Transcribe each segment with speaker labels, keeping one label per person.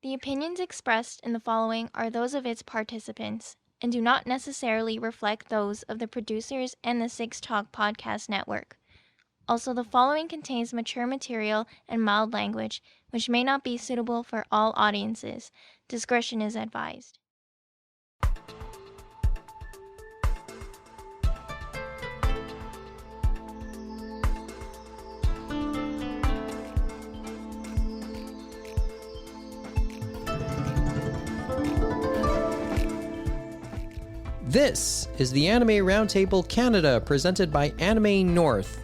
Speaker 1: The opinions expressed in the following are those of its participants and do not necessarily reflect those of the producers and the Six Talk Podcast Network. Also, the following contains mature material and mild language, which may not be suitable for all audiences. Discretion is advised.
Speaker 2: This is the Anime Roundtable Canada, presented by Anime North.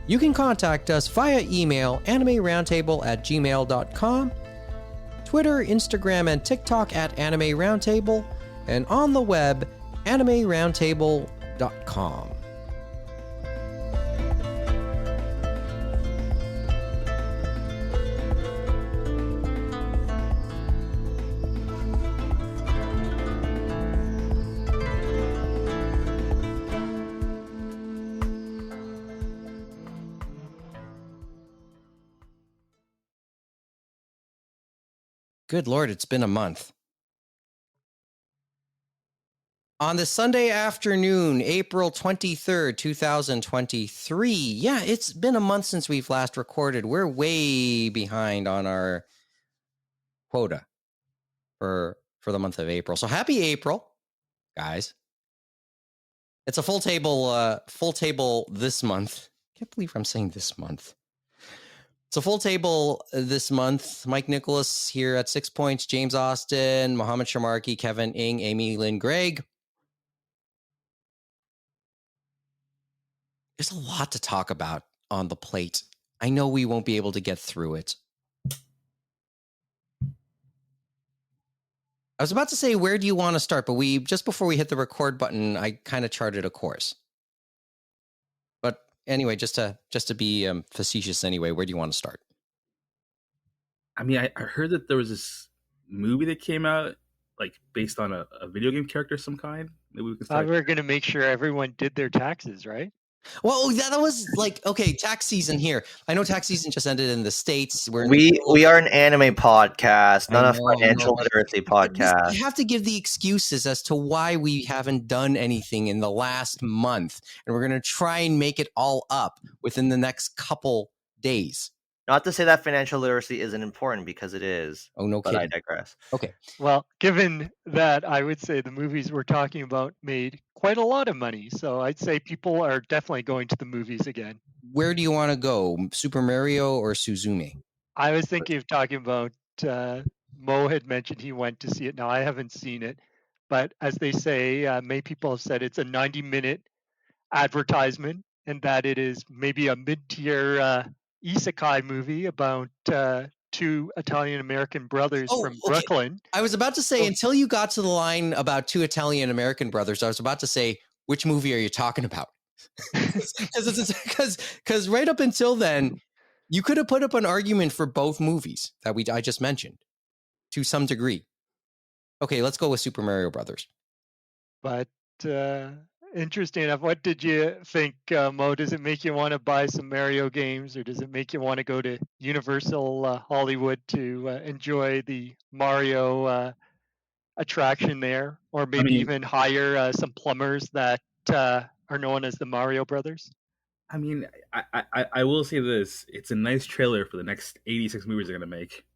Speaker 2: You can contact us via email animeroundtable@gmail.com, Twitter, Instagram, and TikTok at Anime Roundtable, and on the web, animeroundtable.com. Good Lord, it's been a month. On this Sunday afternoon, April 23rd, 2023. Yeah, it's been a month since we've last recorded. We're way behind on our quota for the month of April. So happy April, guys. It's a full table this month. Can't believe I'm saying this month. It's a full table this month. Mike Nicholas here at 6 points. James Austin, Mohammed Shamarki, Kevin Ing, Amy Lynn Gregg. There's a lot to talk about on the plate. I know we won't be able to get through it. I was about to say, where do you want to start? But just before we hit the record button, I kind of charted a course. But anyway, just to be facetious anyway, where do you want to start?
Speaker 3: I mean, I heard that there was this movie that came out, like, based on a video game character of some kind. Maybe we can start.
Speaker 4: We're going to make sure everyone did their taxes, right?
Speaker 2: Well, that was like, okay, tax season here. I know tax season just ended in the States.
Speaker 5: We are an anime podcast, not a financial literacy podcast.
Speaker 2: You have to give the excuses as to why we haven't done anything in the last month. And we're going to try and make it all up within the next couple days.
Speaker 5: Not to say that financial literacy isn't important, because it is.
Speaker 2: Oh, no kidding.
Speaker 5: But I digress.
Speaker 2: Okay.
Speaker 4: Well, given that, I would say the movies we're talking about made quite a lot of money. So I'd say people are definitely going to the movies again.
Speaker 2: Where do you want to go? Super Mario or Suzume?
Speaker 4: I was thinking of talking about, Mo had mentioned he went to see it. Now, I haven't seen it. But as they say, many people have said it's a 90-minute advertisement, and that it is maybe a mid-tier isekai movie about two Italian-American brothers from Brooklyn.
Speaker 2: I was about to say, until you got to the line about two Italian-American brothers, I was about to say, which movie are you talking about? Because right up until then, you could have put up an argument for both movies that I just mentioned to some degree. Okay, let's go with Super Mario Brothers.
Speaker 4: But interesting enough, what did you think, Mo? Does it make you want to buy some Mario games, or does it make you want to go to Universal Hollywood to enjoy the Mario attraction there, or maybe even hire some plumbers that are known as the Mario Brothers?
Speaker 3: I mean, I will say this. It's a nice trailer for the next 86 movies they're going to make.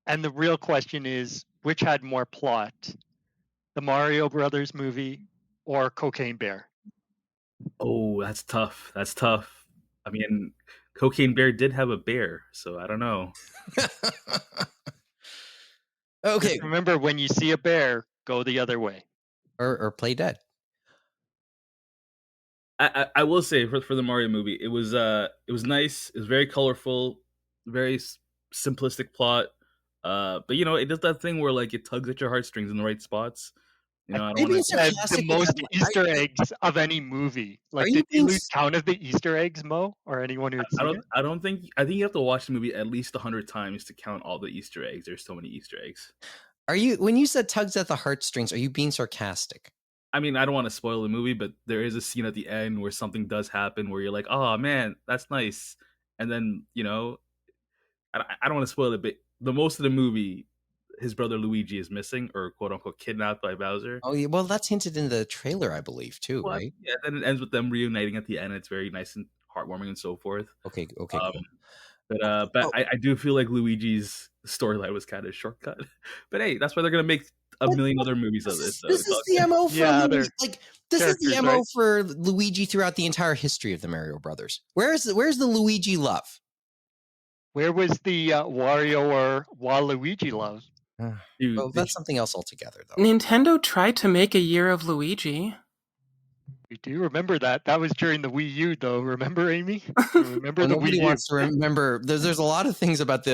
Speaker 4: And the real question is, which had more plot? The Mario Brothers movie or Cocaine Bear?
Speaker 3: Oh, that's tough. That's tough. I mean, Cocaine Bear did have a bear, so I don't know.
Speaker 2: Okay.
Speaker 4: Just remember, when you see a bear, go the other way.
Speaker 2: Or play dead.
Speaker 3: I will say, for the Mario movie, it was nice. It was very colorful, very simplistic plot. But it does that thing where, like, it tugs at your heartstrings in the right spots. I don't want to.
Speaker 4: The most Easter eggs of any movie. Like, did you lose count of the Easter eggs, Mo, or anyone who'd seen it?
Speaker 3: I think you have to watch the movie at least 100 times to count all the Easter eggs. There's so many Easter eggs.
Speaker 2: When you said tugs at the heartstrings, are you being sarcastic?
Speaker 3: I mean, I don't want to spoil the movie, but there is a scene at the end where something does happen where you're like, oh man, that's nice. And then, I don't want to spoil it, but the most of the movie, his brother Luigi is missing or quote unquote kidnapped by Bowser.
Speaker 2: Oh, yeah, well, that's hinted in the trailer, I believe, too,
Speaker 3: Well,
Speaker 2: right?
Speaker 3: yeah, then it ends with them reuniting at the end. It's very nice and heartwarming and so forth.
Speaker 2: Okay,
Speaker 3: Um,
Speaker 2: cool.
Speaker 3: but
Speaker 2: Oh,
Speaker 3: I do feel like Luigi's storyline was kind of shortcut. But hey, that's why they're gonna make a
Speaker 2: but
Speaker 3: million other movies of this. So
Speaker 2: this
Speaker 3: it's
Speaker 2: is
Speaker 3: all
Speaker 2: the
Speaker 3: good.
Speaker 2: MO for
Speaker 4: Yeah,
Speaker 2: Luigi.
Speaker 4: they're
Speaker 2: Like, this is the
Speaker 4: characters,
Speaker 2: MO
Speaker 4: right?
Speaker 2: for Luigi throughout the entire history of the Mario Brothers. Where's the Luigi love?
Speaker 4: Where was the Wario or Waluigi love?
Speaker 3: Dude,
Speaker 2: Well, that's something else altogether, though.
Speaker 6: Nintendo tried to make a year of Luigi.
Speaker 4: We do remember that. That was during the Wii U, though. Remember, Amy? Remember
Speaker 2: Well,
Speaker 4: the
Speaker 2: nobody
Speaker 4: Wii U?
Speaker 2: wants to remember. There's a lot of things about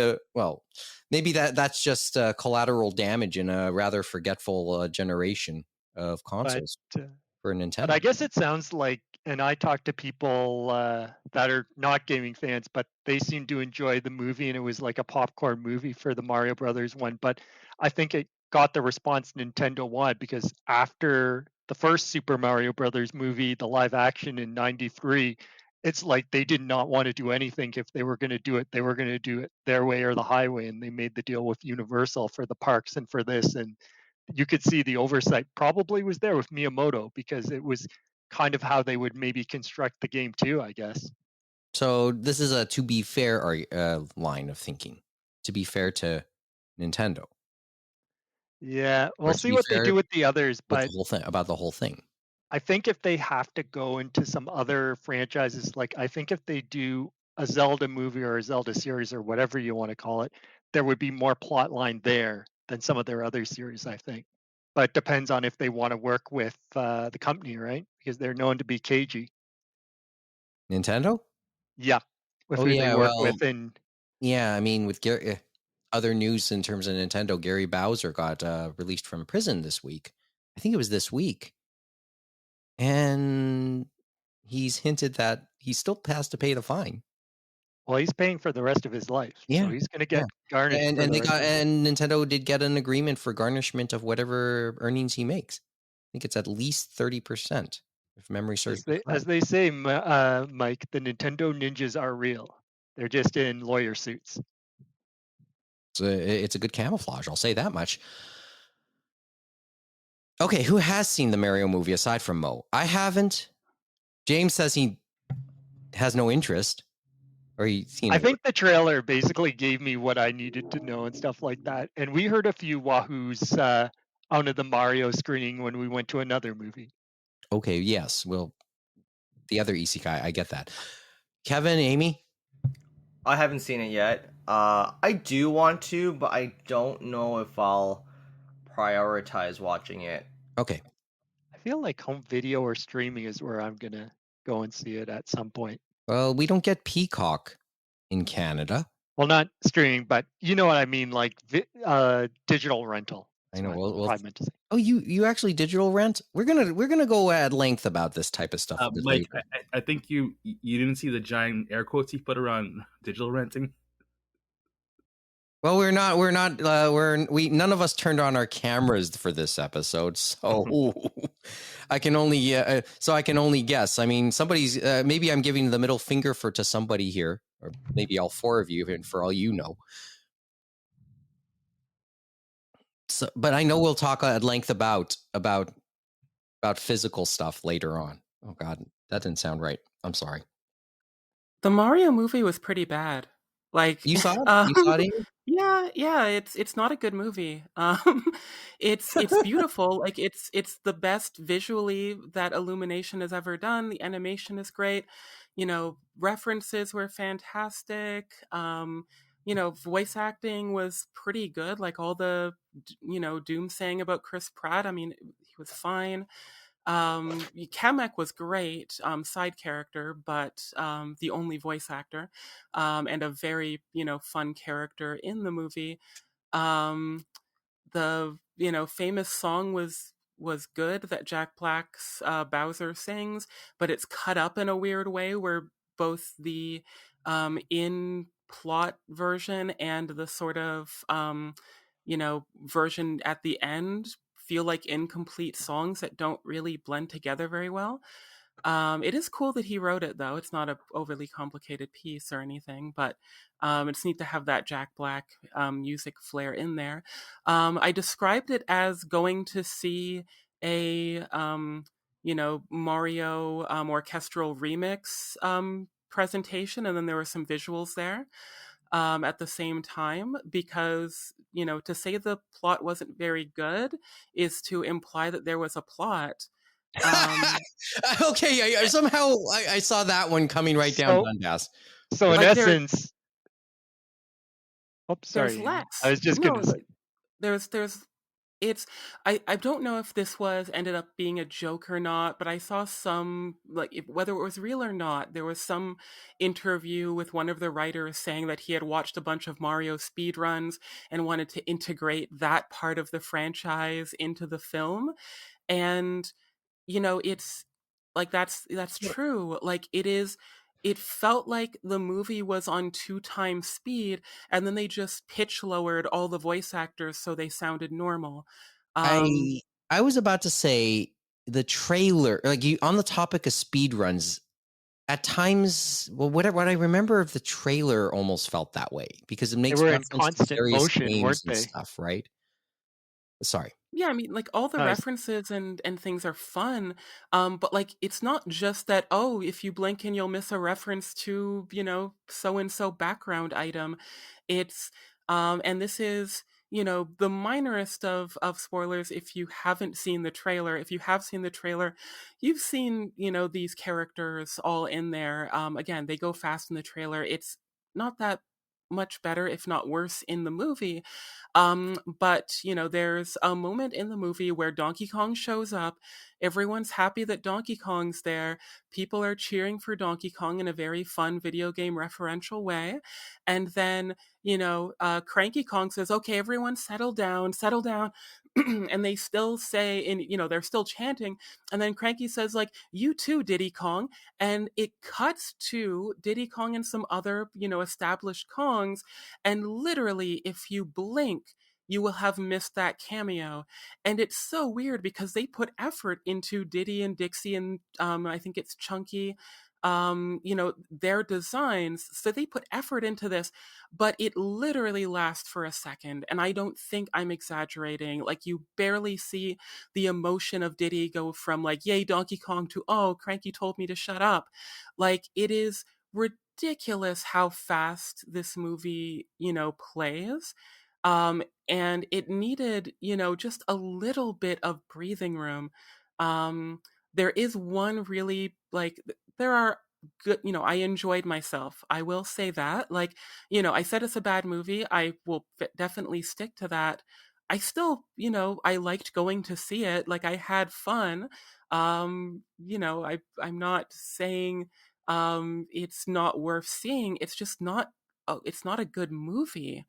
Speaker 2: maybe that's just collateral damage in a rather forgetful generation of
Speaker 4: But,
Speaker 2: consoles for
Speaker 4: but
Speaker 2: Nintendo.
Speaker 4: I guess it sounds like, and I talked to people that are not gaming fans, but they seem to enjoy the movie, and it was like a popcorn movie for the Mario Brothers one. But I think it got the response Nintendo wanted because after the first Super Mario Brothers movie, the live action in '93, it's like they did not want to do anything. If they were going to do it, they were going to do it their way or the highway, and they made the deal with Universal for the parks and for this. And you could see the oversight probably was there with Miyamoto because it was kind of how they would maybe construct the game too, I guess.
Speaker 2: So this is a to be fair line of thinking. To be fair to Nintendo.
Speaker 4: Yeah,
Speaker 2: Or
Speaker 4: we'll
Speaker 2: to
Speaker 4: see
Speaker 2: be
Speaker 4: what they
Speaker 2: fair
Speaker 4: do with the others,
Speaker 2: with the
Speaker 4: but
Speaker 2: whole thing about the whole thing.
Speaker 4: I think if they have to go into some other franchises, like I think if they do a Zelda movie or a Zelda series or whatever you want to call it, there would be more plot line there than some of their other series, I think. But it depends on if they want to work with the company, right? Because they're known to be cagey.
Speaker 2: Nintendo?
Speaker 4: Yeah, with
Speaker 2: Oh
Speaker 4: who they
Speaker 2: yeah,
Speaker 4: work
Speaker 2: well,
Speaker 4: with, and
Speaker 2: yeah. I mean, with other news in terms of Nintendo, Gary Bowser got released from prison this week. I think it was this week, and he's hinted that he still has to pay the fine.
Speaker 4: well, he's paying for the rest of his life, so
Speaker 2: Yeah,
Speaker 4: he's going to
Speaker 2: yeah.
Speaker 4: get garnished
Speaker 2: And
Speaker 4: for
Speaker 2: and
Speaker 4: the
Speaker 2: they
Speaker 4: rest
Speaker 2: got
Speaker 4: of his life.
Speaker 2: and Nintendo did get an agreement for garnishment of whatever earnings he makes. I think it's at least 30%, if memory serves me
Speaker 4: As
Speaker 2: correct.
Speaker 4: they say, Mike, the Nintendo ninjas are real. They're just in lawyer suits.
Speaker 2: It's a good camouflage. I'll say that much. Okay, who has seen the Mario movie aside from Mo? I haven't. James says he has no interest, or he's seen
Speaker 4: I
Speaker 2: it.
Speaker 4: think the trailer basically gave me what I needed to know and stuff like that. And we heard a few wahoos out of the Mario screening when we went to another movie.
Speaker 2: Okay, yes. Well, the other isekai, I get that. Kevin, Amy?
Speaker 5: I haven't seen it yet. I do want to, but I don't know if I'll prioritize watching it.
Speaker 2: Okay.
Speaker 4: I feel like home video or streaming is where I'm going to go and see it at some point.
Speaker 2: Well, we don't get Peacock in Canada.
Speaker 4: Well, not streaming, but you know what I mean, like digital rental.
Speaker 2: I know.
Speaker 4: I meant to say.
Speaker 2: Oh, you actually digital rent? We're gonna go at length about this type of stuff.
Speaker 3: Mike, I think you didn't see the giant air quotes he put around digital renting.
Speaker 2: Well, none of us turned on our cameras for this episode, so I can only guess. I mean, somebody's maybe I'm giving the middle finger to somebody here, or maybe all four of you, for all you know. So, but I know we'll talk at length about physical stuff later on. Oh God, that didn't sound right. I'm sorry.
Speaker 6: The Mario movie was pretty bad. Like
Speaker 2: you saw it? You saw it?
Speaker 6: Yeah, it's not a good movie. It's beautiful. Like it's the best visually that Illumination has ever done. The animation is great. References were fantastic. Voice acting was pretty good. Like all the Doom saying about Chris Pratt. I mean, he was fine. Kamek was great, side character, but the only voice actor, and a very fun character in the movie. The famous song was good that Jack Black's Bowser sings, but it's cut up in a weird way where both the in plot version and the sort of version at the end feel like incomplete songs that don't really blend together very well. It is cool that he wrote it, though. It's not a overly complicated piece or anything, but it's neat to have that Jack Black music flair in there. I described it as going to see a Mario orchestral remix presentation, and then there were some visuals there at the same time, because to say the plot wasn't very good is to imply that there was a plot.
Speaker 2: Okay, somehow I saw that one coming right down
Speaker 4: So,
Speaker 2: Dundas.
Speaker 4: so in
Speaker 6: Like
Speaker 4: essence, oops,
Speaker 6: there's
Speaker 4: sorry, Amy. I
Speaker 6: less.
Speaker 4: was just
Speaker 6: No,
Speaker 4: gonna say,
Speaker 6: there's it's I don't know if this was ended up being a joke or not, but I saw some, like, whether it was real or not, there was some interview with one of the writers saying that he had watched a bunch of Mario speedruns and wanted to integrate that part of the franchise into the film. And it's like that's true. Like, it felt like the movie was on 2 times speed, and then they just pitch lowered all the voice actors so they sounded normal. um
Speaker 2: I was about to say the trailer, like you on the topic of speed runs. At times, well, what I remember of the trailer almost felt that way because it
Speaker 4: they
Speaker 2: makes
Speaker 4: were in
Speaker 2: reference to
Speaker 4: constant
Speaker 2: various
Speaker 4: motion,
Speaker 2: games
Speaker 4: weren't
Speaker 2: and
Speaker 4: they?
Speaker 2: stuff, right? Sorry.
Speaker 6: Yeah, I mean, like, all the
Speaker 4: Nice.
Speaker 6: references and things are fun, but like, it's not just that. Oh, if you blink and you'll miss a reference to so and so background item. It's and this is the minorest of spoilers. If you haven't seen the trailer, if you have seen the trailer, you've seen these characters all in there. Again, they go fast in the trailer. It's not that much better, if not worse, in the movie. But there's a moment in the movie where Donkey Kong shows up. Everyone's happy that Donkey Kong's there. People are cheering for Donkey Kong in a very fun video game referential way. And then, Cranky Kong says, "Okay, everyone settle down, settle down." And they still say, and they're still chanting. And then Cranky says, like, "You too, Diddy Kong." And it cuts to Diddy Kong and some other, established Kongs. And literally, if you blink, you will have missed that cameo. And it's so weird because they put effort into Diddy and Dixie, and I think it's Chunky, their designs. So they put effort into this, but it literally lasts for a second. And I don't think I'm exaggerating. Like, you barely see the emotion of Diddy go from, like, "Yay, Donkey Kong," to, "Oh, Cranky told me to shut up." Like, it is ridiculous how fast this movie, plays. And it needed, just a little bit of breathing room. Um, there is one really, like, there are good, I enjoyed myself. I will say that. Like, I said it's a bad movie. I will definitely stick to that. I still, I liked going to see it. Like, I had fun. I'm not saying it's not worth seeing. It's just not, it's not a good movie.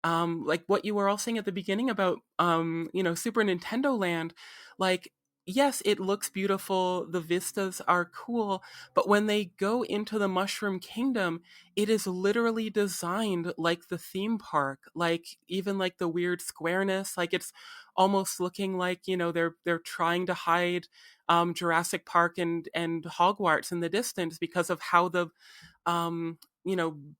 Speaker 6: Like what you were all saying at the beginning about Super Nintendo Land. Like, yes, it looks beautiful, the vistas are cool, but when they go into the Mushroom Kingdom, it is literally designed like the theme park. Like, even like the weird squareness, like, it's almost looking like they're trying to hide Jurassic Park and Hogwarts in the distance because of how the um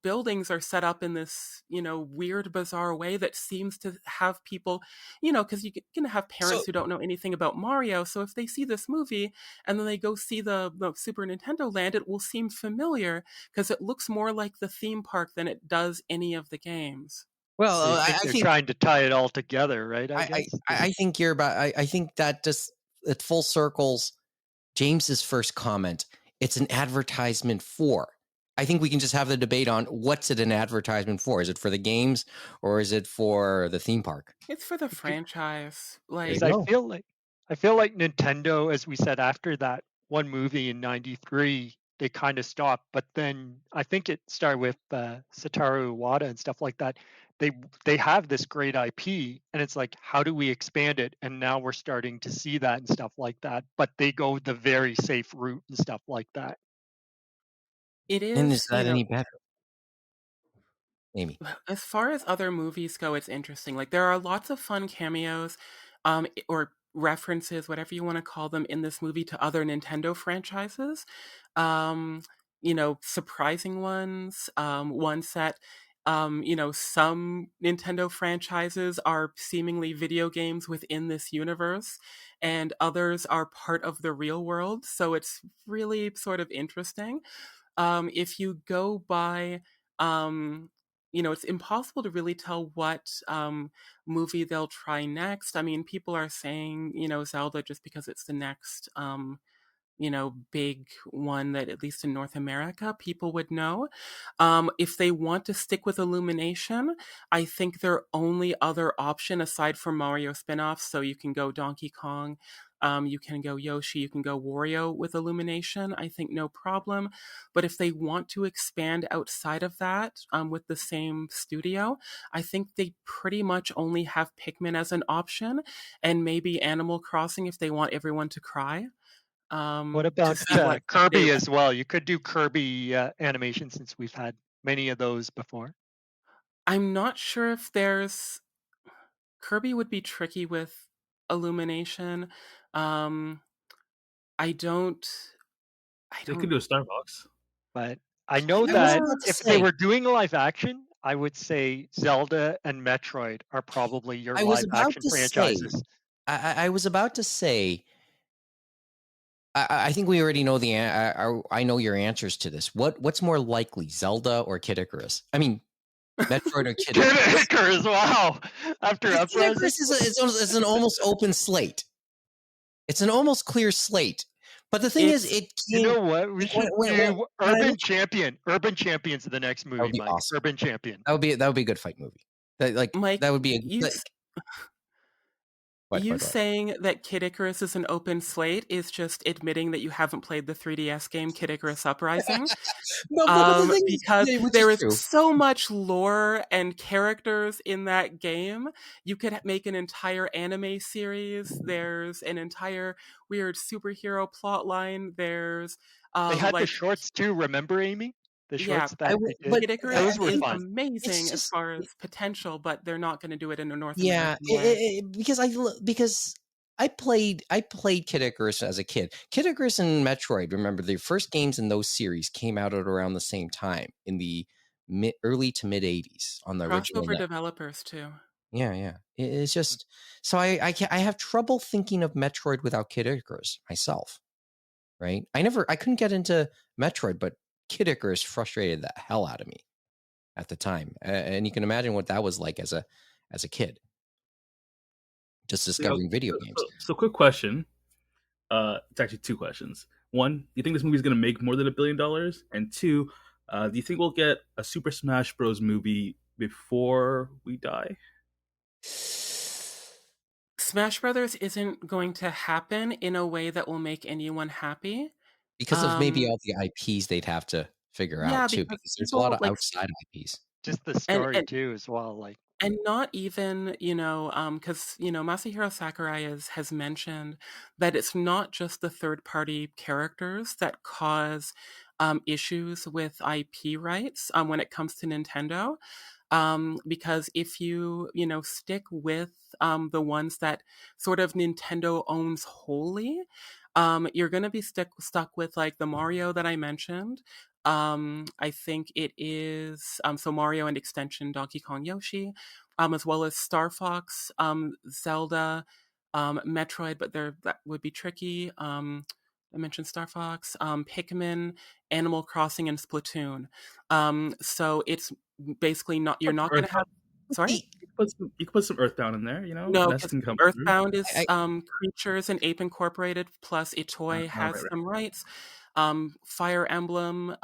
Speaker 6: buildings are set up in this weird, bizarre way that seems to have people, because you're gonna have
Speaker 2: So,
Speaker 6: parents who don't know anything about Mario. So if they see this movie and then they go see the Super Nintendo Land, it will seem familiar because it looks more like the theme park than it does any of the games.
Speaker 2: well,
Speaker 4: So you
Speaker 2: I,
Speaker 4: think
Speaker 2: I
Speaker 4: they're
Speaker 2: think
Speaker 4: trying to tie it all together, right? I guess.
Speaker 2: I think you're about. I think that just it full circles James's first comment. It's an advertisement for. I think we can just have the debate on what's it an advertisement for? Is it for the games or is it for the theme park?
Speaker 6: It's for the franchise.
Speaker 2: There you
Speaker 4: Because
Speaker 6: Like,
Speaker 2: go.
Speaker 4: I feel like Nintendo, as we said after that one movie in '93, they kind of stopped. But then I think it started with Satoru Iwata and stuff like that. They they have this great IP, and it's like, how do we expand it? And now we're starting to see that and stuff like that. But they go the very safe route and stuff like that.
Speaker 6: it
Speaker 2: And is
Speaker 6: is,
Speaker 2: that any better, Amy?
Speaker 6: as far as other movies go, it's interesting. Like, there are lots of fun cameos, or references, whatever you want to call them, in this movie to other Nintendo franchises. Um, surprising ones, ones that some Nintendo franchises are seemingly video games within this universe, and others are part of the real world. So it's really sort of interesting. If you go by, it's impossible to really tell what movie they'll try next. I mean, people are saying, Zelda just because it's the next big one that, at least in North America, people would know. If they want to stick with Illumination, I think their only other option aside from Mario spin-offs, so you can go Donkey Kong, you can go Yoshi, you can go Wario with Illumination, I think no problem. But if they want to expand outside of that with the same studio, I think they pretty much only have Pikmin as an option, and maybe Animal Crossing if they want everyone to cry.
Speaker 4: What
Speaker 6: To
Speaker 4: about
Speaker 6: see what they
Speaker 4: Kirby as well? You could do Kirby animation since we've had many of those before.
Speaker 6: I'm not sure if there's Kirby would be tricky with Illumination. Um, I don't. I
Speaker 3: They could
Speaker 6: don't.
Speaker 3: do a Starbucks.
Speaker 4: But I know
Speaker 2: I was
Speaker 4: that
Speaker 2: about to
Speaker 4: if they
Speaker 2: say.
Speaker 4: were doing live action, I would say Zelda and Metroid are probably your
Speaker 2: I was
Speaker 4: live
Speaker 2: about
Speaker 4: action
Speaker 2: to say.
Speaker 4: franchises.
Speaker 2: I was about to say. I think we already know I know your answers to this. What's more likely, Zelda or Kid Icarus? I mean, Metroid or Kid
Speaker 4: Kid
Speaker 2: Icarus?
Speaker 4: Icarus, wow! After
Speaker 2: Because Kid
Speaker 4: Uprising,
Speaker 2: Icarus is an almost open slate. It's an almost clear slate. But the thing is,
Speaker 6: It's
Speaker 2: it
Speaker 4: you
Speaker 2: came
Speaker 4: know what? We should do
Speaker 2: when I
Speaker 4: Urban
Speaker 2: look,
Speaker 4: Champion. Urban Champion's the next
Speaker 2: that would
Speaker 4: movie,
Speaker 2: be
Speaker 4: Mike.
Speaker 2: awesome.
Speaker 4: Urban Champion.
Speaker 2: That would be a good fight movie.
Speaker 6: Mike.
Speaker 2: That would be a
Speaker 6: You You
Speaker 2: what?
Speaker 6: saying that Kid Icarus is an open slate is just admitting that you haven't played the 3DS game Kid Icarus Uprising.
Speaker 2: No, but the thing is,
Speaker 6: Because
Speaker 2: yeah, which
Speaker 6: there
Speaker 2: is
Speaker 6: is
Speaker 2: true.
Speaker 6: so much lore and characters in that game. You could make an entire anime series. There's an entire weird superhero plot line. There's
Speaker 4: They had the
Speaker 6: like
Speaker 4: shorts too. Remember, Amy? The
Speaker 6: yeah,
Speaker 4: shorts that they did.
Speaker 2: But
Speaker 6: Kid Icarus
Speaker 4: Those were
Speaker 6: is
Speaker 4: fun.
Speaker 6: amazing
Speaker 2: it's
Speaker 6: as
Speaker 2: just
Speaker 6: far as potential, but they're not going to do it in a North
Speaker 2: yeah,
Speaker 6: American way.
Speaker 2: because I played Kid Icarus as a kid. Kid Icarus and Metroid. Remember, the first games in those series came out at around the same time in the early to mid '80s on the original
Speaker 6: Crossover
Speaker 2: net.
Speaker 6: developers too.
Speaker 2: Yeah. It's just so I have trouble thinking of Metroid without Kid Icarus myself. Right? I couldn't get into Metroid, but Kid Icarus frustrated the hell out of me at the time, and you can imagine what that was like as a kid, just discovering video games.
Speaker 3: So quick question. It's actually two questions. One, do you think this movie is going to make more than $1 billion? And two, do you think we'll get a Super Smash Bros. Movie before we die?
Speaker 6: Smash Brothers isn't going to happen in a way that will make anyone happy.
Speaker 2: Because of maybe all the IPs they'd have to figure
Speaker 6: Yeah,
Speaker 2: out too,
Speaker 6: because
Speaker 2: because there's a lot
Speaker 6: people
Speaker 2: of
Speaker 6: like
Speaker 2: outside IPs.
Speaker 4: Just the
Speaker 6: and
Speaker 4: story
Speaker 6: and
Speaker 4: too, as well. Like
Speaker 6: and not even, because Masahiro Sakurai has mentioned that it's not just the third party characters that cause issues with IP rights when it comes to Nintendo. Because if you stick with the ones that sort of Nintendo owns wholly, you're going to be stuck with like the Mario that I mentioned. I think it is so Mario and extension Donkey Kong Yoshi, as well as Star Fox, Zelda, Metroid, but that would be tricky. I mentioned Star Fox, Pikmin, Animal Crossing, and Splatoon. So it's basically not you're
Speaker 3: Put some
Speaker 6: not going to have. Sorry.
Speaker 3: You could put some Earthbound in there.
Speaker 6: No,
Speaker 3: Nest
Speaker 6: because
Speaker 3: can come through.
Speaker 6: Earthbound is
Speaker 2: I,
Speaker 6: Creatures and Ape Incorporated, plus Itoy has
Speaker 3: Right.
Speaker 6: some rights. Fire Emblem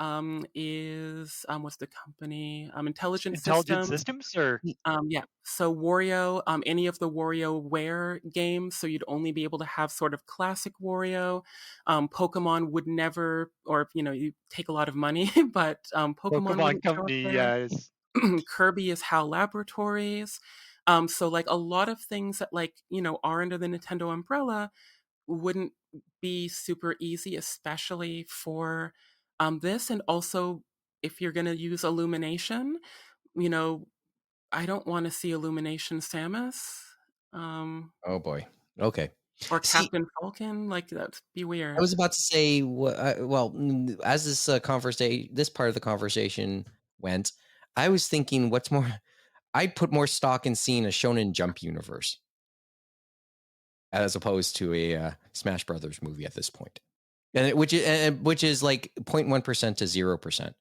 Speaker 6: is what's the company? Intelligent
Speaker 4: intelligent
Speaker 6: Systems.
Speaker 4: systems, or
Speaker 6: Yeah. So Wario, any of the WarioWare games, so you'd only be able to have sort of classic Wario. Pokemon would never, or you take a lot of money, but Pokemon
Speaker 4: Pokemon
Speaker 6: wouldn't show up
Speaker 4: Company.
Speaker 6: there.
Speaker 4: Is
Speaker 6: Kirby is HAL Laboratories. So like a lot of things that are under the Nintendo umbrella wouldn't be super easy, especially for this. And also, if you're going to use Illumination, you know, I don't want to see Illumination Samus.
Speaker 2: oh boy. Okay.
Speaker 6: Or
Speaker 2: See,
Speaker 6: Captain Falcon, like that'd be weird.
Speaker 2: I was about to say, as this conversation, this part of the conversation went, I was thinking, what's more, I'd put more stock in seeing a Shonen Jump universe as opposed to a Smash Brothers movie at this point, and which is like 0.1% to 0%.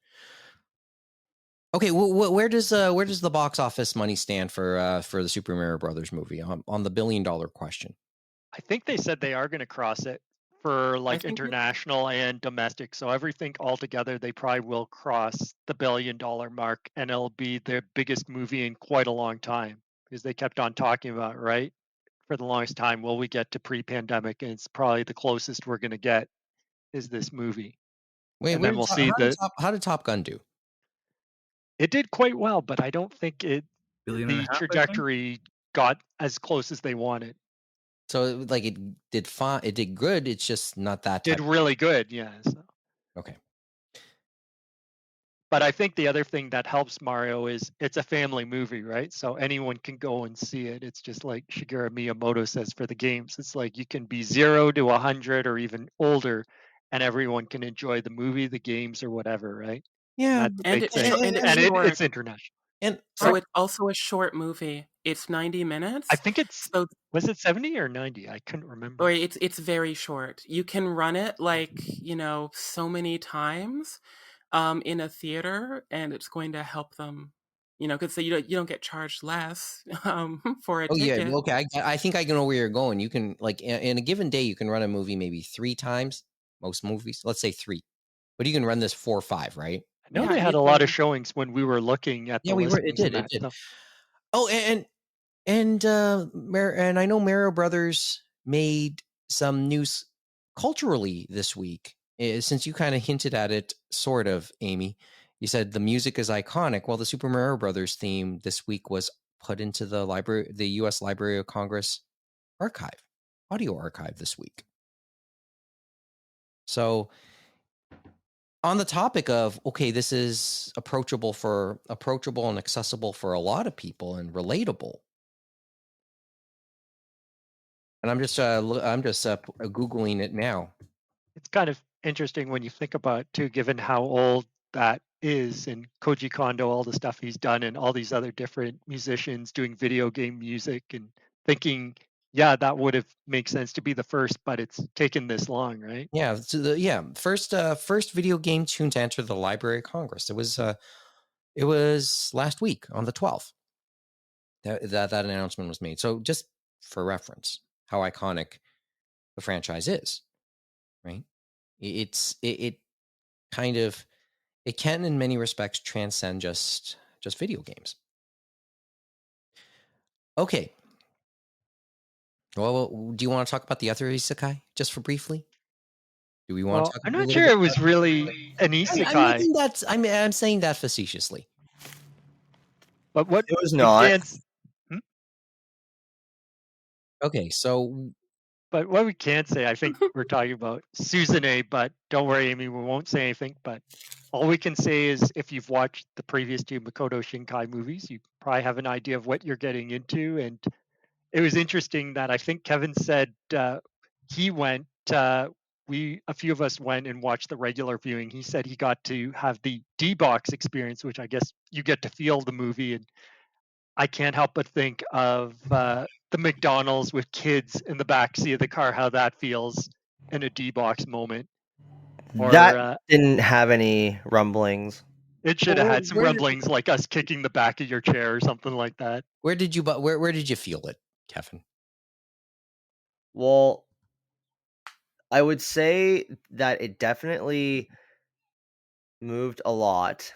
Speaker 2: Okay, where does the box office money stand for the Super Mario Brothers movie on the $1 billion question?
Speaker 4: I think they said they are going to cross it for like
Speaker 6: think
Speaker 4: international and domestic. So everything altogether, they probably will cross the $1 billion mark, and it'll be their biggest movie in quite a long time because they kept on talking about, right? For the longest time, will we get to pre-pandemic? And it's probably the closest we're going to get is this movie.
Speaker 2: Wait,
Speaker 4: And then we'll see the.
Speaker 2: how did Top Gun do?
Speaker 4: It did quite well, but I don't think it
Speaker 3: Billion and a
Speaker 4: the
Speaker 3: half, I think?
Speaker 4: trajectory got as close as they wanted.
Speaker 2: So like it did fine, it did good. It's just not that
Speaker 4: Did
Speaker 2: type.
Speaker 4: really good, yeah. So.
Speaker 2: Okay.
Speaker 4: But I think the other thing that helps Mario is it's a family movie, right? So anyone can go and see it. It's just like Shigeru Miyamoto says for the games. It's like you can be 0 to 100 or even older, and everyone can enjoy the movie, the games, or whatever, right?
Speaker 2: Yeah,
Speaker 4: That's the
Speaker 6: And
Speaker 4: big
Speaker 6: it's
Speaker 4: thing.
Speaker 6: and it's
Speaker 4: And
Speaker 6: short.
Speaker 4: it's international.
Speaker 2: and
Speaker 6: So it's also a short movie. It's 90 minutes.
Speaker 4: I think it's
Speaker 6: So
Speaker 4: was it 70 or 90? I couldn't remember.
Speaker 6: or it's very short. You can run it like, so many times in a theater, and it's going to help them, because you don't get charged less for a
Speaker 2: oh yeah,
Speaker 6: ticket.
Speaker 2: okay. I think I know where you're going. You can like in a given day, you can run a movie maybe 3 times. Most movies, let's say 3, but you can run this 4 or 5, right?
Speaker 4: I know
Speaker 6: Yeah,
Speaker 4: they had
Speaker 6: you
Speaker 4: a lot of
Speaker 6: can.
Speaker 4: showings when we were looking at
Speaker 2: Yeah,
Speaker 4: the
Speaker 2: we were. It
Speaker 4: listings
Speaker 2: did.
Speaker 4: and
Speaker 2: It
Speaker 4: that.
Speaker 2: did.
Speaker 4: So.
Speaker 2: Oh, and I know Mario Brothers made some news culturally this week. Since you kind of hinted at it, sort of, Amy. You said the music is iconic. Well, the Super Mario Brothers theme this week was put into the U.S. Library of Congress audio archive this week. So, on the topic of this is approachable and accessible for a lot of people and relatable. And I'm just googling it now.
Speaker 4: It's kind of interesting when you think about too, given how old that is, and Koji Kondo, all the stuff he's done, and all these other different musicians doing video game music, and thinking, yeah, that would have made sense to be the first, but it's taken this long, right?
Speaker 2: Yeah, so first video game tune to enter the Library of Congress. It was last week on the 12th that announcement was made. So just for reference, how iconic the franchise is, right? It kind of, it can in many respects transcend just video games. Okay. Well, do you want to talk about the other isekai just for briefly? Do we want to talk
Speaker 4: I'm
Speaker 2: a
Speaker 4: not
Speaker 2: little
Speaker 4: sure
Speaker 2: bit
Speaker 4: it was really an isekai,
Speaker 2: I'm saying that facetiously.
Speaker 4: but what
Speaker 5: It was
Speaker 4: we
Speaker 5: not.
Speaker 4: can't.
Speaker 2: Okay, so
Speaker 4: But what we can say, I think we're talking about Suzume, but don't worry, Amy, we won't say anything. But all we can say is if you've watched the previous 2 Makoto Shinkai movies, you probably have an idea of what you're getting into. And it was interesting that I think Kevin said he went, a few of us went and watched the regular viewing. He said he got to have the D-Box experience, which I guess you get to feel the movie. And I can't help but think of the McDonald's with kids in the back seat of the car, how that feels in a D-Box moment. Or
Speaker 5: That didn't have any rumblings.
Speaker 4: it should have had some
Speaker 2: Where-
Speaker 4: rumblings like us kicking the back of your chair or something like that.
Speaker 2: where did you feel it, Kevin?
Speaker 5: Well, I would say that it definitely moved a lot.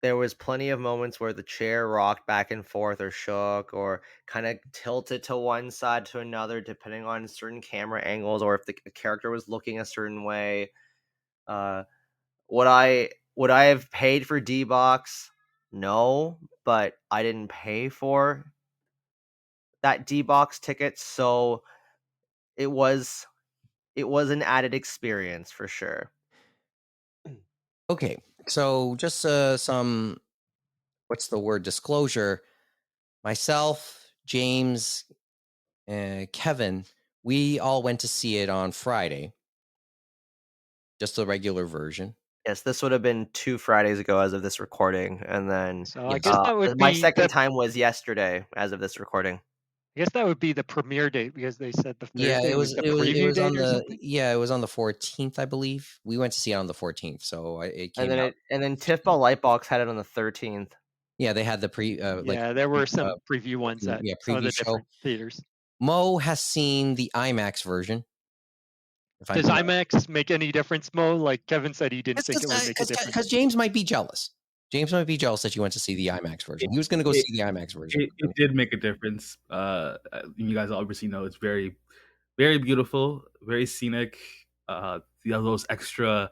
Speaker 5: There was plenty of moments where the chair rocked back and forth or shook or kind of tilted to one side to another depending on certain camera angles or if the character was looking a certain way. Would I have paid for D-Box? No, but I didn't pay for that D-Box ticket, so it was an added experience for sure.
Speaker 2: Okay, so just some, what's the word, disclosure. Myself, James, Kevin, we all went to see it on Friday, just the regular version.
Speaker 5: Yes, this would have been 2 Fridays ago as of this recording, and then
Speaker 4: So I
Speaker 2: Yes.
Speaker 4: guess that would
Speaker 5: my
Speaker 4: be
Speaker 5: second
Speaker 4: the
Speaker 5: time was yesterday as of this recording.
Speaker 4: I guess that would be the premiere date because they said the
Speaker 2: Yeah,
Speaker 4: Thursday
Speaker 2: it
Speaker 4: was
Speaker 2: was
Speaker 4: the
Speaker 2: it was it
Speaker 4: preview
Speaker 2: was on
Speaker 4: date or
Speaker 2: the
Speaker 4: something.
Speaker 2: it was on the 14th, I believe. We went to see it on the 14th, so it came out.
Speaker 5: And then Tiffbell Lightbox had it on the 13th.
Speaker 2: Yeah, they had the
Speaker 4: Yeah, there were some preview ones at some of
Speaker 2: preview
Speaker 4: the
Speaker 2: show.
Speaker 4: different theaters.
Speaker 2: Mo has seen the IMAX version.
Speaker 4: Does IMAX make any difference, Mo? Like Kevin said, he didn't think it would make a difference.
Speaker 2: Because James might be jealous. James might be jealous that you went to see the IMAX version. He was going to go see the IMAX version.
Speaker 3: It did make a difference. You guys obviously know it's very, very beautiful, very scenic. Those that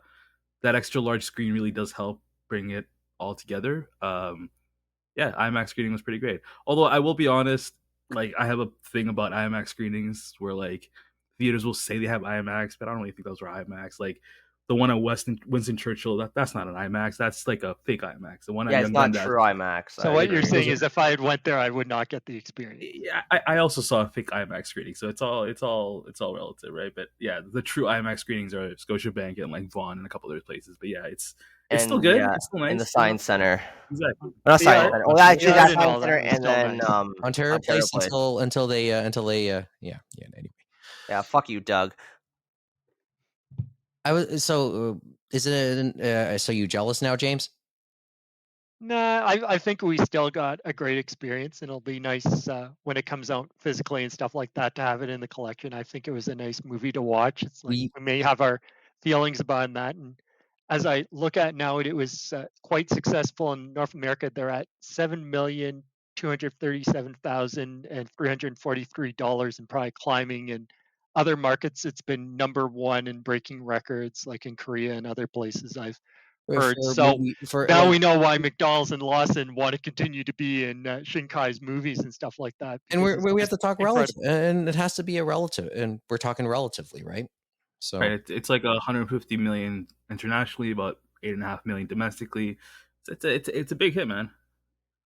Speaker 3: extra large screen really does help bring it all together. Yeah, IMAX screening was pretty great. Although I will be honest, like I have a thing about IMAX screenings where like theaters will say they have IMAX, but I don't really think those are IMAX. Like the one at Winston Churchill, that's not an IMAX. That's like a fake IMAX. The one at
Speaker 5: Yeah,
Speaker 3: Young
Speaker 5: it's not
Speaker 3: Dundas,
Speaker 5: true IMAX.
Speaker 4: So what you're saying is, if I had went there, I would not get the experience.
Speaker 3: Yeah, I also saw a fake IMAX screening, so it's all relative, right? But yeah, the true IMAX screenings are Scotiabank and like Vaughan and a couple other places. But yeah, it's still good.
Speaker 5: Yeah,
Speaker 3: it's still nice.
Speaker 5: in the Science Center.
Speaker 3: Exactly.
Speaker 5: Not Science Center. Well, actually, that's
Speaker 4: and all
Speaker 5: Science Center,
Speaker 4: that was
Speaker 5: and
Speaker 4: still
Speaker 5: then
Speaker 4: nice.
Speaker 2: Ontario Place until they anyway.
Speaker 5: Yeah, fuck you, Doug.
Speaker 2: I was is it so you jealous now, James?
Speaker 4: Nah, I think we still got a great experience, and it'll be nice when it comes out physically and stuff like that to have it in the collection. I think it was a nice movie to watch. It's like we may have our feelings about that, and as I look at now, it was quite successful in North America. They're at $7,237,343 and probably climbing. In other markets, it's been number one and breaking records, like in Korea and other places I've heard. So now we know why McDonald's and Lawson want to continue to be in Shinkai's movies and stuff like that.
Speaker 2: And we have to talk relative, and it has to be a relative, and we're talking relatively, right? So
Speaker 3: right, it's like 150 million internationally, about 8.5 million domestically. It's a big hit, man.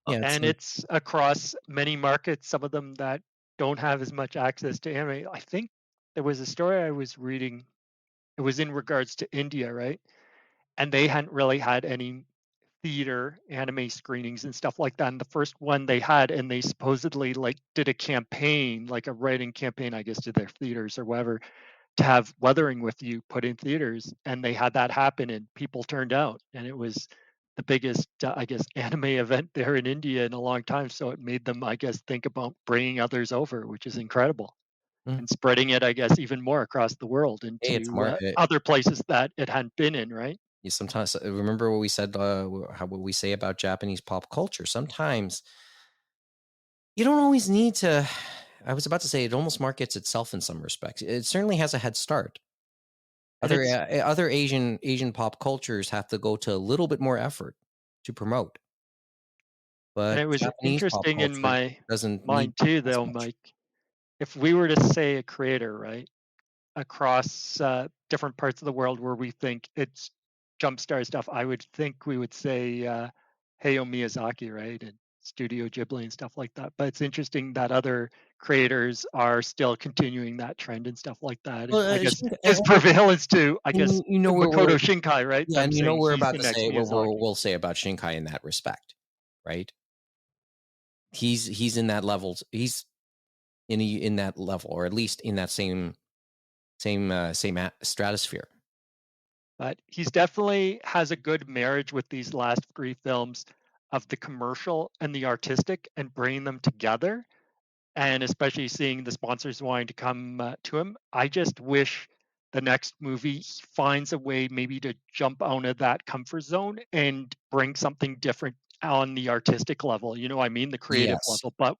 Speaker 4: Yeah, and it's across many markets. Some of them that don't have as much access to anime. I think there was a story I was reading. It was in regards to India, right? And they hadn't really had any theater anime screenings and stuff like that. And the first one they had, and they supposedly like did a campaign, like a writing campaign, I guess, to their theaters or whatever, to have Weathering with You put in theaters, and they had that happen, and people turned out, and it was the biggest, I guess, anime event there in India in a long time. So it made them, I guess, think about bringing others over, which is incredible, and spreading it, I guess, even more across the world into other places that it hadn't been in, right?
Speaker 2: You sometimes remember what we said, what we say about Japanese pop culture. Sometimes you don't always need to. I was about to say it almost markets itself in some respects. It certainly has a head start. Other Asian pop cultures have to go to a little bit more effort to promote. But
Speaker 4: and it was
Speaker 2: Japanese
Speaker 4: interesting in my mind too, though, Mike. If we were to say a creator, right, across different parts of the world where we think it's jumpstart stuff, I would think we would say Hayao Miyazaki, right, and Studio Ghibli and stuff like that. But it's interesting that other creators are still continuing that trend and stuff like that. And I guess his prevalence to, I guess, Makoto Shinkai, right?
Speaker 2: Yeah, and you know we're about to say what we'll say about Shinkai in that respect, right? He's in that level. He's in that level, or at least in that same stratosphere.
Speaker 4: But he's definitely has a good marriage with these last three films of the commercial and the artistic, and bringing them together. And especially seeing the sponsors wanting to come to him. I just wish the next movie finds a way maybe to jump out of that comfort zone and bring something different on the artistic level. You know what I mean? The creative level. But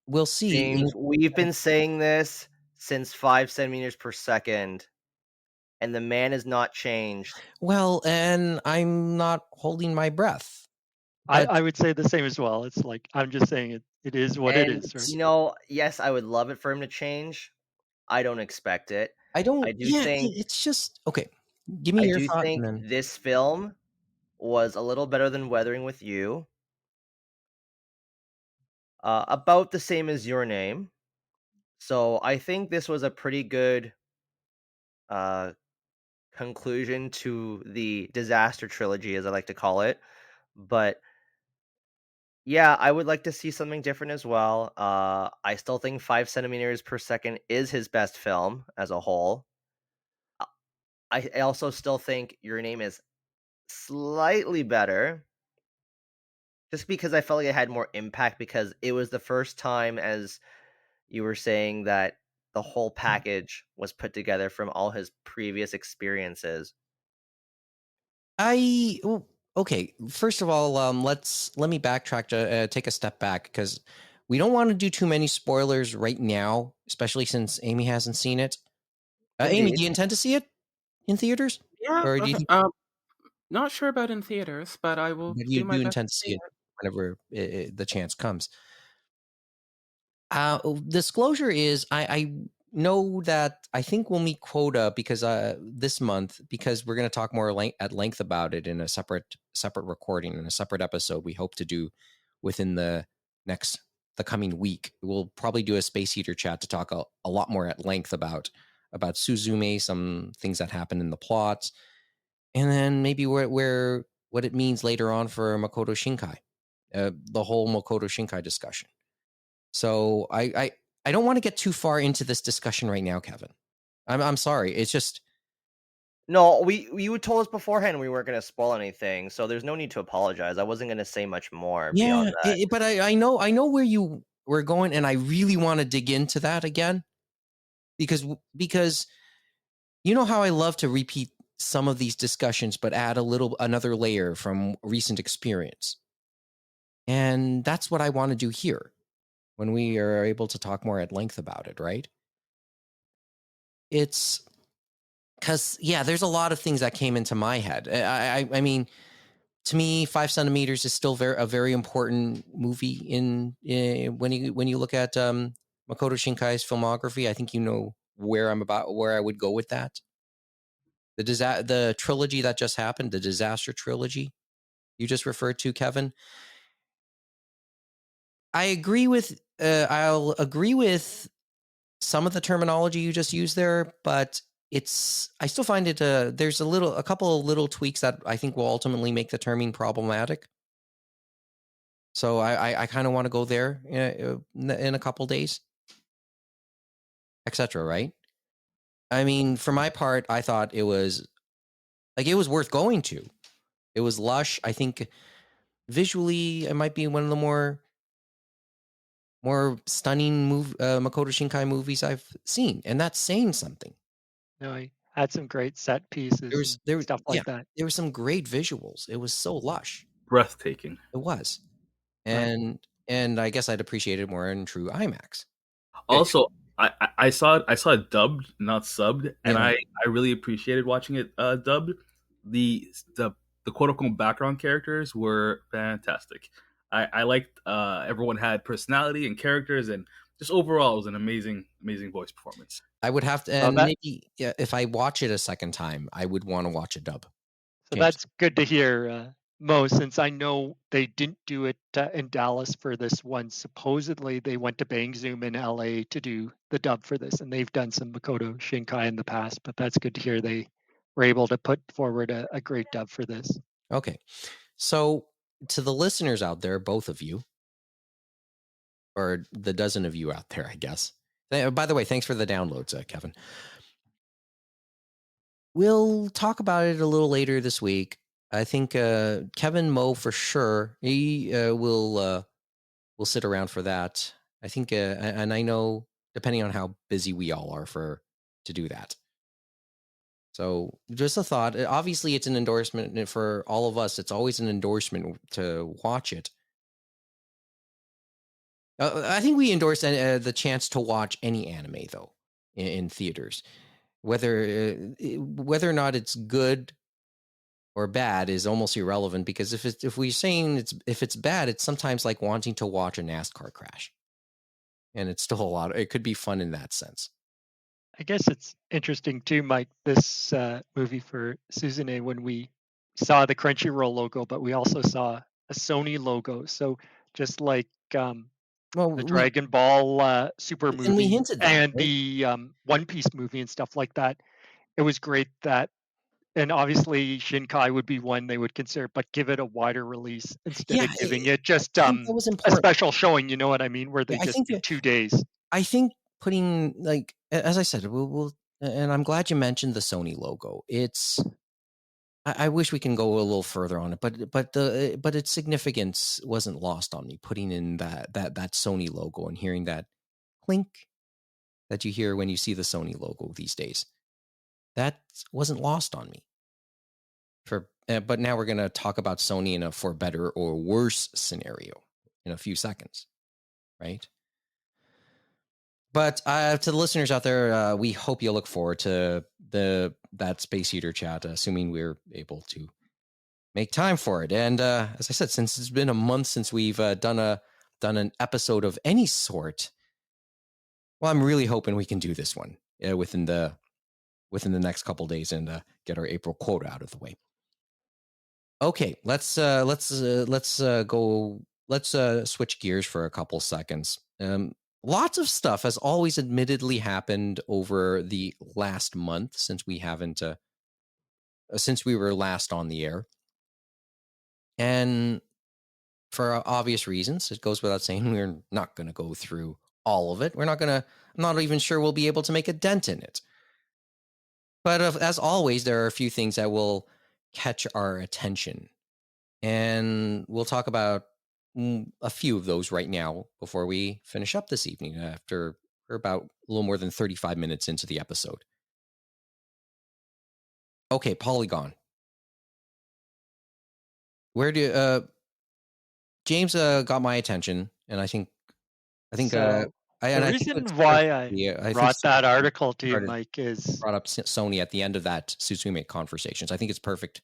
Speaker 2: we'll see.
Speaker 5: James, we've been saying this since 5 centimeters per second, and the man has not changed.
Speaker 2: Well, and I'm not holding my breath.
Speaker 4: I would say the same as well. It's like, I'm just saying it is what it is. Right?
Speaker 5: You know, yes, I would love it for him to change. I don't expect it. I do think
Speaker 2: it's just okay. Give me your thought.
Speaker 5: I do think this film was a little better than Weathering with You. About the same as Your Name. So I think this was a pretty good uh, conclusion to the disaster trilogy, as I like to call it. But yeah, I would like to see something different as well. I still think 5 centimeters per second is his best film as a whole. Uh, I also still think Your Name is slightly better, just because I felt like it had more impact because it was the first time, as you were saying, that the whole package was put together from all his previous experiences.
Speaker 2: Okay. First of all, let me backtrack to take a step back because we don't want to do too many spoilers right now, especially since Amy hasn't seen it. Amy, do
Speaker 5: Indeed.
Speaker 2: you intend to see it in theaters,
Speaker 6: Yeah,
Speaker 2: or do you think
Speaker 6: not sure about in theaters, but I will
Speaker 2: but
Speaker 6: do
Speaker 2: you
Speaker 6: my
Speaker 2: do
Speaker 6: best
Speaker 2: intend
Speaker 6: to
Speaker 2: to
Speaker 6: see
Speaker 2: see it
Speaker 6: it.
Speaker 2: whenever the chance comes? Disclosure is I know that I think we'll meet quota because this month because we're going to talk more at length about it in a separate recording in a separate episode we hope to do within the coming week. We'll probably do a space heater chat to talk a lot more at length about Suzume, some things that happen in the plots, and then maybe where what it means later on for Makoto Shinkai, the whole Makoto Shinkai discussion. So I don't want to get too far into this discussion right now, Kevin. I'm sorry. It's just
Speaker 5: No, you told us beforehand we weren't going to spoil anything, so there's no need to apologize. I wasn't going to say much more beyond
Speaker 2: yeah.
Speaker 5: that.
Speaker 2: But I know where you were going, and I really want to dig into that again because you know how I love to repeat some of these discussions, but add another layer from recent experience, and that's what I want to do here when we are able to talk more at length about it. Right? It's because there's a lot of things that came into my head. I mean, to me, 5 centimeters is still a very important movie in when you look at Makoto Shinkai's filmography. I think you know where I would go with that. The trilogy that just happened, the disaster trilogy you just referred to, Kevin. I'll agree with some of the terminology you just used there, but I still find it there's a couple of little tweaks that I think will ultimately make the terming problematic. So I kind of want to go there in a couple days, etc. Right? I mean, for my part, I thought it was worth going to. It was lush. I think visually, it might be one of the more stunning Makoto Shinkai movies I've seen, and that's saying something.
Speaker 4: No, I had some great set pieces and stuff like that.
Speaker 2: There were some great visuals. It was so lush.
Speaker 3: Breathtaking.
Speaker 2: It was,
Speaker 4: Right.
Speaker 2: and I guess I'd appreciate it more in true IMAX.
Speaker 3: Also, I saw it dubbed, not subbed, and
Speaker 2: Yeah.
Speaker 3: I really appreciated watching it dubbed. The the the quote unquote background characters were fantastic. I liked everyone had personality and characters, and just overall it was an amazing voice performance.
Speaker 2: I would have to,
Speaker 4: Well,
Speaker 2: and maybe if I watch it a second time, I would want to watch a dub.
Speaker 4: so that's good to hear, Mo, since I know they didn't do it in Dallas for this one. Supposedly, they went to Bang Zoom in LA to do the dub for this, and they've done some Makoto Shinkai in the past, but that's good to hear they were able to put forward a great dub for this.
Speaker 2: Okay. So to the listeners out there, both of you, or the dozen of you out there, I guess. By the way, thanks for the downloads, Kevin. We'll talk about it a little later this week. I think Kevin Mo for sure. He will sit around for that. I think, and I know depending on how busy we all are to do that. So just a thought. Obviously, it's an endorsement for all of us. It's always an endorsement to watch it. I think we endorse the chance to watch any anime though in theaters, whether or not it's good or bad is almost irrelevant because if we're saying if it's bad, it's sometimes like wanting to watch a NASCAR crash, and it's still a lot. It could be fun in that sense.
Speaker 4: I guess it's interesting too, Mike, this movie for Suzume when we saw the Crunchyroll logo, but we also saw a Sony logo. So just like
Speaker 2: Well,
Speaker 4: the Dragon Ball Super
Speaker 2: and we
Speaker 4: movie
Speaker 2: hinted that,
Speaker 4: and
Speaker 2: right?
Speaker 4: the One Piece movie and stuff like that. It was great that, and obviously Shinkai would be one they would consider, but give it a wider release instead
Speaker 2: Yeah,
Speaker 4: of giving it just
Speaker 2: I think that was
Speaker 4: a
Speaker 2: important.
Speaker 4: special showing. You know what I mean? Where
Speaker 2: Yeah,
Speaker 4: they just do 2 days.
Speaker 2: I think putting, like, as I said, we'll and I'm glad you mentioned the Sony logo. It's I wish we can go a little further on it, but its significance wasn't lost on me. Putting in that Sony logo and hearing that clink that you hear when you see the Sony logo these days, that wasn't lost on me. But now we're going to talk about Sony in a for better or worse scenario in a few seconds, right? But to the listeners out there, we hope you look forward to that Space Heater chat, assuming we're able to make time for it. And as I said, since it's been a month since we've done an episode of any sort, well, I'm really hoping we can do this one within the next couple days and get our April quota out of the way. Okay, let's switch gears for a couple seconds. Lots of stuff has always admittedly happened over the last month since we were last on the air. And for obvious reasons, it goes without saying, we're not going to go through all of it. I'm not even sure we'll be able to make a dent in it. But as always, there are a few things that will catch our attention. And we'll talk about a few of those right now before we finish up this evening after we're about a little more than 35 minutes into the episode. Okay, Polygon. Where do James got my attention, and I think
Speaker 4: So the
Speaker 2: I think
Speaker 4: reason
Speaker 2: it's
Speaker 4: why I
Speaker 2: think
Speaker 4: brought that article to you,
Speaker 2: started-
Speaker 4: Mike, is
Speaker 2: brought up Sony at the end of that Suzume conversations. I think it's perfect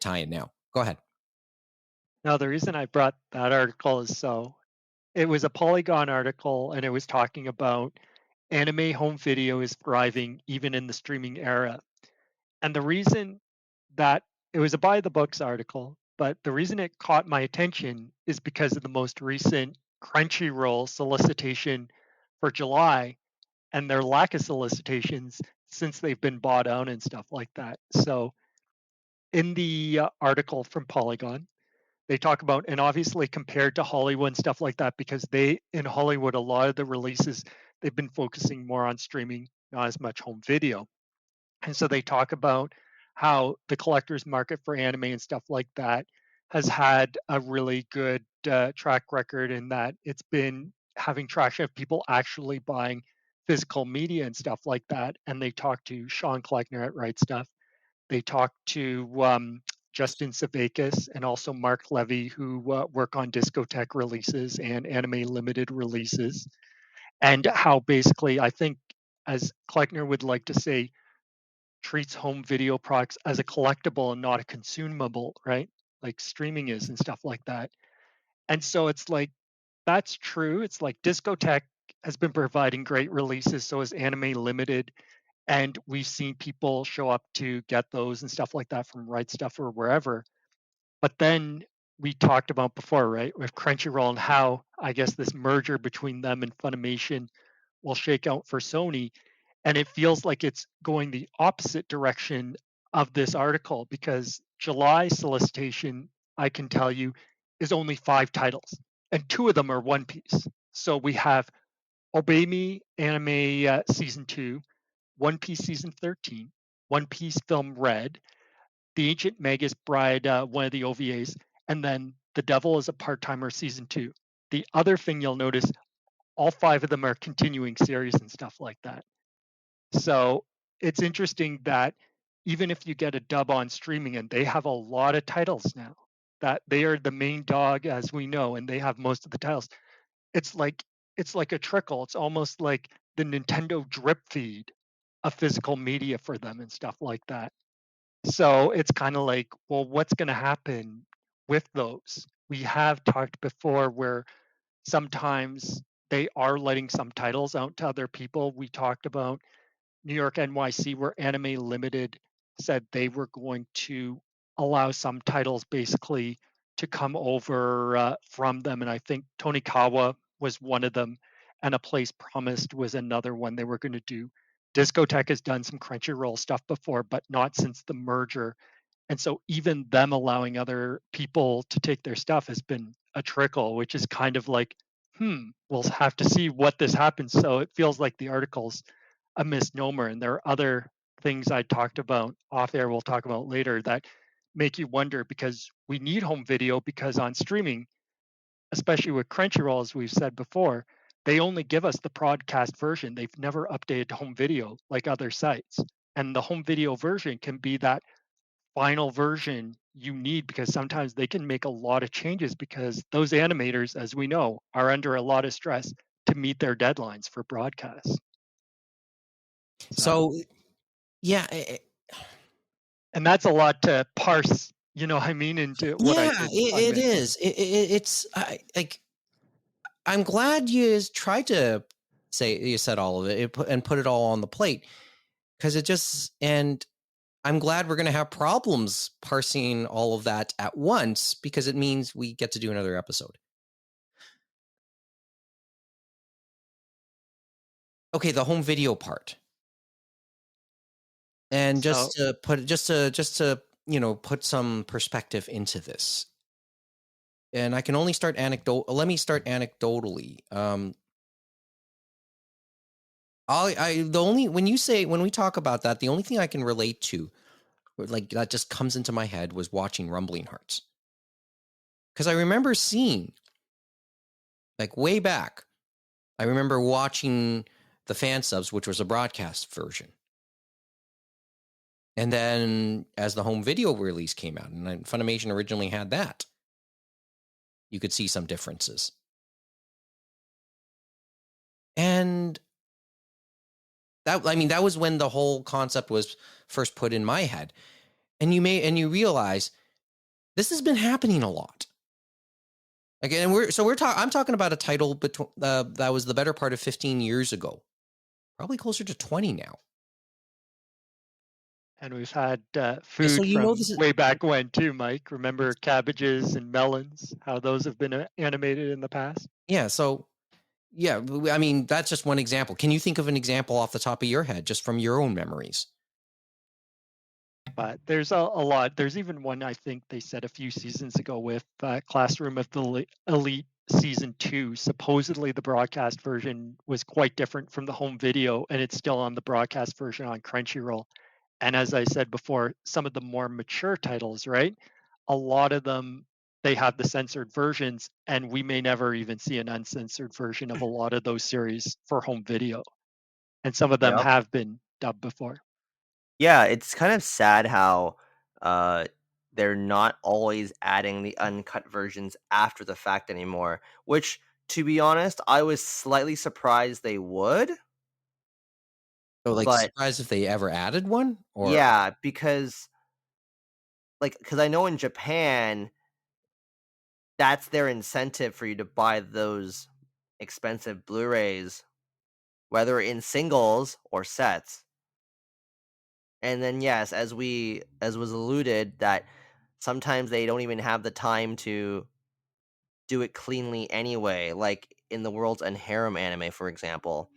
Speaker 2: tie-in now. Go ahead.
Speaker 4: now the reason I brought that article is so it was a Polygon article and it was talking about anime home video is thriving even in the streaming era. And the reason that it was a by the books article, but the reason it caught my attention is because of the most recent Crunchyroll solicitation for July and their lack of solicitations since they've been bought out and stuff like that. So, in the article from Polygon, they talk about, and obviously compared to Hollywood and stuff like that, because in Hollywood, a lot of the releases, they've been focusing more on streaming, not as much home video. And so they talk about how the collector's market for anime and stuff like that has had a really good track record in that it's been having traction of people actually buying physical media and stuff like that. And they talk to Sean Kleckner at Right Stuff. They talk to Justin Savakis and also Mark Levy, who work on discotheque releases and anime limited releases. And how basically, I think, as Kleckner would like to say, treats home video products as a collectible and not a consumable, right? Like streaming is and stuff like that. And so it's like, that's true. It's like Discotheque has been providing great releases, so is Anime Limited. And we've seen people show up to get those and stuff like that from Right Stuff or wherever. But then we talked about before, right, with Crunchyroll and how I guess this merger between them and Funimation will shake out for Sony. And it feels like it's going the opposite direction of this article because July solicitation, I can tell you, is only 5 titles, and 2 of them are One Piece. So we have Obey Me Anime Season 2, One Piece Season 13, One Piece Film Red, The Ancient Magus Bride, one of the OVAs, and then The Devil is a Part-Timer Season 2. The other thing you'll notice, all 5 of them are continuing series and stuff like that. So it's interesting that even if you get a dub on streaming, and they have a lot of titles now, that they are the main dog as we know, and they have most of the titles. It's like a trickle. It's almost like the Nintendo drip feed of physical media for them and stuff like that. So it's kind of like, well, what's going to happen with those? We have talked before where sometimes they are letting some titles out to other people. We talked about New York NYC, where Anime Limited said they were going to allow some titles basically to come over from them. And I think Tonikawa was one of them, and A Place Promised was another one they were going to do. Discotheque has done some Crunchyroll stuff before, but not since the merger. And so even them allowing other people to take their stuff has been a trickle, which is kind of like, we'll have to see what this happens. So it feels like the article's a misnomer. And there are other things I talked about off air, we'll talk about later, that make you wonder, because we need home video, because on streaming, especially with Crunchyroll, as we've said before, they only give us the broadcast version. They've never updated home video like other sites. And the home video version can be that final version you need, because sometimes they can make a lot of changes, because those animators, as we know, are under a lot of stress to meet their deadlines for broadcasts.
Speaker 2: So yeah,
Speaker 4: and that's a lot to parse, you know what I mean, into what I said.
Speaker 2: it is. It's like, I'm glad you tried to say, you said all of it and put it all on the plate, because it just, and I'm glad we're going to have problems parsing all of that at once, because it means we get to do another episode. Okay, the home video part. And just to put some perspective into this. And I can only start let me start anecdotally. When we talk about that, the only thing I can relate to, like, that just comes into my head, was watching Rumbling Hearts. Because I remember seeing, like, way back, I remember watching the fan subs, which was a broadcast version. And then as the home video release came out, and Funimation originally had that, you could see some differences. And that was when the whole concept was first put in my head. And you realize this has been happening a lot. Again, I'm talking about a title that was the better part of 15 years ago, probably closer to 20 now.
Speaker 4: And we've had food way back when too, Mike. Remember cabbages and melons, how those have been animated in the past?
Speaker 2: Yeah, so, yeah, I mean, that's just one example. Can you think of an example off the top of your head, just from your own memories?
Speaker 4: But there's a lot. There's even one, I think they said a few seasons ago, with Classroom of the Elite Season 2. Supposedly the broadcast version was quite different from the home video, and it's still on the broadcast version on Crunchyroll. And as I said before, some of the more mature titles, right? A lot of them, they have the censored versions, and we may never even see an uncensored version of a lot of those series for home video. And some of them have been dubbed before.
Speaker 5: Yeah, it's kind of sad how they're not always adding the uncut versions after the fact anymore, which, to be honest, I was slightly surprised they would.
Speaker 2: So, like, surprised if they ever added one? Or
Speaker 5: yeah, because I know in Japan, that's their incentive for you to buy those expensive Blu-rays, whether in singles or sets. And then, yes, as was alluded, that sometimes they don't even have the time to do it cleanly anyway, like in the World's End Harem anime, for example.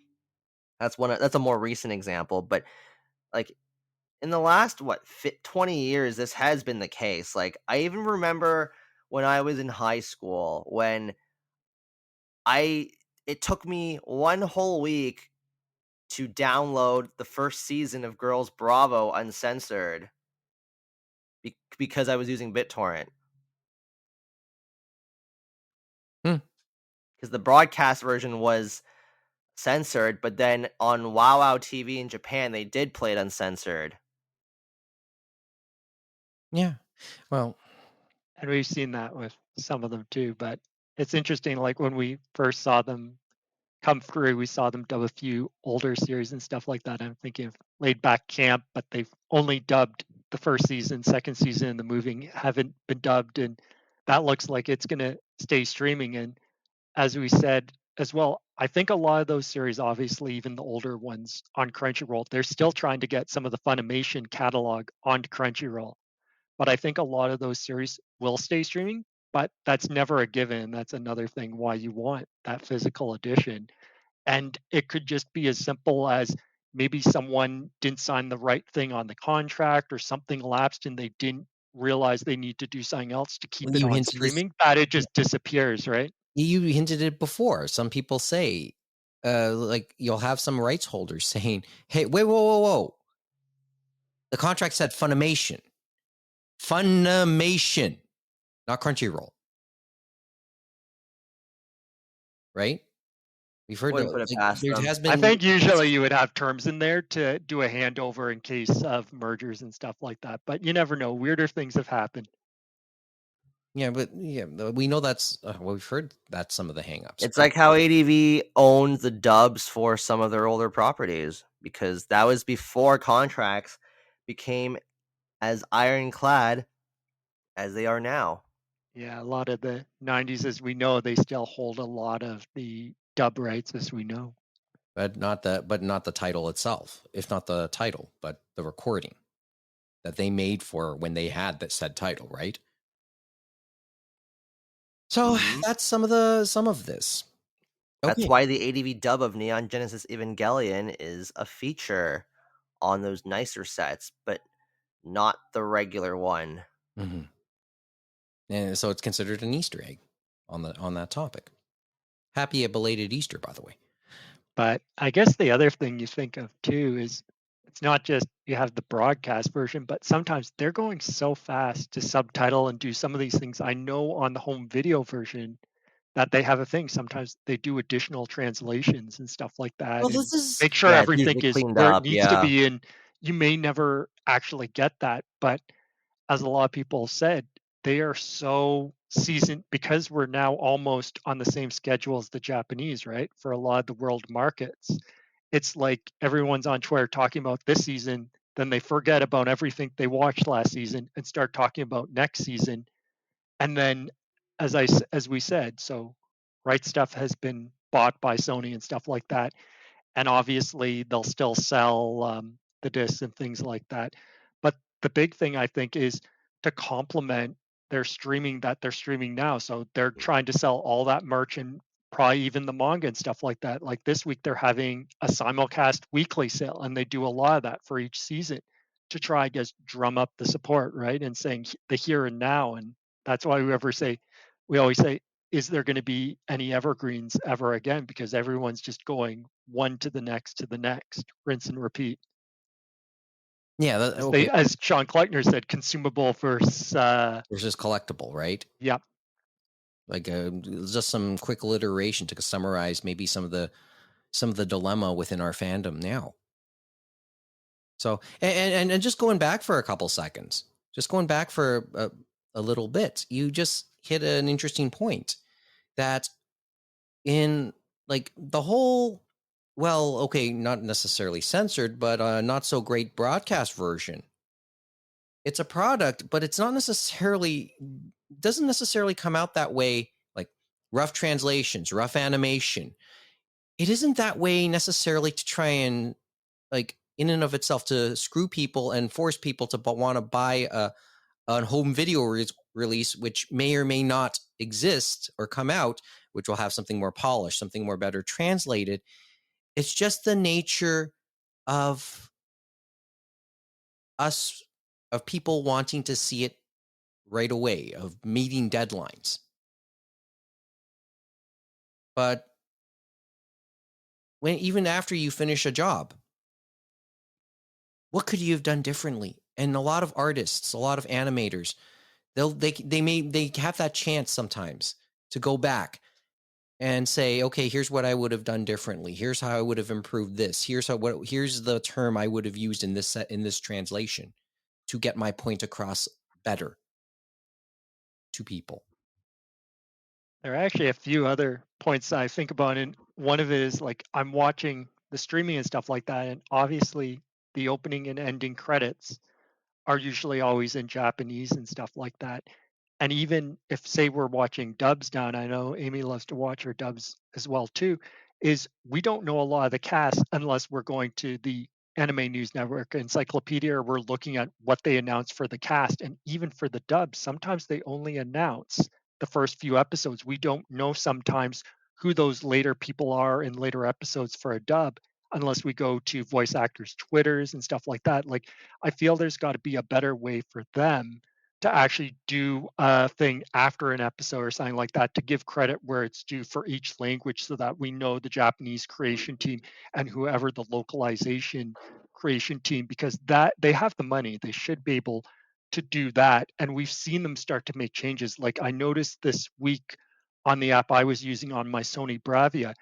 Speaker 5: That's a more recent example, but like in the last 20 years, this has been the case. Like, I even remember when I was in high school, when it took me one whole week to download the first season of Girls Bravo uncensored because I was using BitTorrent. Because the broadcast version was censored, but then on Wow Wow TV in Japan, they did play it uncensored.
Speaker 2: Yeah, well,
Speaker 4: and we've seen that with some of them too. But it's interesting, like when we first saw them come through, we saw them dub a few older series and stuff like that. I'm thinking of Laid Back Camp, but they've only dubbed the first season, second season, and the movie haven't been dubbed, and that looks like it's going to stay streaming. And as we said as well, I think a lot of those series, obviously even the older ones on Crunchyroll, they're still trying to get some of the Funimation catalog onto Crunchyroll. But I think a lot of those series will stay streaming. but that's never a given. That's another thing why you want that physical edition. And it could just be as simple as maybe someone didn't sign the right thing on the contract, or something lapsed and they didn't realize they need to do something else to keep
Speaker 2: Well,
Speaker 4: it
Speaker 2: you
Speaker 4: on
Speaker 2: hinted this.
Speaker 4: streaming, that it just disappears, right?
Speaker 2: You hinted it before. Some people say, like you'll have some rights holders saying, "Hey, wait, whoa, whoa, whoa! The contract said Funimation, Funimation, not Crunchyroll, right?" We've heard
Speaker 5: Wouldn't put it
Speaker 2: like
Speaker 5: past
Speaker 2: there
Speaker 5: them.
Speaker 2: has
Speaker 4: I
Speaker 2: been.
Speaker 4: think usually you would have terms in there to do a handover in case of mergers and stuff like that, but you never know. Weirder things have happened.
Speaker 2: Yeah, but we know that's we've heard that's some of the hangups.
Speaker 5: It's
Speaker 2: But
Speaker 5: like how ADV owns the dubs for some of their older properties, because that was before contracts became as ironclad as they are now.
Speaker 4: Yeah, a lot of the 90s, as we know, they still hold a lot of the dub rights, as we know.
Speaker 2: not the title itself. If not the title, but the recording that they made for when they had that said title, right? So that's some of this.
Speaker 5: That's
Speaker 2: Okay.
Speaker 5: why the ADV dub of Neon Genesis Evangelion is a feature on those nicer sets, but not the regular one.
Speaker 2: Mm-hmm. And so it's considered an Easter egg on that topic. Happy belated Easter, by the way.
Speaker 4: But I guess the other thing you think of too is it's not just you have the broadcast version, but sometimes they're going so fast to subtitle and do some of these things. I know on the home video version that they have a thing. Sometimes they do additional translations and stuff like that
Speaker 2: Well,
Speaker 4: and
Speaker 2: this is
Speaker 4: make sure
Speaker 5: Yeah, it's
Speaker 4: everything
Speaker 5: usually
Speaker 4: is
Speaker 5: cleaned
Speaker 4: where it
Speaker 5: up.
Speaker 4: needs to
Speaker 5: Yeah.
Speaker 4: be. And you may never actually get that, but as a lot of people said, they are so seasoned because we're now almost on the same schedule as the Japanese, right? For a lot of the world markets. It's like everyone's on Twitter talking about this season, then they forget about everything they watched last season and start talking about next season. And then, as we said, so Right Stuff has been bought by Sony and stuff like that, and obviously they'll still sell the discs and things like that. But the big thing I think is to complement their streaming that they're streaming now. So they're trying to sell all that merch and probably even the manga and stuff like that. Like this week, they're having a simulcast weekly sale, and they do a lot of that for each season to try, I guess, drum up the support, right? And saying the here and now. And that's why we always say, is there going to be any evergreens ever again? Because everyone's just going one to the next, rinse and repeat.
Speaker 2: yeah. Okay.
Speaker 4: As Sean Kleckner said, consumable versus
Speaker 2: Versus collectible, right?
Speaker 4: yeah.
Speaker 2: Like just some quick alliteration to summarize maybe some of the dilemma within our fandom now. So and just going back for a couple seconds, just going back for a little bit, you just hit an interesting point that in like the whole, well, okay, not necessarily censored, but not so great broadcast version. It's a product, but it's not necessarily, doesn't necessarily come out that way. Like rough translations, rough animation. It isn't that way necessarily to try and like in and of itself to screw people and force people to want to buy a home video release, which may or may not exist or come out, which will have something more polished, something more better translated. It's just the nature of us, of people wanting to see it right away, of meeting deadlines. But when even after you finish a job, what could you have done differently? And a lot of artists, a lot of animators, they have that chance sometimes to go back and say, okay, here's what I would have done differently. Here's how I would have improved this. Here's the term I would have used in this translation to get my point across better to people.
Speaker 4: There are actually a few other points I think about, and one of it is like I'm watching the streaming and stuff like that, and obviously the opening and ending credits are usually always in Japanese and stuff like that. And even if, say, we're watching dubs down, I know Amy loves to watch her dubs as well too, is we don't know a lot of the cast unless we're going to the Anime News Network encyclopedia, or we're looking at what they announced for the cast. And even for the dubs, sometimes they only announce the first few episodes. We don't know sometimes who those later people are in later episodes for a dub unless we go to voice actors' Twitters and stuff like that. Like, I feel there's got to be a better way for them to actually do a thing after an episode or something like that to give credit where it's due for each language so that we know the Japanese creation team and whoever the localization creation team, because that they have the money, they should be able to do that. And we've seen them start to make changes. Like, I noticed this week on the app I was using on my Sony Bravia,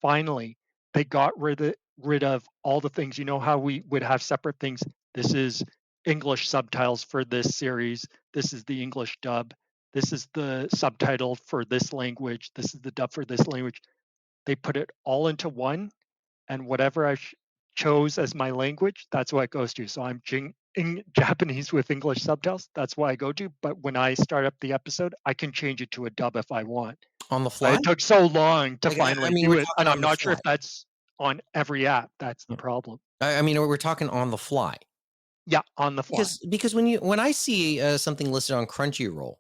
Speaker 4: finally they got rid of all the things. You know how we would have separate things? This is English subtitles for this series. This is the English dub. This is the subtitle for this language. This is the dub for this language. They put it all into one, and whatever I chose as my language, that's what it goes to. So I'm in Japanese with English subtitles. That's what I go to. But when I start up the episode, I can change it to a dub if I want.
Speaker 2: On the
Speaker 4: But
Speaker 2: fly?
Speaker 4: it took so long to
Speaker 2: Like,
Speaker 4: finally
Speaker 2: mean,
Speaker 4: do
Speaker 2: we're
Speaker 4: it,
Speaker 2: talking
Speaker 4: and
Speaker 2: on
Speaker 4: I'm
Speaker 2: the
Speaker 4: not sure
Speaker 2: fly.
Speaker 4: if that's on every app. That's the
Speaker 2: Yeah.
Speaker 4: problem.
Speaker 2: I mean, we're talking on the fly.
Speaker 4: Yeah, on the fly.
Speaker 2: Because when I see something listed on Crunchyroll,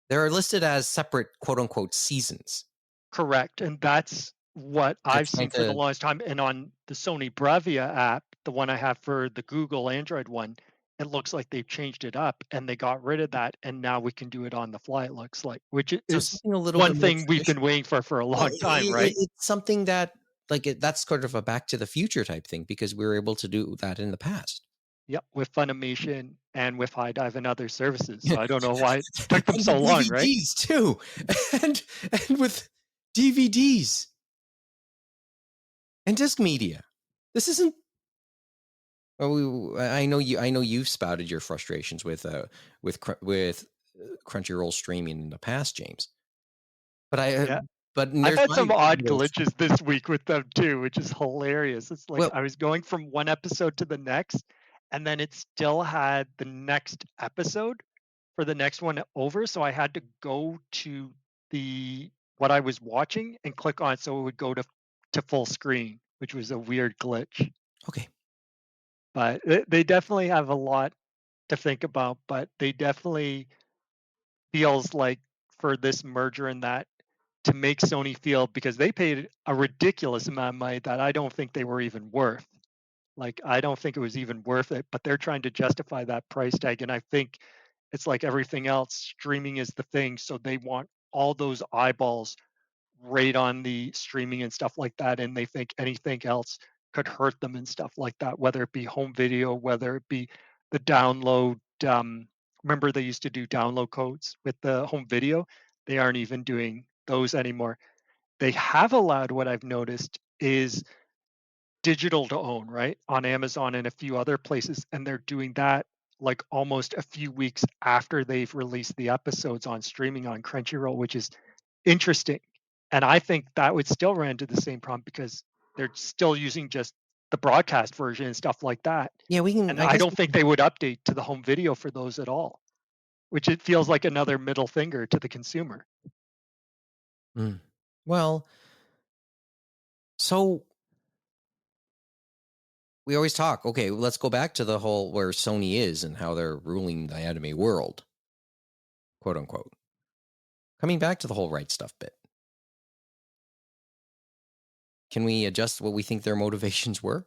Speaker 2: they're listed as separate quote unquote seasons.
Speaker 4: Correct. And that's what I've seen for the longest time. And on the Sony Bravia app, the one I have for the Google Android one, it looks like they've changed it up and they got rid of that. And now we can do it on the fly, it looks like, which is
Speaker 2: something a little
Speaker 4: one
Speaker 2: bit more
Speaker 4: thing we've been
Speaker 2: traditional.
Speaker 4: waiting for a long time, right?
Speaker 2: It's something that, that's sort of a Back to the Future type thing because we were able to do that in the past.
Speaker 4: Yep, with Funimation and with High Dive and other services. So I don't know why it took them so long,
Speaker 2: DVDs
Speaker 4: right?
Speaker 2: too, and with DVDs and disc media. This isn't. Oh, I know you. I know you've spouted your frustrations with Crunchyroll streaming in the past, James. But
Speaker 4: Yeah.
Speaker 2: but
Speaker 4: I've
Speaker 2: there's
Speaker 4: had some odd
Speaker 2: rules.
Speaker 4: glitches this week with them too, which is hilarious. It's like
Speaker 2: Well,
Speaker 4: I was going from one episode to the next, and then it still had the next episode for the next one over. So I had to go to the what I was watching and click on it so it would go to full screen, which was a weird glitch.
Speaker 2: okay.
Speaker 4: But they definitely have a lot to think about, but they definitely feels like for this merger and that to make Sony feel, because they paid a ridiculous amount of money that I don't think they were even worth. Like, I don't think it was even worth it, but they're trying to justify that price tag. And I think it's like everything else, streaming is the thing. So they want all those eyeballs right on the streaming and stuff like that. And they think anything else could hurt them and stuff like that, whether it be home video, whether it be the download. Remember, they used to do download codes with the home video. They aren't even doing those anymore. They have allowed, what I've noticed is digital to own, right? On Amazon and a few other places. And they're doing that like almost a few weeks after they've released the episodes on streaming on Crunchyroll, which is interesting. And I think that would still run into the same problem because they're still using just the broadcast version and stuff like that.
Speaker 2: Yeah, we can.
Speaker 4: And I don't think they would update to the home video for those at all, which it feels like another middle finger to the consumer.
Speaker 2: Well, so we always talk. Okay, let's go back to the whole where Sony is and how they're ruling the anime world, quote unquote. Coming back to the whole right stuff bit. Can we adjust what we think their motivations were?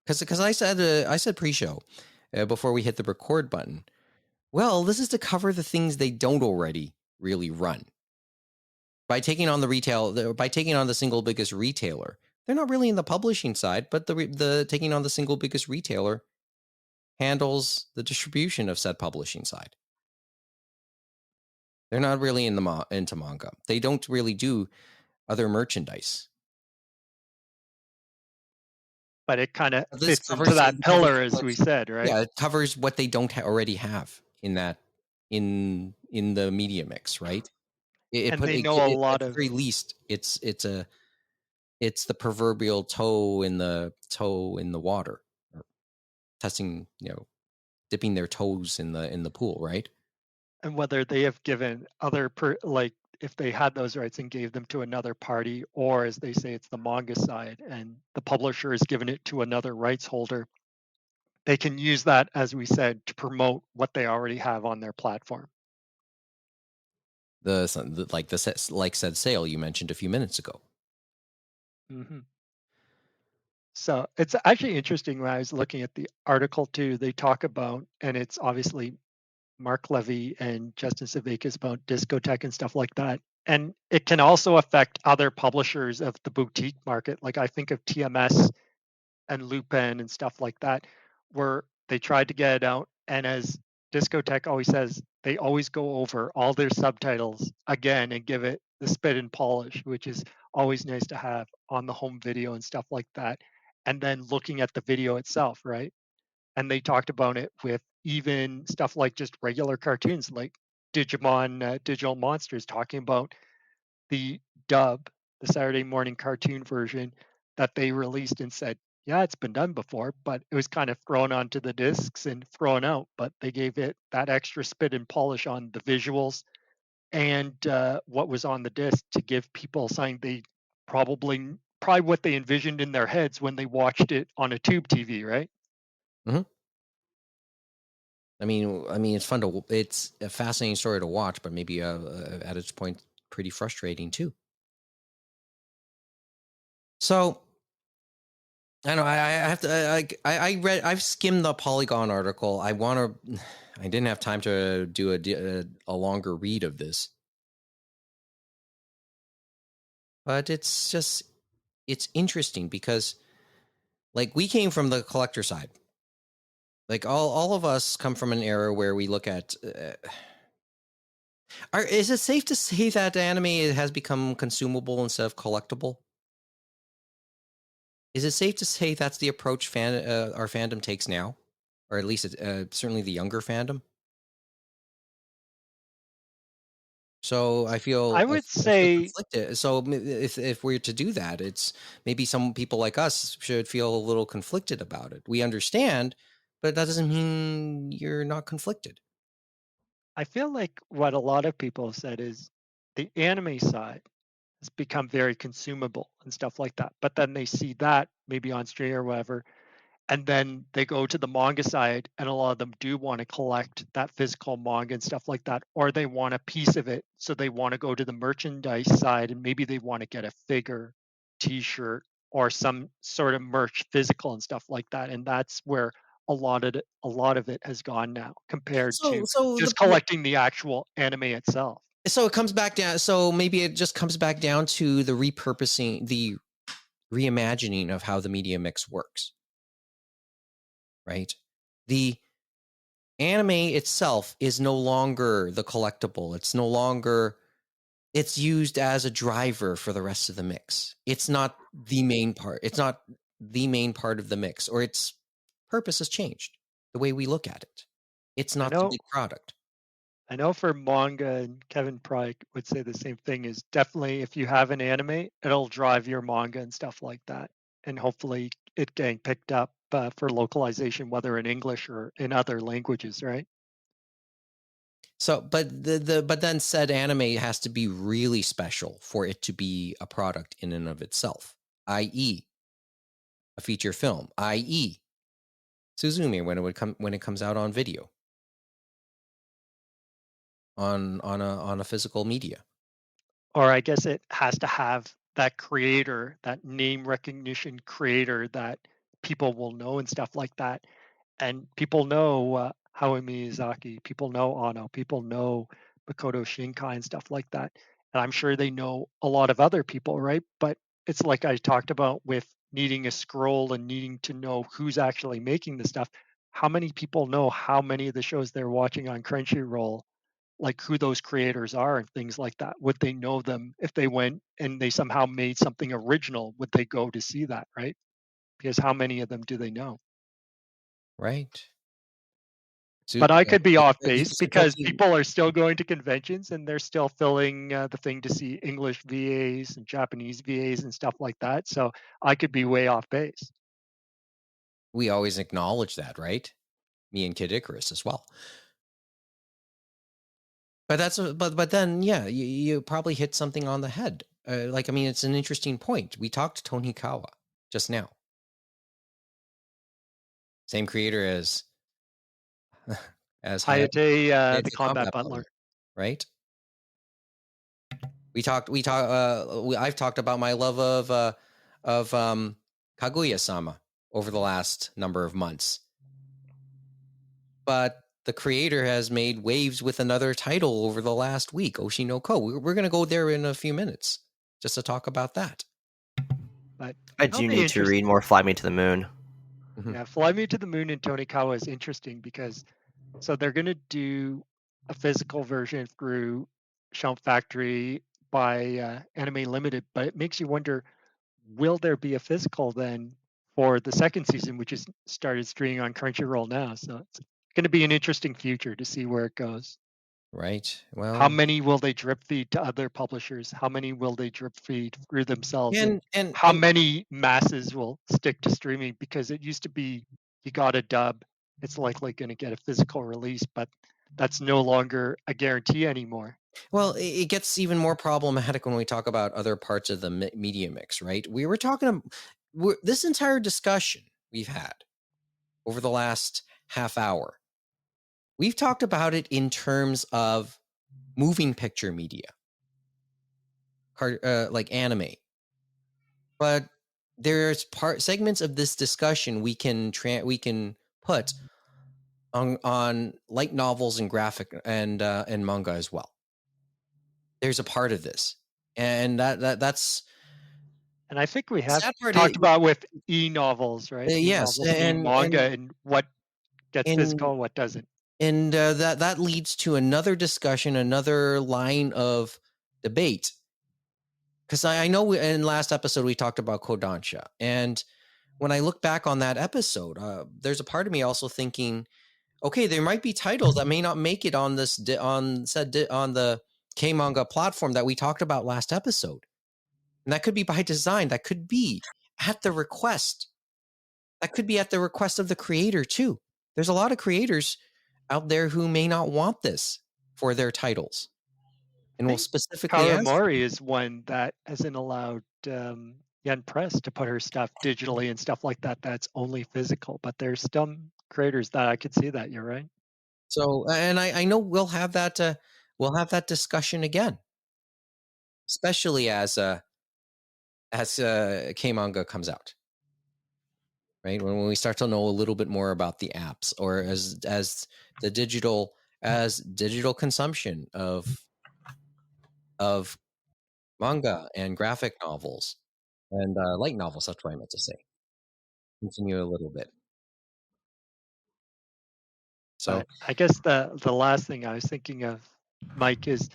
Speaker 2: Because I said pre-show before we hit the record button. Well, this is to cover the things they don't already really run. By taking on the single biggest retailer, they're not really in the publishing side, but the taking on the single biggest retailer handles the distribution of said publishing side. They're not really into manga. They don't really do other merchandise.
Speaker 4: But it kind of fits into that pillar, as we said, right?
Speaker 2: Yeah, it covers what they don't already have in that in the media mix, right?
Speaker 4: And they know a lot
Speaker 2: at the very least, it's the proverbial toe in the water, or testing, dipping their toes in the pool, right?
Speaker 4: And whether they have given other like if they had those rights and gave them to another party, or as they say, it's the manga side and the publisher has given it to another rights holder, they can use that, as we said, to promote what they already have on their platform.
Speaker 2: like said sale you mentioned a few minutes ago.
Speaker 4: Hmm. So it's actually interesting when I was looking at the article too. They talk about, and it's obviously Mark Levy and Justin Sudeikis about discotheque and stuff like that. And it can also affect other publishers of the boutique market. Like I think of TMS and Lupin and stuff like that, where they tried to get it out. And as Discotheque always says, they always go over all their subtitles again and give it the spit and polish, which is always nice to have on the home video and stuff like that. And then looking at the video itself, right? And they talked about it with even stuff like just regular cartoons, like Digimon Digital Monsters, talking about the dub, the Saturday morning cartoon version that they released and said, yeah, it's been done before, but it was kind of thrown onto the discs and thrown out. But they gave it that extra spit and polish on the visuals and what was on the disc to give people something they probably what they envisioned in their heads when they watched it on a tube TV, right?
Speaker 2: Mm-hmm. I mean, it's a fascinating story to watch, but maybe at its point, pretty frustrating too. So, I know I have to. I've skimmed the Polygon article. I didn't have time to do a longer read of this, but it's interesting because, like, we came from the collector side. Like all of us come from an era where we look at. Is it safe to say that anime has become consumable instead of collectible? Is it safe to say that's the approach our fandom takes now, or at least certainly the younger fandom? So I feel
Speaker 4: I would
Speaker 2: I feel
Speaker 4: say
Speaker 2: conflicted. So if we're to do that, it's maybe some people like us should feel a little conflicted about it. We understand, but that doesn't mean you're not conflicted.
Speaker 4: I feel like what a lot of people have said is the anime side has become very consumable and stuff like that. But then they see that maybe on stream or whatever, and then they go to the manga side, and a lot of them do want to collect that physical manga and stuff like that, or they want a piece of it, so they want to go to the merchandise side, and maybe they want to get a figure, T-shirt, or some sort of merch, physical and stuff like that. And that's where a lot of it has gone now, compared
Speaker 2: So
Speaker 4: to
Speaker 2: so
Speaker 4: just collecting the actual anime itself.
Speaker 2: so it comes back down. So maybe it just comes back down to the repurposing, the reimagining of how the media mix works, right? The anime itself is no longer the collectible. It's used as a driver for the rest of the mix. It's not the main part. It's not the main part of the mix, or its purpose has changed. The way we look at it. It's
Speaker 4: I
Speaker 2: not the
Speaker 4: know
Speaker 2: big product.
Speaker 4: I know for manga, and Kevin probably would say the same thing, is definitely if you have an anime, it'll drive your manga and stuff like that. And hopefully it getting picked up for localization, whether in English or in other languages, right?
Speaker 2: So, but but then said anime has to be really special for it to be a product in and of itself, i.e., a feature film, i.e., Suzume when it comes out on video, on a physical media.
Speaker 4: Or I guess it has to have that creator, that name recognition creator that people will know and stuff like that. And people know Hayao Miyazaki, people know Ono, people know Makoto Shinkai and stuff like that. And I'm sure they know a lot of other people, right? But it's like I talked about with needing a scroll and needing to know who's actually making the stuff. How many people know how many of the shows they're watching on Crunchyroll, like who those creators are and things like that? Would they know them if they went and they somehow made something original? Would they go to see that, right? Because how many of them do they know?
Speaker 2: Right.
Speaker 4: But I could be off base because
Speaker 2: Sutoki,
Speaker 4: people are still going to conventions and they're still filling the thing to see English VAs and Japanese VAs and stuff like that. So I could be way off base.
Speaker 2: we always acknowledge that, right? Me and Kid Icarus as well. But but then yeah, you probably hit something on the head. It's an interesting point. We talked to Tony Kawa just now. Same creator as as
Speaker 4: Hayate,
Speaker 2: Hayate,
Speaker 4: the
Speaker 2: the
Speaker 4: combat
Speaker 2: Combat
Speaker 4: butler.
Speaker 2: Butler, right? I've talked about my love of Kaguya-sama over the last number of months. But the creator has made waves with another title over the last week, Oshi no Ko. We're going to go there in a few minutes just to talk about that.
Speaker 4: But
Speaker 5: I
Speaker 4: that'll
Speaker 5: do
Speaker 4: be
Speaker 5: need to read
Speaker 4: interesting.
Speaker 5: more Fly Me to the Moon.
Speaker 4: Yeah, Fly Me to the Moon and Tonikawa is interesting because so they're going to do a physical version through Shump Factory by Anime Limited, but it makes you wonder, will there be a physical then for the second season, which is started streaming on Crunchyroll now? So it's going to be an interesting future to see where it goes.
Speaker 2: Right.
Speaker 4: How
Speaker 2: Well,
Speaker 4: many will they drip feed to other publishers? How many will they drip feed through themselves?
Speaker 2: and
Speaker 4: How many masses will stick to streaming? Because it used to be you got a dub, it's likely going to get a physical release, but that's no longer a guarantee anymore.
Speaker 2: well, it gets even more problematic when we talk about other parts of the media mix, right? We were talking this entire discussion we've had over the last half hour. We've talked about it in terms of moving picture media, like anime. But there's segments of this discussion we can put on light novels and graphic and manga as well. There's a part of this, and that's.
Speaker 4: And I think we have
Speaker 2: Sad part
Speaker 4: talked about with e-novels, right?
Speaker 2: yes,
Speaker 4: E-novels being manga and what gets physical, what doesn't.
Speaker 2: And that leads to another discussion, another line of debate. Because I know in last episode we talked about Kodansha, and when I look back on that episode, there's a part of me also thinking, okay, there might be titles that may not make it on this on the K manga platform that we talked about last episode, and that could be by design. That could be at the request. That could be at the request of the creator too. There's a lot of creators out there who may not want this for their titles, and will specifically ask.
Speaker 4: Kawamori is one that hasn't allowed Yen Press to put her stuff digitally and stuff like that. That's only physical, but there's some creators that I could see that. You're right.
Speaker 2: So, and I know we'll have that discussion again, especially as K manga comes out, right? When we start to know a little bit more about the apps, or as digital consumption of manga and graphic novels and light novels. That's what I meant to say. Continue a little bit. So
Speaker 4: but I guess the last thing I was thinking of, Mike, is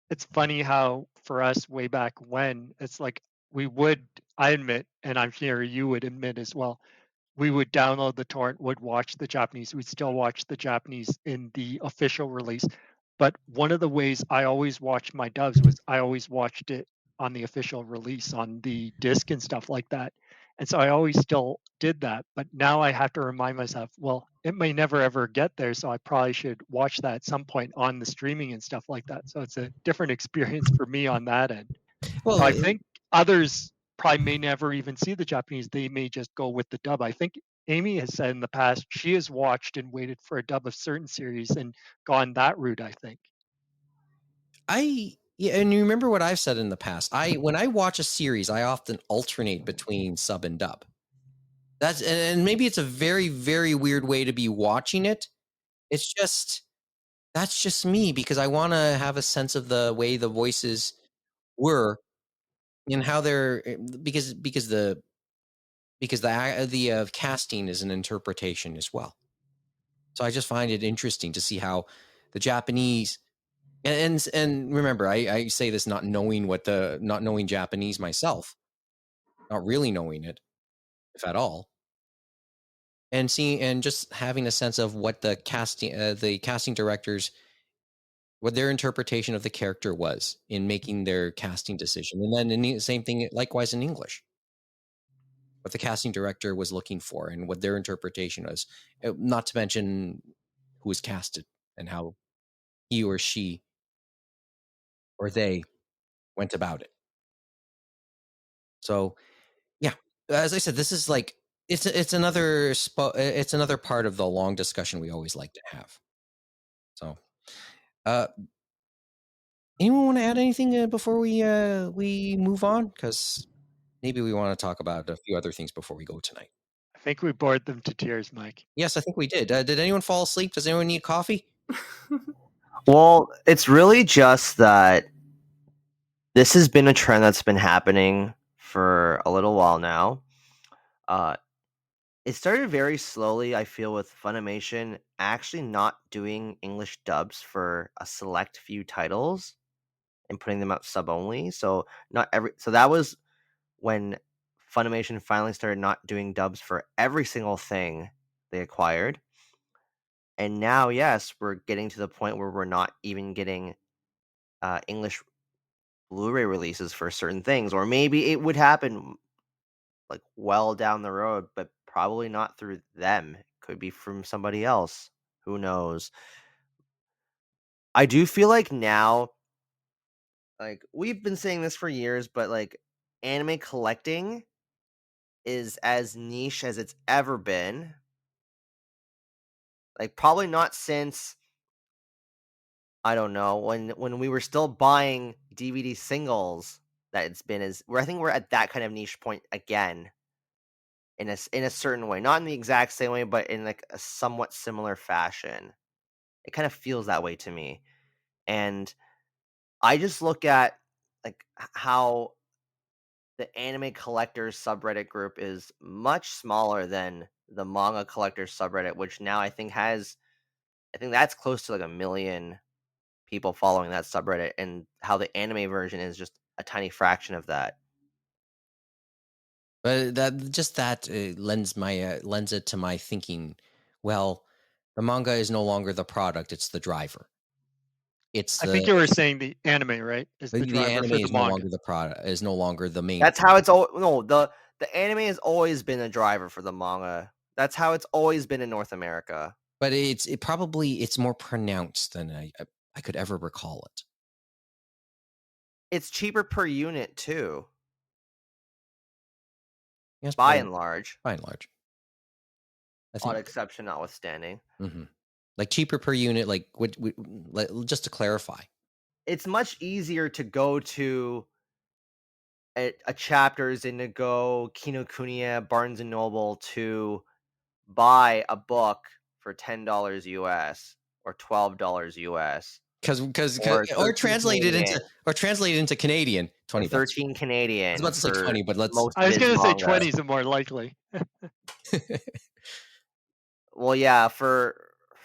Speaker 4: it's funny how for us way back when it's like I admit, and I'm sure you would admit as well, we would download the torrent, would watch the Japanese, we'd still watch the Japanese in the official release. But one of the ways I always watched my dubs was I always watched it on the official release on the disc and stuff like that. And so I always still did that. But now I have to remind myself, well, it may never ever get there. So I probably should watch that at some point on the streaming and stuff like that. So it's a different experience for me on that end.
Speaker 2: well,
Speaker 4: So I think others probably may never even see the Japanese. They may just go with the dub. I think Amy has said in the past she has watched and waited for a dub of certain series and gone that route, I think.
Speaker 2: Yeah, and you remember what I've said in the past. When I watch a series, I often alternate between sub and dub. And maybe it's a very, very weird way to be watching it. It's just that's just me, because I want to have a sense of the way the voices were and how they're because the casting is an interpretation as well. So I just find it interesting to see how the Japanese and remember, I say this not knowing Japanese myself, not really knowing it, if at all, and seeing and just having a sense of what the casting directors, what their interpretation of the character was in making their casting decision, and then the same thing likewise in English, what the casting director was looking for and what their interpretation was, not to mention who was casted and how he or she or they went about it. So yeah, as I said, this is like it's another part of the long discussion we always like to have. So Anyone want to add anything before we move on? Because maybe we want to talk about a few other things before we go tonight.
Speaker 4: I think we bored them to tears, Mike.
Speaker 2: Yes, I think we did. Did anyone fall asleep? Does anyone need coffee?
Speaker 5: Well, it's really just that this has been a trend that's been happening for a little while now. It started very slowly, I feel, with Funimation actually not doing English dubs for a select few titles and putting them out sub only. So that was when Funimation finally started not doing dubs for every single thing they acquired. And now, yes, we're getting to the point where we're not even getting English Blu-ray releases for certain things, or maybe it would happen like well down the road, but probably not through them. It could be from somebody else. Who knows? I do feel like now, like we've been saying this for years, but like anime collecting is as niche as it's ever been. Like probably not since, I don't know, when we were still buying DVD singles, that it's been as where I think we're at that kind of niche point again in a certain way, not in the exact same way, but in like a somewhat similar fashion. It kind of feels that way to me. And I just look at like how the anime collectors subreddit group is much smaller than the manga collectors subreddit, which now I think that's close to like 1 million people following that subreddit, and how the anime version is just a tiny fraction of that.
Speaker 2: But that lends it to my thinking. Well, the manga is no longer the product; it's the driver.
Speaker 4: I think you were saying the anime, right? Is the driver
Speaker 2: anime
Speaker 4: for the
Speaker 2: is no
Speaker 4: manga.
Speaker 2: longer the product. Is no longer the main.
Speaker 5: That's how it's no the anime has always been a driver for the manga. That's how it's always been in North America.
Speaker 2: But it's more pronounced than I could ever recall it.
Speaker 5: It's cheaper per unit too.
Speaker 2: Yes,
Speaker 5: by and large.
Speaker 2: By and large.
Speaker 5: Odd exception notwithstanding.
Speaker 2: Mm-hmm. Like cheaper per unit, like just to clarify.
Speaker 5: It's much easier to go to a Chapters and to go Kinokuniya, Barnes & Noble to buy a book for $10 US or $12 US.
Speaker 2: Or translate it into Canadian, 20 bucks.
Speaker 5: 13 Canadian.
Speaker 2: I was about to say 20, but
Speaker 4: I was going to say 20 is more likely.
Speaker 5: Well, yeah, for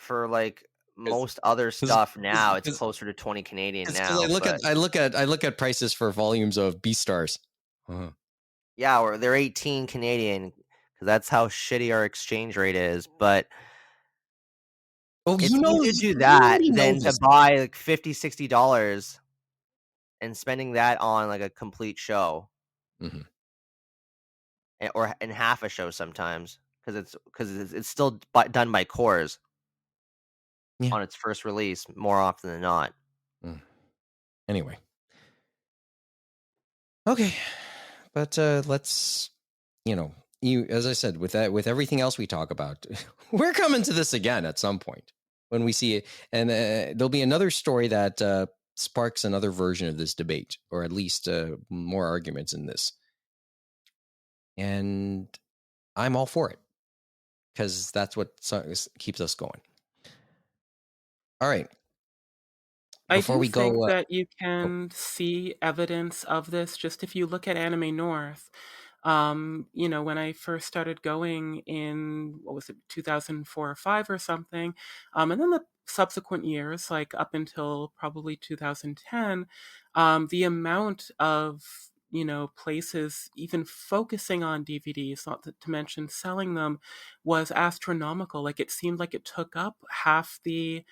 Speaker 5: like most other stuff now, it's closer to 20 Canadian now.
Speaker 2: I look at prices for volumes of Beastars. Uh-huh.
Speaker 5: Yeah, or they're 18 Canadian because that's how shitty our exchange rate is. But it's easier to do that than to buy like $50, $60 and spending that on like a complete show,
Speaker 2: mm-hmm.
Speaker 5: or in half a show sometimes, because it's still done by cores on its first release more often than not.
Speaker 2: Anyway, okay, but let's as I said, with everything else we talk about, we're coming to this again at some point when we see it, and there'll be another story that sparks another version of this debate, or at least more arguments in this. And I'm all for it because that's what keeps us going. All right.
Speaker 6: Before I think that you can see evidence of this just if you look at Anime North. When I first started going in, 2004 or 5 or something, and then the subsequent years, like up until probably 2010, the amount of places even focusing on DVDs, not to mention selling them, was astronomical. Like it seemed like it took up half the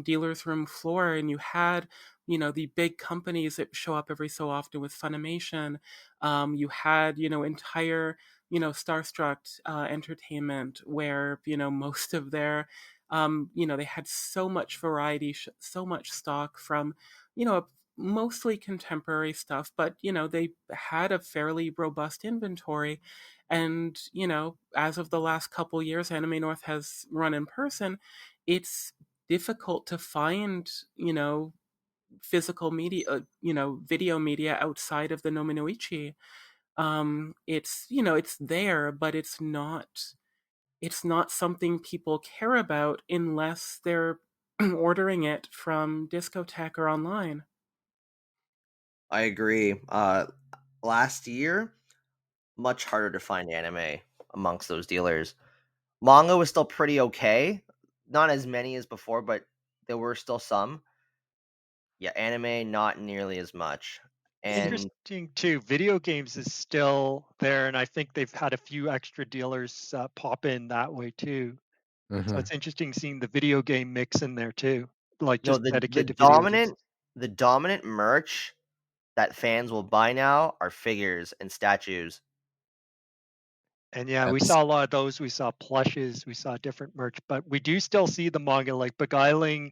Speaker 6: dealer's room floor, and you had the big companies that show up every so often with Funimation. You had entire Starstruck Entertainment, where most of their they had so much variety, so much stock from mostly contemporary stuff, but they had a fairly robust inventory. And as of the last couple years, Anime North has run in person. It's difficult to find physical media, video media outside of the Nominoichi. It's there, but it's not something people care about unless they're ordering it from Discotheque or online.
Speaker 5: I agree. Last year, much harder to find anime amongst those dealers. Manga was still pretty okay. Not as many as before, but there were still some. Yeah, anime not nearly as much. And
Speaker 4: Interesting too. Video games is still there, and I think they've had a few extra dealers pop in that way too. So it's interesting seeing the video game mix in there too, like
Speaker 5: no,
Speaker 4: just
Speaker 5: the
Speaker 4: dedicated video games.
Speaker 5: dominant merch that fans will buy now are figures and statues.
Speaker 4: And yeah, we saw a lot of those. We saw plushes, we saw different merch, but we do still see the manga like Beguiling,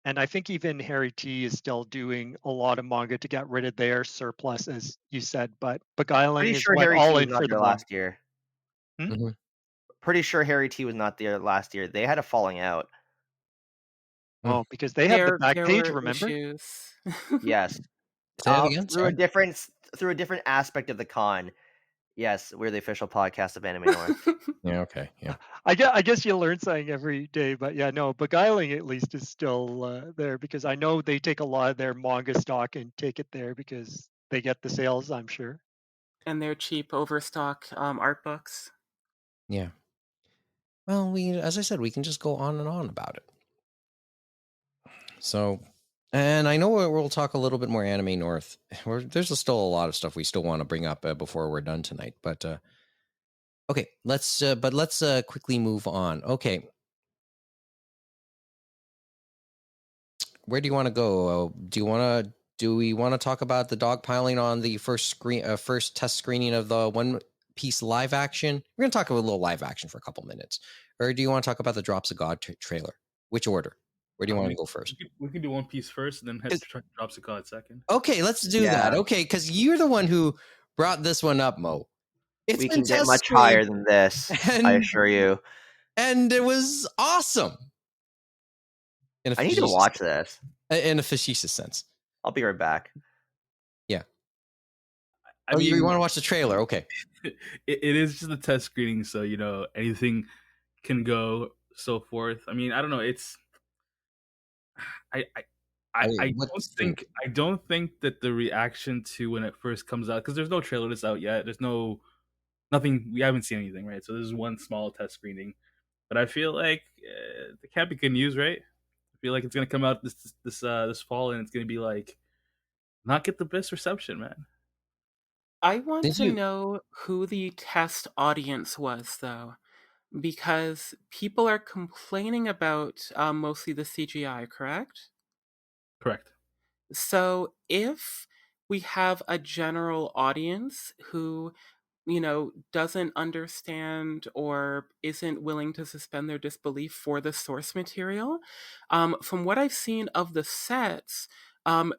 Speaker 4: and I think even Harry T is still doing a lot of manga to get rid of their surplus, as you said. But Beguiling
Speaker 5: Pretty
Speaker 4: is
Speaker 5: sure
Speaker 4: went
Speaker 5: Harry T
Speaker 4: all
Speaker 5: was
Speaker 4: in
Speaker 5: not
Speaker 4: for the
Speaker 5: there
Speaker 4: manga.
Speaker 5: last year.
Speaker 4: Hmm?
Speaker 5: Pretty sure Harry T was not there last year. They had a falling out.
Speaker 4: Oh, because they had the back
Speaker 6: There
Speaker 4: page,
Speaker 6: were
Speaker 4: remember?
Speaker 6: issues.
Speaker 5: Yes.
Speaker 2: Say that again.
Speaker 5: Through
Speaker 2: Sorry.
Speaker 5: through a different aspect of the con. Yes, we're the official podcast of Anime North.
Speaker 2: Yeah. Okay. Yeah.
Speaker 4: I guess you learn something every day, but yeah, no, Beguiling at least is still there because I know they take a lot of their manga stock and take it there because they get the sales, I'm sure.
Speaker 6: And their cheap overstock art books.
Speaker 2: Yeah. Well, as I said, we can just go on and on about it. So, and I know we'll talk a little bit more Anime North. There's still a lot of stuff we still want to bring up before we're done tonight. But okay, let's quickly move on. Okay, where do you want to go? Do we want to talk about the dogpiling on the first test screening of the One Piece live action? We're gonna talk about a little live action for a couple minutes, or do you want to talk about the Drops of God trailer? Which order? Where do you want to go first?
Speaker 3: We can do One Piece first, and then head to Drops of God second.
Speaker 2: Okay, let's do that. Okay, because you're the one who brought this one up, Mo.
Speaker 5: We can get much higher than this, I assure you.
Speaker 2: And it was awesome.
Speaker 5: I need to watch this.
Speaker 2: In a facetious sense.
Speaker 5: I'll be right back.
Speaker 2: Yeah. I mean, you want to watch the trailer? Okay.
Speaker 3: It is just a test screening, so anything can go, so forth. I mean, I don't know. It's I don't think that the reaction to when it first comes out, because there's no trailer that's out yet. There's nothing. We haven't seen anything, right? So this is one small test screening, but I feel like it can't be good news, right? I feel like it's gonna come out this fall, and it's gonna be like not get the best reception, man.
Speaker 6: I want to know who the test audience was, though, because people are complaining about mostly the CGI, correct?
Speaker 3: Correct.
Speaker 6: So if we have a general audience who doesn't understand or isn't willing to suspend their disbelief for the source material, from what I've seen of the sets,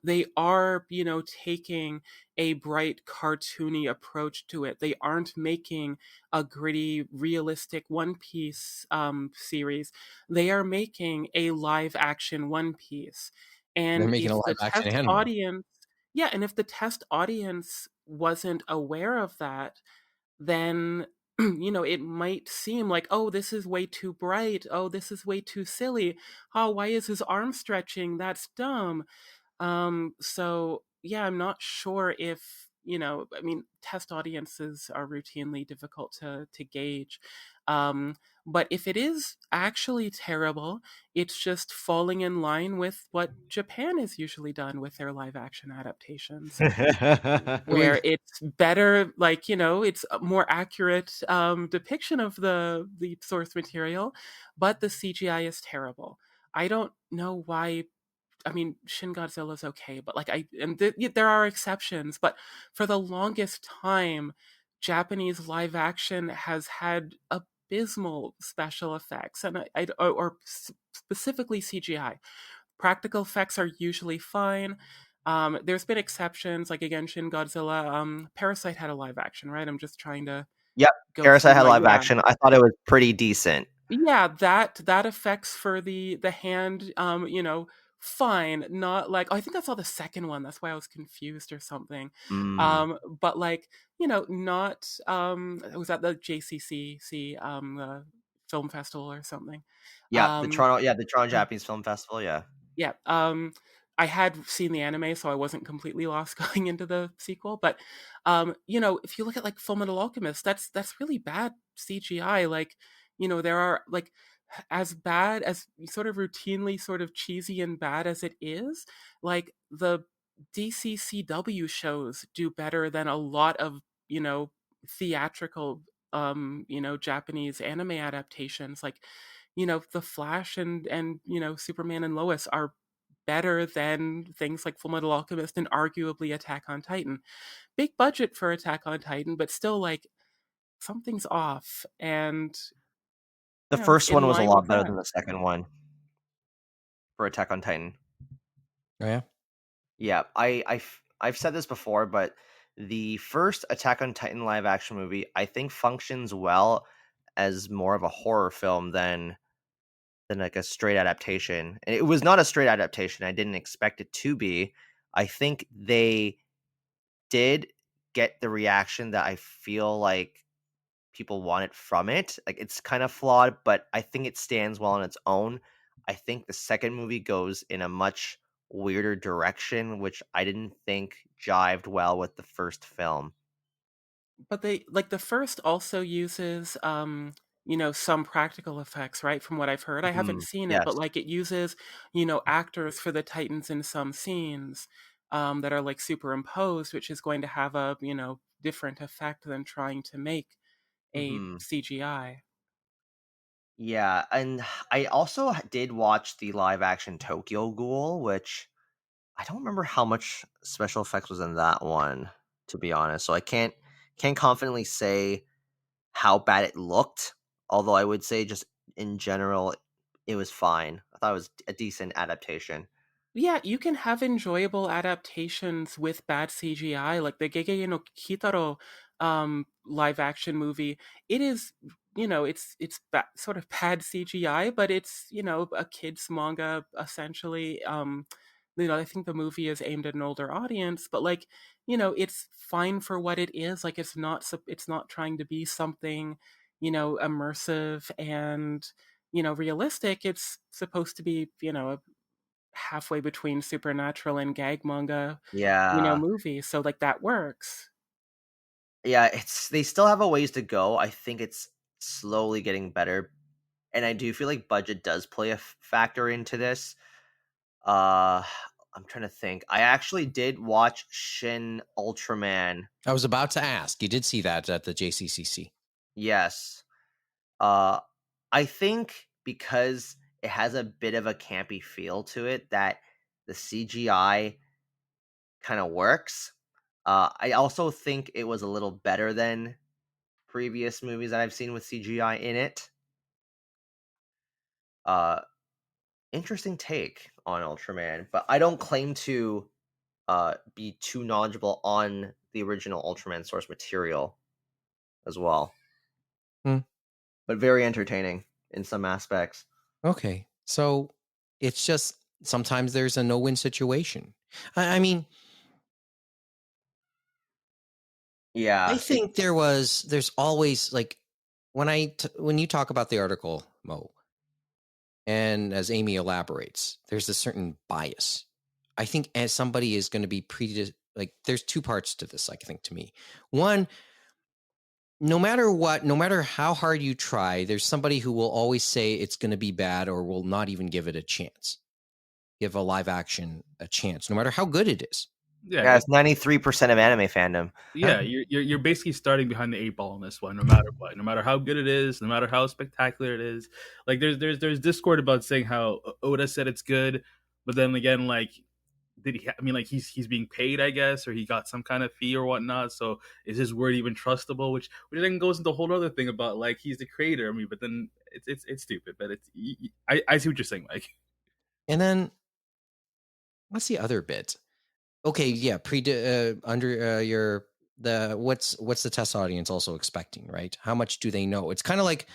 Speaker 6: they are, taking a bright, cartoony approach to it. They aren't making a gritty, realistic One Piece series. They are making a live action One Piece. And
Speaker 2: they're making a live action anime.
Speaker 6: Audience, yeah, and if the test audience wasn't aware of that, then it might seem like, oh, this is way too bright. Oh, this is way too silly. Oh, why is his arm stretching? That's dumb. So yeah, I'm not sure if I mean, test audiences are routinely difficult to gauge. But if it is actually terrible, it's just falling in line with what Japan has usually done with their live action adaptations, where it's better, like, it's a more accurate depiction of the source material, but the CGI is terrible. I don't know why. I mean, Shin Godzilla's okay, but there are exceptions. But for the longest time, Japanese live action has had abysmal special effects, and or specifically CGI. Practical effects are usually fine. There's been exceptions, like again, Shin Godzilla. Parasite had a live action, right? I'm just trying to.
Speaker 5: Yep, Parasite had live action. I thought it was pretty decent.
Speaker 6: Yeah, that effects for the hand, fine, not like, oh, I think I saw the second one. That's why I was confused or something.
Speaker 5: Mm.
Speaker 6: But like, not it was at the JCCC film festival or something.
Speaker 5: Yeah,
Speaker 6: Um,
Speaker 5: the Toronto Japanese Film Festival. Yeah.
Speaker 6: yeah. I had seen the anime, so I wasn't completely lost going into the sequel. But if you look at like Fullmetal Alchemist, that's really bad CGI. Like, there are like, as bad as sort of routinely sort of cheesy and bad as it is, like the DCCW shows do better than a lot of, theatrical Japanese anime adaptations. Like, The Flash and Superman and Lois are better than things like Fullmetal Alchemist and arguably Attack on Titan. Big budget for Attack on Titan, but still like something's off. And
Speaker 5: The
Speaker 6: it's
Speaker 5: first
Speaker 6: in
Speaker 5: one was a
Speaker 6: line with
Speaker 5: lot better
Speaker 6: that.
Speaker 5: than the second one for Attack on Titan.
Speaker 2: Oh yeah.
Speaker 5: Yeah, I've said this before, but the first Attack on Titan live action movie I think functions well as more of a horror film than like a straight adaptation. And it was not a straight adaptation. I didn't expect it to be. I think they did get the reaction that I feel like people wanted from it. Like it's kind of flawed, but I think it stands well on its own. I think the second movie goes in a much weirder direction, which I didn't think jived well with the first film.
Speaker 6: But they like the first also uses some practical effects, right? From what I've heard. I haven't
Speaker 5: Mhm.
Speaker 6: seen it,
Speaker 5: Yes.
Speaker 6: but like it uses, actors for the Titans in some scenes that are like superimposed, which is going to have a, different effect than trying to make a
Speaker 5: Hmm.
Speaker 6: CGI.
Speaker 5: Yeah, and I also did watch the live action Tokyo Ghoul, which I don't remember how much special effects was in that one, to be honest. So I can't confidently say how bad it looked. Although I would say just in general, it was fine. I thought it was a decent adaptation.
Speaker 6: Yeah, you can have enjoyable adaptations with bad CGI, like the Gegege no Kitaro live action movie. It is, sort of bad CGI, but it's, a kids manga essentially. I think the movie is aimed at an older audience, but like, it's fine for what it is. Like it's not trying to be something, immersive and realistic. It's supposed to be, halfway between supernatural and gag manga,
Speaker 5: Yeah.
Speaker 6: movie. So like that works.
Speaker 5: Yeah, it's they still have a ways to go. I think it's slowly getting better. And I do feel like budget does play a factor into this. Uh I'm trying to think. I actually did watch Shin Ultraman.
Speaker 2: I was about to ask. You did see that at the JCCC.
Speaker 5: Yes. Uh I think because it has a bit of a campy feel to it that the CGI kind of works. I also think it was a little better than previous movies that I've seen with CGI in it. Uh Interesting take on Ultraman, but I don't claim to be too knowledgeable on the original Ultraman source material as well.
Speaker 2: Hmm.
Speaker 5: But very entertaining in some aspects.
Speaker 2: Okay. So it's just sometimes there's a no-win situation. I mean, I
Speaker 5: Yeah,
Speaker 2: think there's always like when you talk about the article, Mo, and as Amy elaborates, there's a certain bias. I think as somebody is going to be like there's two parts to this, I think, to me. One, no matter what, no matter how hard you try, there's somebody who will always say it's going to be bad or will not even give it a chance. Give a live action a chance, no matter how good it is.
Speaker 5: yeah, it's 93% of anime fandom.
Speaker 3: Yeah, you're basically starting behind the eight ball on this one, no matter what, no matter how good it is, no matter how spectacular it is. Like there's discord about saying how Oda said it's good, but then again, like did he? I mean, like he's being paid, I guess, or he got some kind of fee or whatnot. So is his word even trustable? Which then goes into a whole other thing about like he's the creator. I mean, but then it's stupid. But I see what you're saying, Mike.
Speaker 2: And then what's the other bit? Okay, yeah, under your the what's the test audience also expecting, right? How much do they know? It's kind of like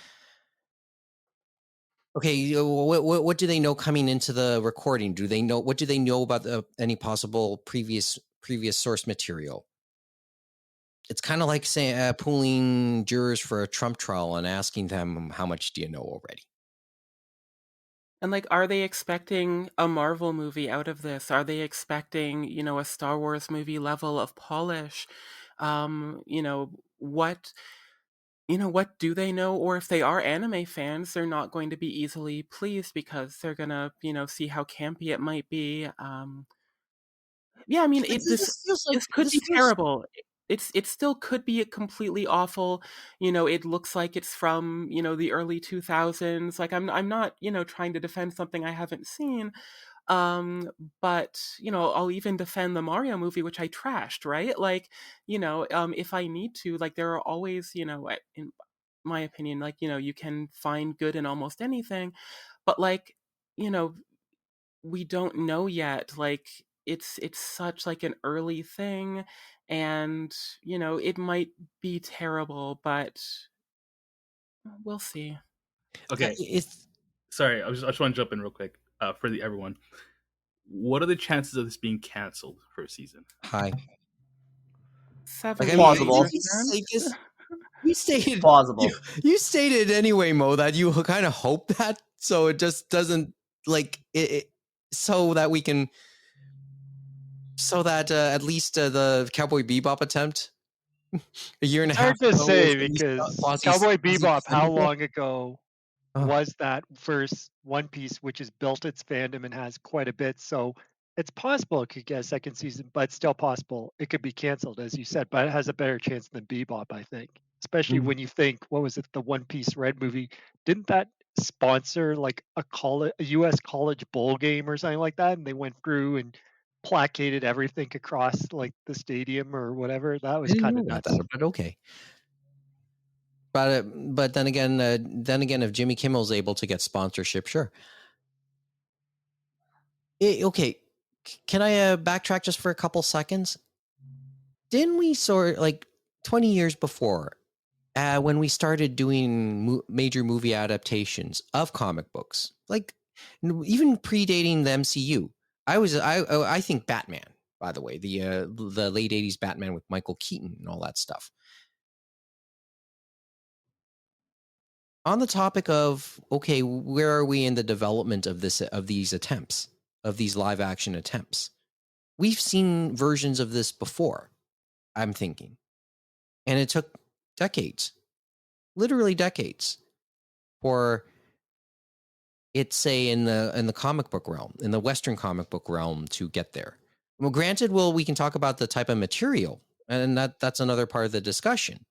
Speaker 2: Okay, what do they know coming into the recording? Do they know, what do they know about any possible previous source material? It's kind of like saying pooling jurors for a Trump trial and asking them, how much do you know already?
Speaker 6: And like, are they expecting a Marvel movie out of this? Are they expecting, a Star Wars movie level of polish? What what do they know? Or if they are anime fans, they're not going to be easily pleased because they're gonna, see how campy it might be. Yeah, I mean,
Speaker 2: Like, this feels like
Speaker 6: this could
Speaker 2: this
Speaker 6: be
Speaker 2: feels.
Speaker 6: terrible. It still could be completely awful. It looks like it's from, the early 2000s. Like, I'm not, trying to defend something I haven't seen. Um, but, I'll even defend the Mario movie, which I trashed, right? Like, if I need to, like, there are always, in my opinion, like, you can find good in almost anything. But like, you know, we don't know yet. Like, it's such like an early thing, and it might be terrible, but we'll see.
Speaker 3: Okay,
Speaker 2: It's
Speaker 3: sorry, I just want to jump in real quick for the everyone. What are the chances of this being canceled for a season?
Speaker 2: high. Like, I mean, did
Speaker 5: Plausible.
Speaker 2: you say
Speaker 6: 70%.
Speaker 2: this? You stated you,
Speaker 5: Plausible.
Speaker 2: you stated anyway, Mo, that you kind of hope that, so it just doesn't like it so that we can, so that at least the Cowboy Bebop attempt a year and a
Speaker 4: It's
Speaker 2: half
Speaker 4: hard to
Speaker 2: ago was
Speaker 4: say
Speaker 2: at least
Speaker 4: because
Speaker 2: quasi
Speaker 4: Cowboy Bebop, how
Speaker 2: defendable.
Speaker 4: long ago
Speaker 2: Oh,
Speaker 4: was that first One Piece, which has built its fandom and has quite a bit? So it's possible it could get a second season, but still possible it could be canceled, as you said. But it has a better chance than Bebop, I think. Especially when you think, what was it, the One Piece Red movie? Didn't that sponsor like a U.S. college bowl game or something like that? And they went through and placated everything across like the stadium or whatever. That
Speaker 2: I
Speaker 4: was
Speaker 2: didn't
Speaker 4: kind
Speaker 2: know
Speaker 4: of
Speaker 2: about
Speaker 4: nuts.
Speaker 2: that, but okay. But then again, if Jimmy Kimmel's able to get sponsorship, sure. Okay, can I backtrack just for a couple seconds? Didn't we sort like 20 years before, when we started doing major movie adaptations of comic books, like even predating the MCU? I think Batman, by the way, the late 80s Batman with Michael Keaton and all that stuff. On the topic of, okay, where are we in the development of these attempts, of these live action attempts? We've seen versions of this before, I'm thinking, and it took decades, literally decades, for it, say, in the comic book realm, in the Western comic book realm, to get there. Well, granted, we can talk about the type of material, and that's another part of the discussion.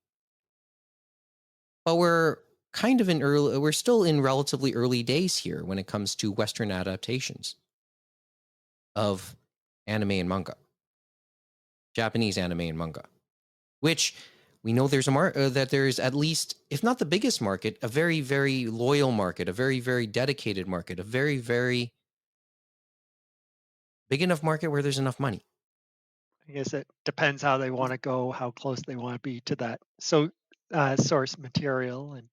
Speaker 2: But we're still in relatively early days here when it comes to Western adaptations of anime and manga, Japanese anime and manga, which we know there's that there's at least, if not the biggest market, a very, very loyal market, a very, very dedicated market, a very, very big enough market where there's enough money.
Speaker 4: I guess it depends how they want to go, how close they want to be to that. So source material, and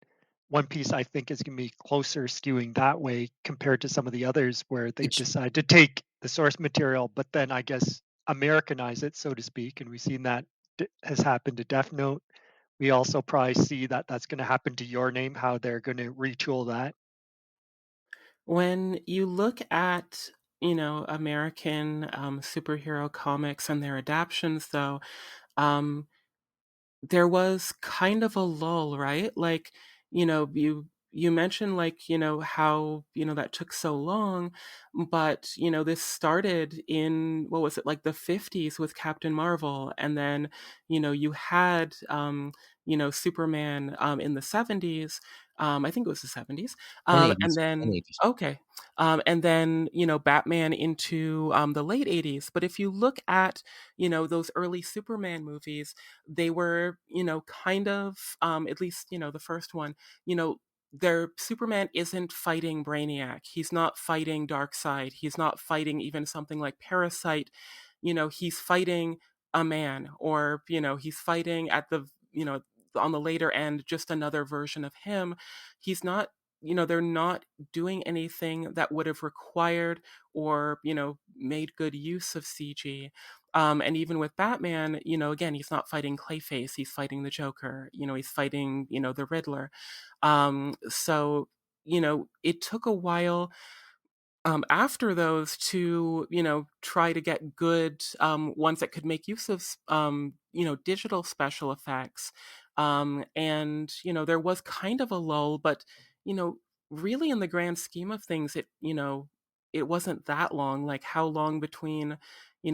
Speaker 4: One Piece, I think, is going to be closer skewing that way compared to some of the others where they
Speaker 2: Which,
Speaker 4: decide to take the source material, but then I guess Americanize it, so to speak. And we've seen that has happened to Death Note. We also probably see that that's going to happen to Your Name, how they're going to retool that.
Speaker 6: When you look at, American superhero comics and their adaptations, though, um, there was kind of a lull, right? Like, you mentioned, like, how, that took so long, but this started in, what was it, like the 50s with Captain Marvel, and then you had Superman in the 70s. I think it was the 70s. And
Speaker 2: 1080s,
Speaker 6: then
Speaker 2: 1080s.
Speaker 6: okay. And then Batman into the late 80s. But if you look at those early Superman movies, they were, kind of, at least, the first one, their Superman isn't fighting Brainiac. He's not fighting Darkseid. He's not fighting even something like Parasite. He's fighting a man, or, he's fighting at the, on the later end, just another version of him. He's not they're not doing anything that would have required or made good use of CG. And even with Batman, again, he's not fighting Clayface, he's fighting the Joker, he's fighting the Riddler. So it took a while after those to try to get good ones that could make use of digital special effects. And there was kind of a lull, but you know really in the grand scheme of things, it wasn't that long. Like, how long between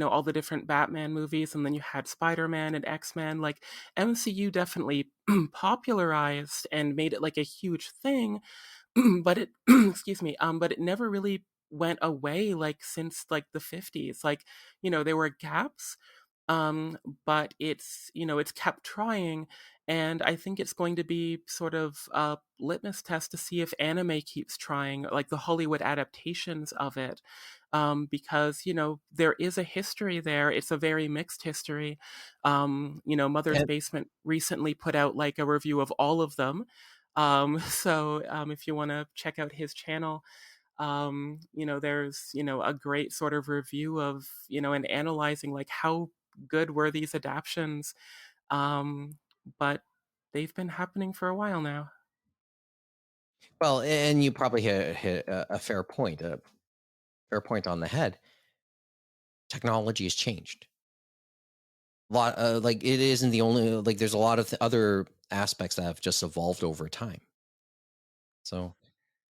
Speaker 6: all the different Batman movies, and then you had Spider-Man and X-Men. Like, MCU definitely popularized and made it like a huge thing, but it excuse me, but it never really went away, like, since like the 50s. Like, there were gaps, um but it's kept trying. And I think it's going to be sort of a litmus test to see if anime keeps trying, like the Hollywood adaptations of it, because there is a history there. It's a very mixed history. Mother's
Speaker 2: And
Speaker 6: Basement recently put out like a review of all of them. So if you want to check out his channel, there's a great sort of review of and analyzing like how good were these adaptions. But they've been happening for a while now.
Speaker 2: well, and you probably hit a fair point, on the head. Technology has changed. Lot like it isn't the only, like there's a lot of other aspects that have just evolved over time. So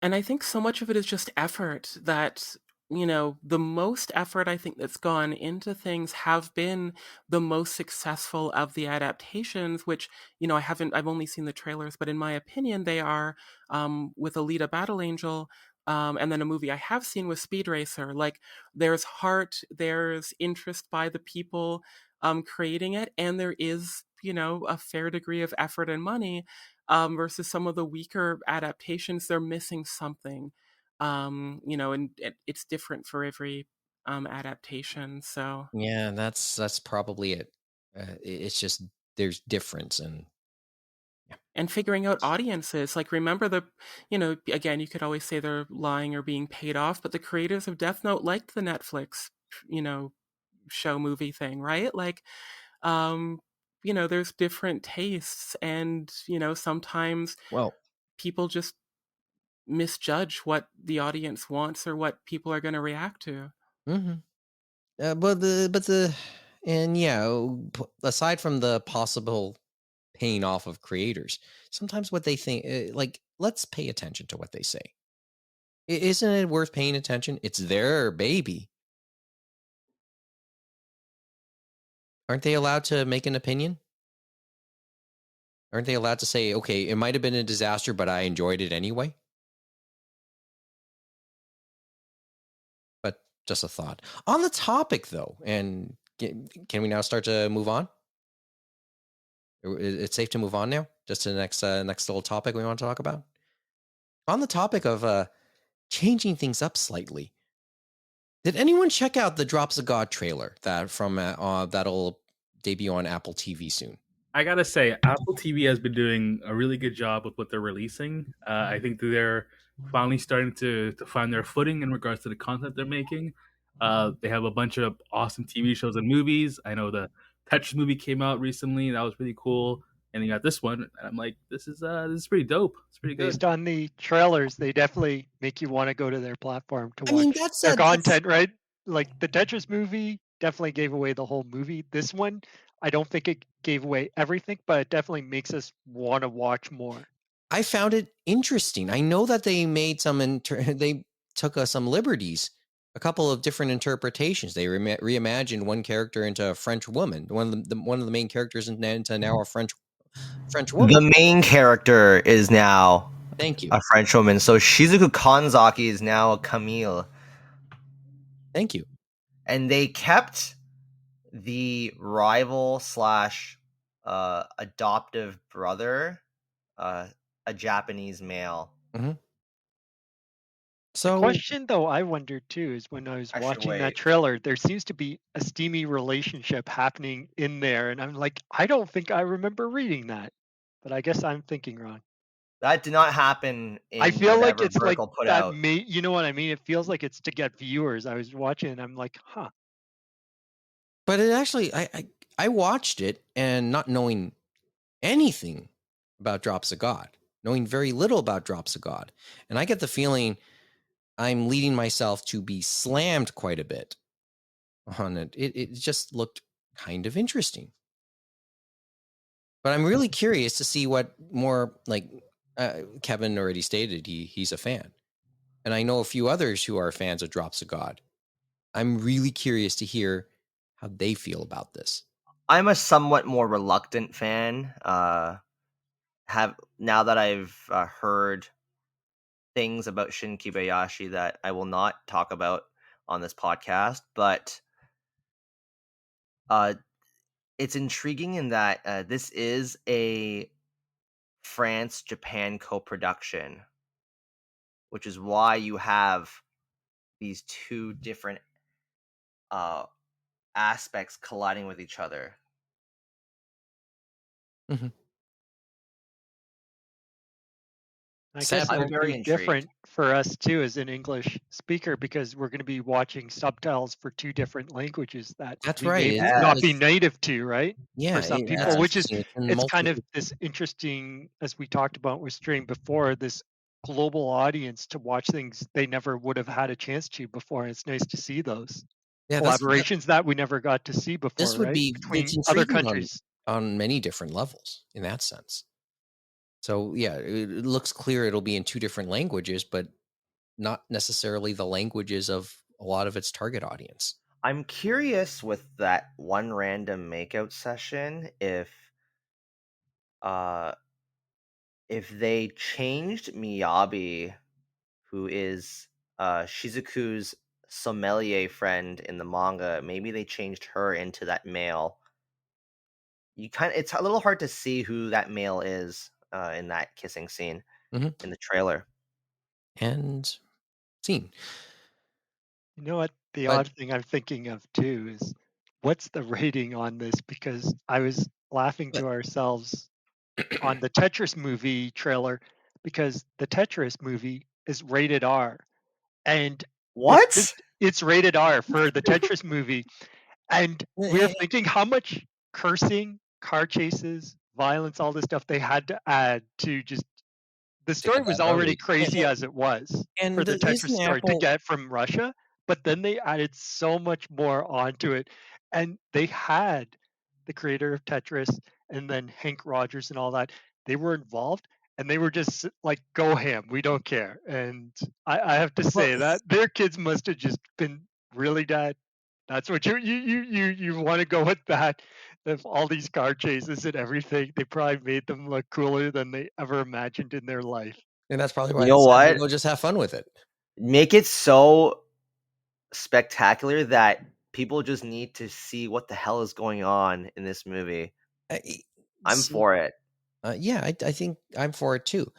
Speaker 6: And I think so much of it is just effort. That the most effort I think that's gone into things have been the most successful of the adaptations, which I've only seen the trailers, but in my opinion they are, with Alita Battle Angel, and then a movie I have seen with Speed Racer. Like, there's heart, there's interest by the people creating it, and there is a fair degree of effort and money, versus some of the weaker adaptations. They're missing something, and it's different for every adaptation. So,
Speaker 2: yeah, that's probably it. It's just there's difference, and
Speaker 6: and figuring out audiences. Like, remember again, you could always say they're lying or being paid off, but the creators of Death Note liked the Netflix, you know, show movie thing, right? Like, um, there's different tastes, and sometimes
Speaker 2: well,
Speaker 6: people just misjudge what the audience wants or what people are going to react to.
Speaker 2: hmm but the and yeah, aside from the possible paying off of creators, sometimes what they think, like, let's pay attention to what they say. Isn't it worth paying attention? It's their baby. Aren't they allowed to make an opinion? Aren't they allowed to say, okay, it might have been a disaster, but I enjoyed it anyway? But just a thought. On the topic, though, and can we now start to move on? It's safe to move on now? Just to the next little topic we want to talk about? On the topic of changing things up slightly, did anyone check out the Drops of God trailer that'll debut on Apple TV soon?
Speaker 3: I gotta say, Apple TV has been doing a really good job with what they're releasing. I think that they're finally starting to find their footing in regards to the content they're making. They have a bunch of awesome TV shows and movies. I know the Tetris movie came out recently; that was really cool. And you got this one, and I'm like, this is pretty dope. It's pretty good.
Speaker 4: Based on the trailers, they definitely make you want to go to their platform to
Speaker 2: I mean,
Speaker 4: watch their content, right? Like the Tetris movie definitely gave away the whole movie. This one, I don't think it gave away everything, but it definitely makes us want to watch more.
Speaker 2: I found it interesting. I know that they made they took some liberties, a couple of different interpretations. They reimagined one character into a French woman, one of the main characters into now a French woman.
Speaker 5: The main character is now
Speaker 2: Thank you.
Speaker 5: a French woman. So Shizuku Kanzaki is now a Camille.
Speaker 2: Thank you.
Speaker 5: And they kept the rival slash adoptive brother, a Japanese male.
Speaker 2: Mm-hmm.
Speaker 4: The
Speaker 2: So
Speaker 4: question, though, I wondered too is when I was
Speaker 5: Actually,
Speaker 4: watching that
Speaker 5: wait.
Speaker 4: trailer, there seems to be a steamy relationship happening in there, and I'm like, I don't think I remember reading that, but I guess I'm thinking wrong.
Speaker 5: That did not happen in
Speaker 4: I feel like
Speaker 5: whatever
Speaker 4: it's like
Speaker 5: Vertical put
Speaker 4: that.
Speaker 5: out.
Speaker 4: You know what I mean? It feels like it's to get viewers. I was watching, and I'm like, huh.
Speaker 2: But it actually, I watched it and not knowing anything about Drops of God, knowing very little about Drops of God, and I get the feeling I'm leading myself to be slammed quite a bit on it. It just looked kind of interesting. But I'm really curious to see what more, like Kevin already stated, he's a fan. And I know a few others who are fans of Drops of God. I'm really curious to hear how they feel about this.
Speaker 5: I'm a somewhat more reluctant fan. Now that I've heard things about Shin Kibayashi that I will not talk about on this podcast, but it's intriguing in that this is a France-Japan co-production, which is why you have these two different aspects colliding with each other.
Speaker 2: Mm-hmm.
Speaker 4: I guess
Speaker 2: Sadly,
Speaker 4: it'll
Speaker 5: I'm very
Speaker 4: be
Speaker 5: intrigued.
Speaker 4: different for us too as an English speaker because we're going to be watching subtitles for two different languages that
Speaker 2: that's
Speaker 4: we
Speaker 2: right.
Speaker 4: may
Speaker 2: It's,
Speaker 4: not be
Speaker 2: it's
Speaker 4: native to, right?
Speaker 2: yeah,
Speaker 4: For some
Speaker 2: that's
Speaker 4: people, which is
Speaker 2: interesting. It's in
Speaker 4: it's kind of
Speaker 2: multiple.
Speaker 4: this interesting, as we talked about with stream before, this global audience to watch things they never would have had a chance to before. And it's nice to see those
Speaker 2: Yeah,
Speaker 4: collaborations that we never got to see before,
Speaker 2: this would
Speaker 4: right?
Speaker 2: be it's
Speaker 4: Between other
Speaker 2: intriguing
Speaker 4: countries.
Speaker 2: on many different levels in that sense. So yeah, it looks clear it'll be in two different languages, but not necessarily the languages of a lot of its target audience.
Speaker 5: I'm curious with that one random makeout session if they changed Miyabi, who is Shizuku's sommelier friend in the manga, maybe they changed her into that male. It's a little hard to see who that male is in that kissing scene
Speaker 2: Mhm.
Speaker 5: in the trailer.
Speaker 2: And scene.
Speaker 4: You know what? The
Speaker 2: But
Speaker 4: odd thing I'm thinking of too is what's the rating on this? Because I was laughing
Speaker 2: but
Speaker 4: to ourselves on the Tetris movie trailer because the Tetris movie is rated R. And if this,
Speaker 5: What?
Speaker 4: it's rated R for the Tetris movie. And we're thinking how much cursing, car chases, violence, all this stuff they had to add to just the
Speaker 2: to
Speaker 4: story
Speaker 2: get
Speaker 4: was
Speaker 2: that R
Speaker 4: already
Speaker 2: rating.
Speaker 4: crazy as it was for
Speaker 2: And
Speaker 4: the Tetris
Speaker 2: isn't
Speaker 4: story to
Speaker 2: Apple
Speaker 4: get from Russia, but then they added so much more onto it. And they had the creator of Tetris and then Hank Rogers and all that. They were involved and they were just like, go ham, we don't care. And I have to
Speaker 2: well,
Speaker 4: say that their kids must have just been really dad. That's what you want to go with that. If all these car chases and everything, they probably made them look cooler than they ever imagined in their life.
Speaker 2: and that's probably
Speaker 5: You
Speaker 2: why they
Speaker 5: know
Speaker 2: said,
Speaker 5: what?
Speaker 2: "Go just have fun with it."
Speaker 5: Make it so spectacular that people just need to see what the hell is going on in this movie. I'm
Speaker 2: See,
Speaker 5: for it.
Speaker 2: yeah, I think I'm for it too.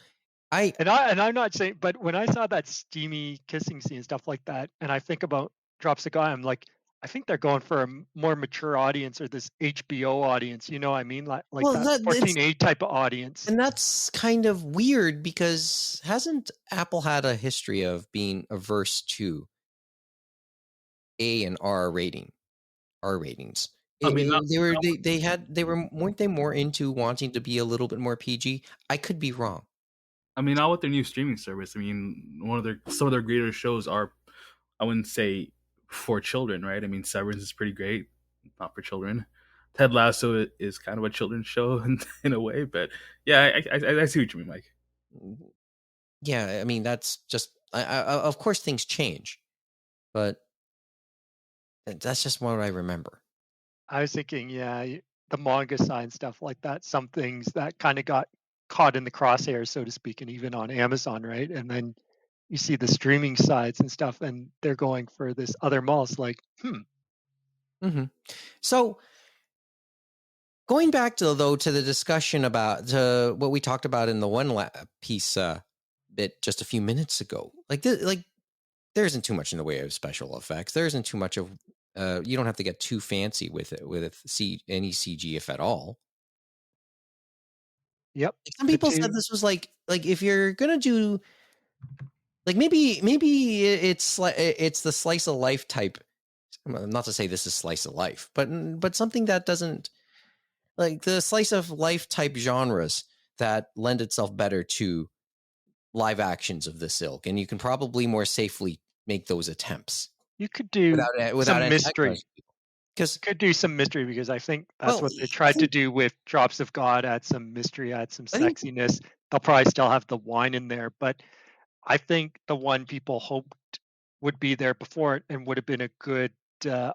Speaker 2: I
Speaker 4: And I'm not saying, but when I saw that steamy kissing scene and stuff like that, and I think about Drops of Guy, I'm like, I think they're going for a more mature audience or this HBO audience. You know what I mean? Like
Speaker 2: well,
Speaker 4: that
Speaker 2: it's
Speaker 4: 14A type of audience.
Speaker 2: and that's kind of weird because hasn't Apple had a history of being averse to A and R ratings?
Speaker 3: I mean,
Speaker 2: Weren't they more into wanting to be a little bit more PG? I could be wrong.
Speaker 3: not with their new streaming service. I mean, some of their greater shows are, I wouldn't say for children, right? I mean, Severance is pretty great, not for children. Ted Lasso is kind of a children's show in a way, but yeah, I see what you mean, Mike.
Speaker 2: Yeah, I mean that's just of course things change, but that's just what I remember.
Speaker 4: I was thinking, yeah, the manga side stuff like that. Some things that kind of got caught in the crosshairs, so to speak, and even on Amazon, right? And then you see the streaming sides and stuff, and they're going for this other malls. Like,
Speaker 2: Mm-hmm. So going back to the discussion about what we talked about in the one piece bit just a few minutes ago, like there isn't too much in the way of special effects. There isn't too much of you don't have to get too fancy with it any CG if at all.
Speaker 4: Yep.
Speaker 2: Some
Speaker 4: The
Speaker 2: people said
Speaker 4: two.
Speaker 2: this was like if you're gonna do like maybe it's the slice of life type. Not to say this is slice of life, but something that doesn't like the slice of life type genres that lend itself better to live actions of this ilk, and you can probably more safely make those attempts
Speaker 4: You could do
Speaker 2: without
Speaker 4: some mystery.
Speaker 2: antagonizing people. Because
Speaker 4: Could do some mystery because I think that's
Speaker 2: well,
Speaker 4: what they
Speaker 2: I
Speaker 4: tried to
Speaker 2: think
Speaker 4: do with Drops of God. Add some mystery, add some
Speaker 2: I think
Speaker 4: sexiness. They'll probably still have the wine in there, but I think the one people hoped would be there before it and would have been a good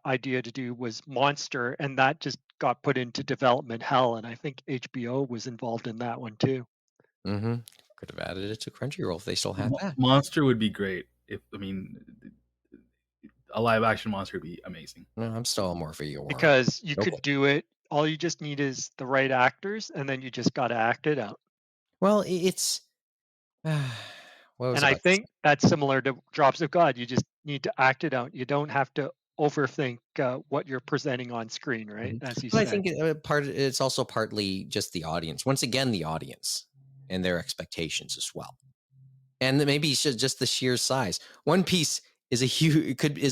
Speaker 4: idea to do was Monster, and that just got put into development hell. And I think HBO was involved in that one too.
Speaker 2: could have added it to Crunchyroll if they still had that.
Speaker 3: Monster would be great. If I mean, a live action monster would be amazing.
Speaker 2: No, I'm still more for your
Speaker 4: Because you
Speaker 2: Noble.
Speaker 4: could do it. All you just need is the right actors, and then you just got to act it out.
Speaker 2: Well, it's what was
Speaker 4: And I
Speaker 2: about to say?
Speaker 4: think that's similar to Drops of God. You just need to act it out. You don't have to overthink what you're presenting on screen, right? As you
Speaker 2: But I
Speaker 4: said.
Speaker 2: think it's also partly just the audience. Once again, the audience and their expectations as well, and maybe it's just the sheer size. One Piece is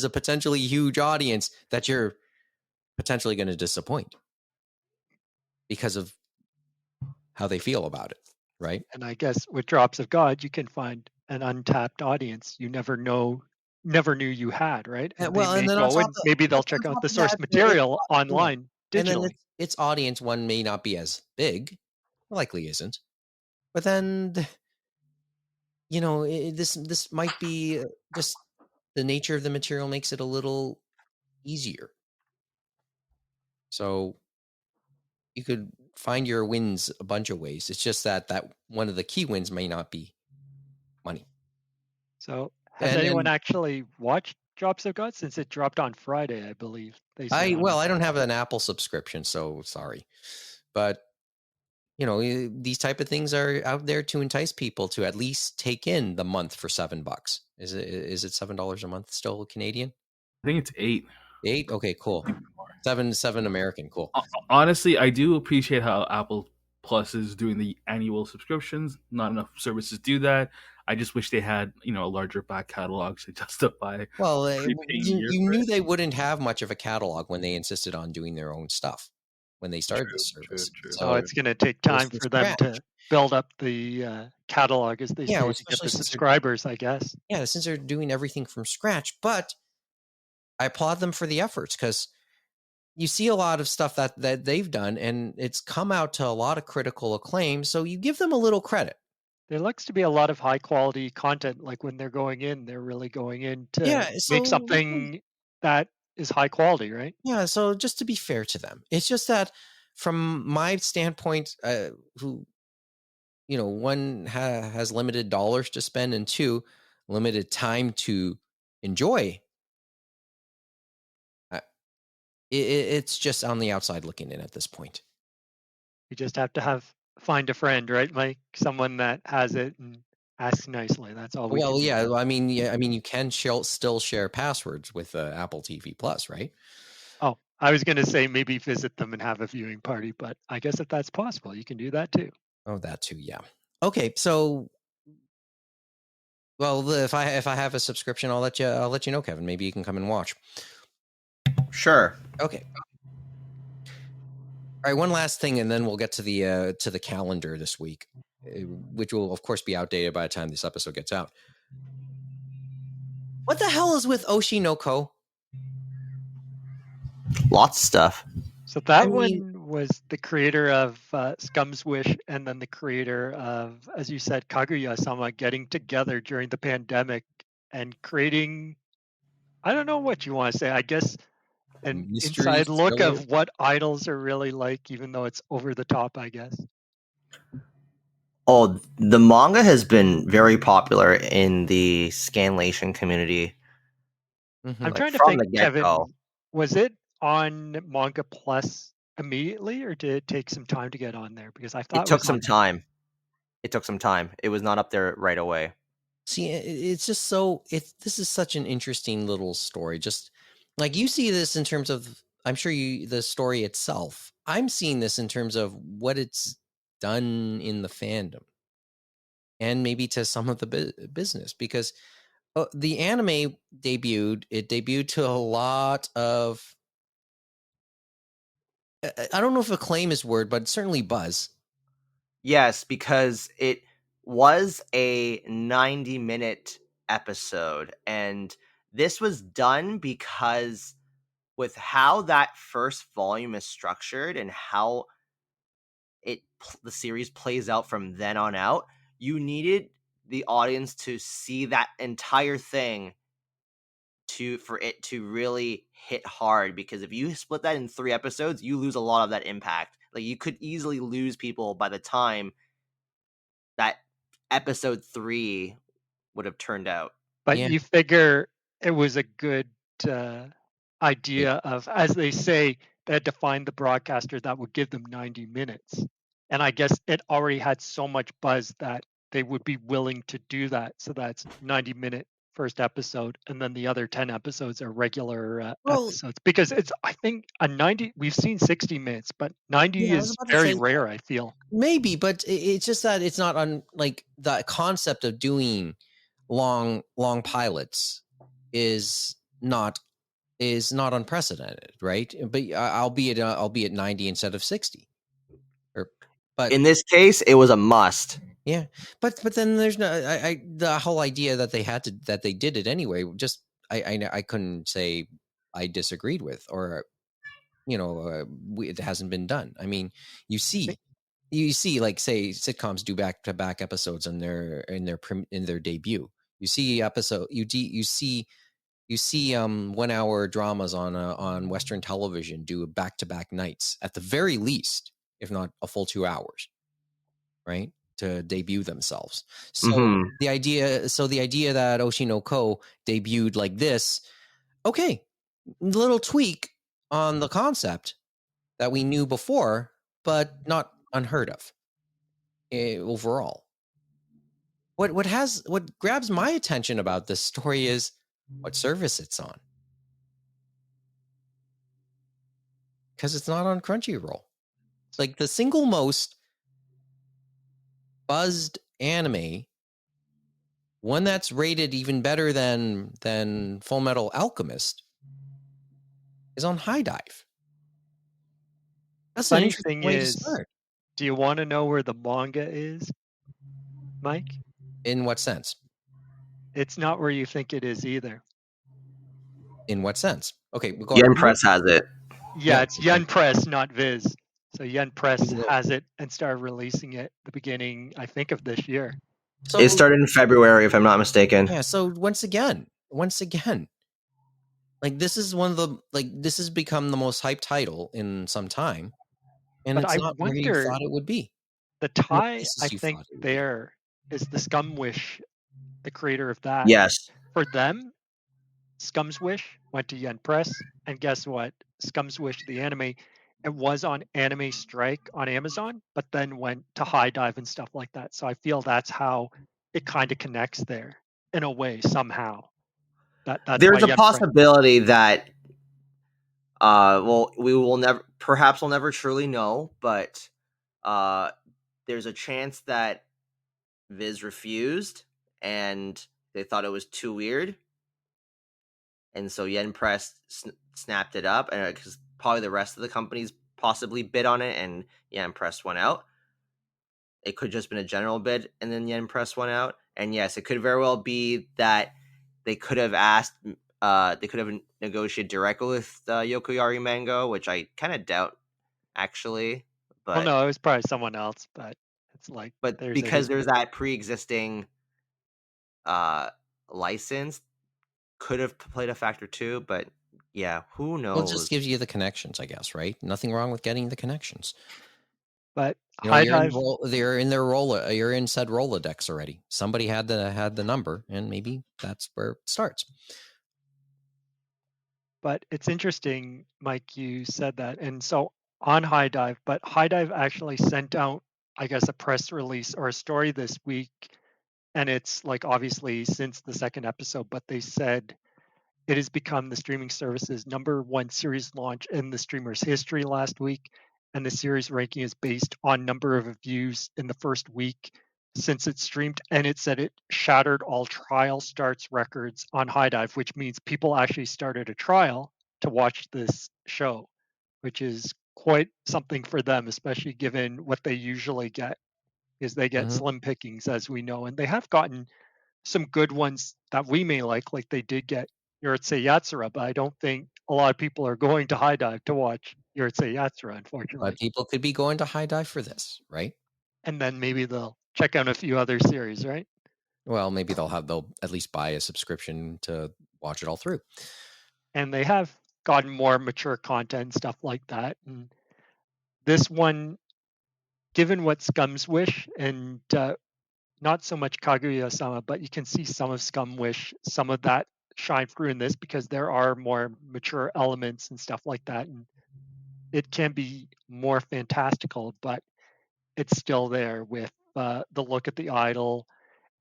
Speaker 2: a potentially huge audience that you're potentially going to disappoint because of how they feel about it, right?
Speaker 4: And I guess with Drops of God, you can find an untapped audience you never knew you had, right? And they
Speaker 2: Well, and
Speaker 4: may
Speaker 2: then on
Speaker 4: go
Speaker 2: top
Speaker 4: and maybe they'll
Speaker 2: on
Speaker 4: check out
Speaker 2: top
Speaker 4: the
Speaker 2: of that,
Speaker 4: source material
Speaker 2: yeah.
Speaker 4: online
Speaker 2: And then
Speaker 4: digitally.
Speaker 2: its audience one may not be as big, likely isn't, but then this might be just the nature of the material makes it a little easier. So you could find your wins a bunch of ways. It's just that one of the key wins may not be money.
Speaker 4: So has
Speaker 2: And
Speaker 4: anyone actually watched Drops of God since it dropped on Friday, I believe they said
Speaker 2: I
Speaker 4: on it.
Speaker 2: don't have an Apple subscription, so sorry. But these type of things are out there to entice people to at least take in the month for $7. Is it $7 a month still Canadian?
Speaker 3: I think it's 8.
Speaker 2: 8? Okay, cool. 7 American, cool.
Speaker 3: Honestly, I do appreciate how Apple Plus is doing the annual subscriptions. Not enough services do that. I just wish they had a larger back catalog to justify.
Speaker 2: Well,
Speaker 3: prepaying
Speaker 2: you knew they wouldn't have much of a catalog when they insisted on doing their own stuff when they started this service.
Speaker 3: True.
Speaker 4: So it's going to take
Speaker 2: it was
Speaker 4: time
Speaker 2: from
Speaker 4: for them to
Speaker 2: scratch.
Speaker 4: build up the catalog, as they
Speaker 2: Yeah,
Speaker 4: say, to
Speaker 2: especially
Speaker 4: get the
Speaker 2: since
Speaker 4: subscribers, I guess.
Speaker 2: Yeah, since they're doing everything from scratch. But I applaud them for the efforts because you see a lot of stuff that they've done, and it's come out to a lot of critical acclaim. So you give them a little credit.
Speaker 4: There looks to be a lot of high quality content. Like when they're going in, they're really going in to
Speaker 2: So
Speaker 4: make something that is high quality, right?
Speaker 2: Yeah, so just to be fair to them, it's just that from my standpoint, who one has limited dollars to spend, and two, limited time to enjoy. It's just on the outside looking in at this point.
Speaker 4: You just have to find a friend, right, Mike? Someone that has it and ask nicely. That's all we can do.
Speaker 2: Yeah, I mean, you can still share passwords with Apple TV Plus, right?
Speaker 4: Oh, I was going to say maybe visit them and have a viewing party, but I guess if that's possible, you can do that too.
Speaker 2: Oh, that too, yeah. Okay, so if I have a subscription, I'll let you know, Kevin. Maybe you can come and watch.
Speaker 5: Sure.
Speaker 2: Okay. All right, one last thing, and then we'll get to the calendar this week, which will of course be outdated by the time this episode gets out. What the hell is with Oshinoko?
Speaker 5: Lots of stuff.
Speaker 4: So that one was the creator of Scum's Wish, and then the creator of, as you said, Kaguya-sama getting together during the pandemic and creating, I don't know what you want to say, I guess an inside look of what idols are really like, even though it's over the top, I guess.
Speaker 5: Oh, the manga has been very popular in the Scanlation community.
Speaker 4: Mm-hmm. I'm trying to think, Kevin, was it on Manga Plus immediately, or did it take some time to get on there? Because I thought
Speaker 5: it took some time. It took some time. It was not up there right away.
Speaker 2: See, it's just this is such an interesting little story. Just like you see this in terms of, I'm sure the story itself. I'm seeing this in terms of what it's done in the fandom, and maybe to some of the business, because the anime debuted to a lot of, I don't know if acclaim is word, but certainly buzz.
Speaker 5: Yes, because it was a 90-minute episode, and this was done because with how that first volume is structured and how the series plays out from then on out, you needed the audience to see that entire thing for it to really hit hard, because if you split that in 3 episodes, you lose a lot of that impact. Like, you could easily lose people by the time that episode 3 would have turned out.
Speaker 4: But
Speaker 2: Yeah.
Speaker 4: you figure it was a good idea of, as they say, they had to find the broadcaster that would give them 90 minutes. And I guess it already had so much buzz that they would be willing to do that. So that's 90-minute first episode, and then the other 10 episodes are regular
Speaker 2: Well,
Speaker 4: episodes. Because it's, I think, a 90, we've seen 60 minutes, but 90
Speaker 2: yeah, I was
Speaker 4: is
Speaker 2: about to
Speaker 4: very
Speaker 2: say,
Speaker 4: rare, I feel.
Speaker 2: maybe, but it's just that it's not on, like, the concept of doing long pilots is not unprecedented, right? But albeit 90 instead of 60. But
Speaker 5: in this case, it was a must.
Speaker 2: yeah, but then there's no, the whole idea that they did it anyway. Just I couldn't say I disagreed with, or it hasn't been done. I mean, you see, like, say, sitcoms do back-to-back episodes in their debut. You see you see 1 hour dramas on Western television do back-to-back nights at the very least, if not a full 2 hours, right, to debut themselves. So the idea that Oshinoko debuted like this, okay, little tweak on the concept that we knew before, but not unheard of overall. What grabs my attention about this story is what service it's on, because it's not on Crunchyroll. It's like the single most buzzed anime, one that's rated even better than Full Metal Alchemist, is on High Dive. That's an
Speaker 4: Funny
Speaker 2: interesting
Speaker 4: thing
Speaker 2: way to
Speaker 4: is,
Speaker 2: start.
Speaker 4: do you want to know where the manga is, Mike?
Speaker 2: In what sense?
Speaker 4: It's not where you think it is either.
Speaker 2: In what sense? Okay, we'll go
Speaker 5: Yen
Speaker 2: ahead.
Speaker 5: Press has it.
Speaker 4: Yeah,
Speaker 2: Yeah.
Speaker 4: it's Yen Press, not Viz. So Yen Press
Speaker 2: Yeah.
Speaker 4: has it and started releasing it the beginning, I think, of this year.
Speaker 2: So
Speaker 5: It started in February, if I'm not mistaken.
Speaker 2: yeah. So once again, like, this is one of the, like, this has become the most hyped title in some time, and
Speaker 4: But
Speaker 2: it's
Speaker 4: I
Speaker 2: not where you
Speaker 4: wonder,
Speaker 2: thought it would be.
Speaker 4: the
Speaker 2: No
Speaker 4: tie,
Speaker 2: places
Speaker 4: I
Speaker 2: you
Speaker 4: think,
Speaker 2: thought it would be.
Speaker 4: there is the Scumwish, the creator of that.
Speaker 5: Yes.
Speaker 4: For them, Scum's Wish went to Yen Press, and guess what? Scum's Wish, the anime, it was on Anime Strike on Amazon, but then went to High Dive and stuff like that. So I feel that's how it kind of connects there in a way, somehow. That's why
Speaker 5: There's a
Speaker 4: Yen Press.
Speaker 5: possibility that well, we'll never truly know, but there's a chance that Viz refused and they thought it was too weird, and so Yen Press snapped it up, and because probably the rest of the companies possibly bid on it, and Yen Press went out. It could just been a general bid, and then Yen Press went out. And yes, it could very well be that they could have asked, they could have negotiated directly with Yokoyari Mango, which I kind of doubt, actually. But
Speaker 4: Well, no, it was probably someone else, but it's like,
Speaker 5: because there's that pre-existing license, could have played a factor too. But yeah, who knows?
Speaker 2: Well, it just gives you the connections, I guess, right? Nothing wrong with getting the connections.
Speaker 4: But
Speaker 2: High
Speaker 4: Dive,
Speaker 2: they're in their you're in said Rolodex already. Somebody had the number, and maybe that's where it starts.
Speaker 4: but it's interesting, Mike, you said that. And so on High Dive, but High Dive actually sent out, I guess, a press release or a story this week. And it's like, obviously since the second episode, but they said it has become the streaming service's #1 series launch in the streamer's history last week. and the series ranking is based on number of views in the first week since it streamed, and it said it shattered all trial starts records on High Dive, which means people actually started a trial to watch this show, which is quite something for them, especially given what they usually get, is they get slim pickings, as we know, and they have gotten some good ones that we may like they did get Yurtse Yatsura, but I don't think a lot of people are going to High Dive to watch Yurtse Yatsura, unfortunately.
Speaker 2: But people could be going to High Dive for this, right?
Speaker 4: And then maybe they'll check out a few other series, right?
Speaker 2: Well, maybe they'll at least buy a subscription to watch it all through.
Speaker 4: And they have gotten more mature content, stuff like that. And this one, given what Scum's Wish and not so much Kaguya-sama, but you can see some of Scum Wish, some of that shine through in this because there are more mature elements and stuff like that. And it can be more fantastical, but it's still there with the look at the idol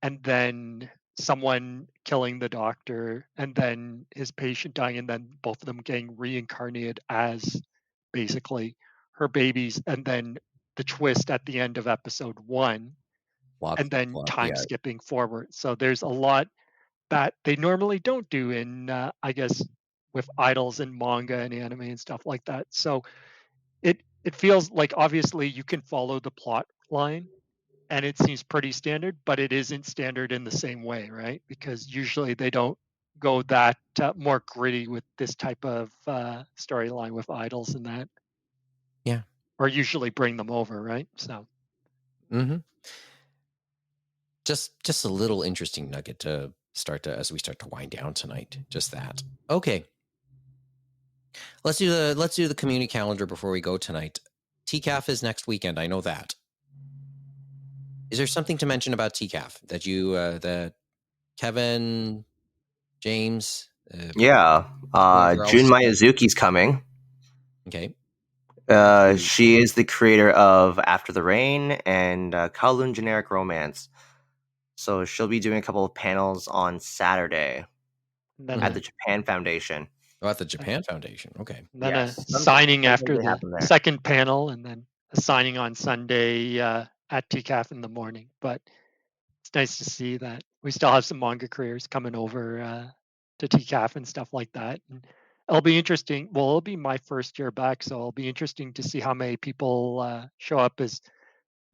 Speaker 4: and then someone killing the doctor and then his patient dying and then both of them getting reincarnated as basically her babies and then the twist at the end of episode 1 and then time skipping forward. So there's a lot that they normally don't do in I guess with idols and manga and anime and stuff like that. So it feels like obviously you can follow the plot line and it seems pretty standard, but it isn't standard in the same way, right? Because usually they don't go that more gritty with this type of storyline with idols and that.
Speaker 2: Yeah.
Speaker 4: Or usually bring them over, right? So.
Speaker 2: Just a little interesting nugget to as we start to wind down tonight. Just that. Okay. Let's do the community calendar before we go tonight. TCAF is next weekend. I know that. Is there something to mention about TCAF that that Kevin, James?
Speaker 5: Yeah. Jun Miyazuki's coming.
Speaker 2: Okay.
Speaker 5: She is the creator of After the Rain and Kowloon Generic Romance. So she'll be doing a couple of panels on Saturday at the Japan Foundation.
Speaker 2: Oh, at the Japan Foundation. Okay.
Speaker 4: And then a signing after the second panel, and then a signing on Sunday at TCAF in the morning. But it's nice to see that we still have some manga careers coming over to TCAF and stuff like that. And it'll be interesting. Well, it'll be my first year back, so it'll be interesting to see how many people show up, as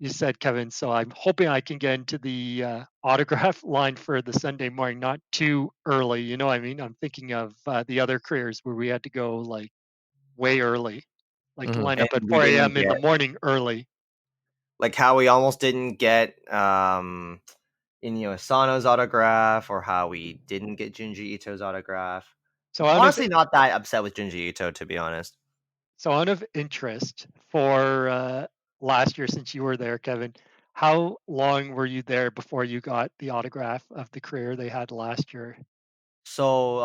Speaker 4: you said, Kevin. So I'm hoping I can get into the autograph line for the Sunday morning, not too early. You know what I mean? I'm thinking of the other careers where we had to go like way early, like line up at 4 a.m. in the morning early.
Speaker 5: Like how we almost didn't get Inyo Asano's autograph, or how we didn't get Junji Ito's autograph. So honestly, not that upset with Junji Ito, to be honest.
Speaker 4: So out of interest for last year, since you were there, Kevin, how long were you there before you got the autograph of the career they had last year?
Speaker 5: So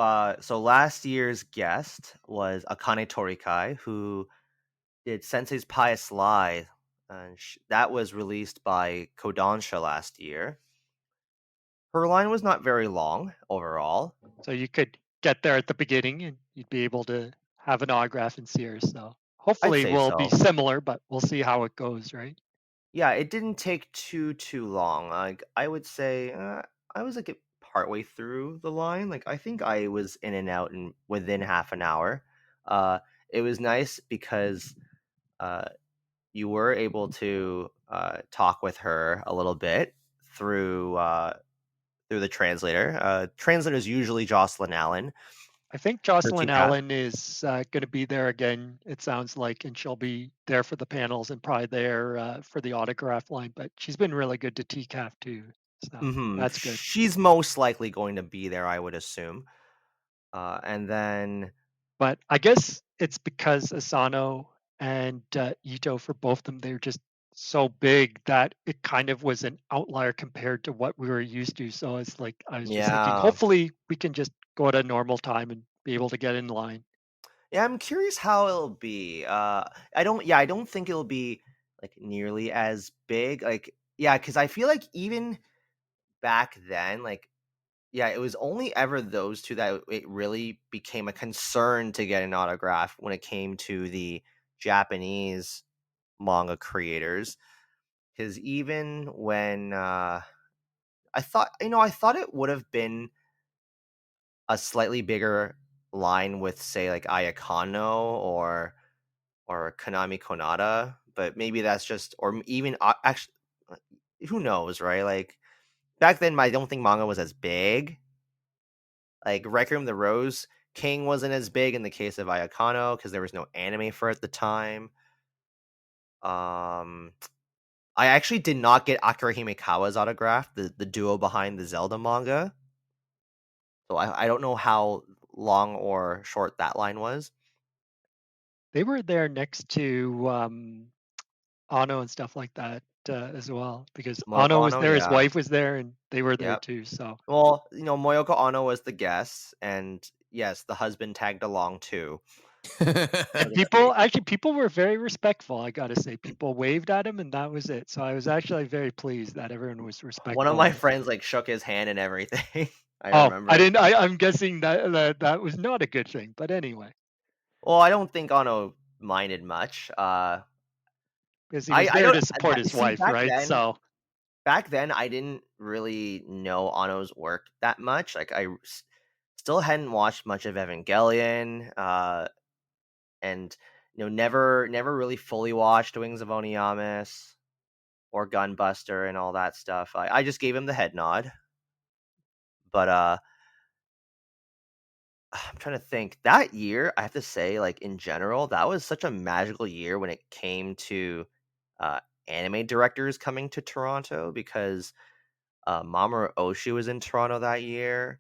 Speaker 5: last year's guest was Akane Torikai, who did Sensei's Pious Lie. That was released by Kodansha last year. Her line was not very long overall.
Speaker 4: So you could get there at the beginning and you'd be able to have an autograph and see her. So hopefully we'll be similar, but we'll see how it goes, right?
Speaker 5: Yeah, it didn't take too long. Like I would say I was like partway through the line. Like I think I was in and out within half an hour. It was nice because you were able to talk with her a little bit through the translator. Translator is usually Jocelyn Allen.
Speaker 4: I think Jocelyn Allen is going to be there again, it sounds like, and she'll be there for the panels and probably there for the autograph line. But she's been really good to TCAF too, so that's good.
Speaker 5: She's most likely going to be there, I would assume. And then,
Speaker 4: but I guess it's because Asano and Ito, for both of them, they're just so big that it kind of was an outlier compared to what we were used to. So it's like I was just thinking, hopefully we can just go at a normal time and be able to get in line.
Speaker 5: Yeah, I'm curious how it'll be. I don't think it'll be like nearly as big. Like, yeah, because I feel like even back then, like, yeah, it was only ever those two that it really became a concern to get an autograph when it came to the Japanese manga creators. Because even when I thought it would have been a slightly bigger line with, say, like Ayakano or Konami Konata, but maybe that's just, or even actually, who knows, right? Like back then, I don't think manga was as big. Like Requiem the Rose King wasn't as big in the case of Ayakano because there was no anime for it at the time. I actually did not get Akira Himekawa's autograph, the duo behind the Zelda manga. So I don't know how long or short that line was.
Speaker 4: They were there next to Ano and stuff like that as well, because
Speaker 5: Moyoko
Speaker 4: Ano was
Speaker 5: Ano,
Speaker 4: there, his
Speaker 5: yeah.
Speaker 4: wife was there, and they were there
Speaker 5: Yep.
Speaker 4: too. So
Speaker 5: Well, Moyoko Ano was the guest, and yes, the husband tagged along too.
Speaker 4: and people were very respectful. I gotta say, people waved at him, and that was it. So I was actually very pleased that everyone was
Speaker 5: One of
Speaker 4: respectful.
Speaker 5: my friends like shook his hand and everything. I
Speaker 4: Oh,
Speaker 5: remember.
Speaker 4: I didn't. I'm guessing that was not a good thing. But anyway,
Speaker 5: Well, I don't think Ano minded much.
Speaker 4: because he was
Speaker 5: I
Speaker 4: there
Speaker 5: don't
Speaker 4: to support his
Speaker 5: see
Speaker 4: wife, right? So
Speaker 5: back then I didn't really know Ano's work that much. Like still hadn't watched much of Evangelion, and never really fully watched Wings of Oniyamis or Gunbuster and all that stuff. I just gave him the head nod. But I'm trying to think. That year, I have to say, like in general, that was such a magical year when it came to uh, anime directors coming to Toronto, because Mamoru Oshii was in Toronto that year.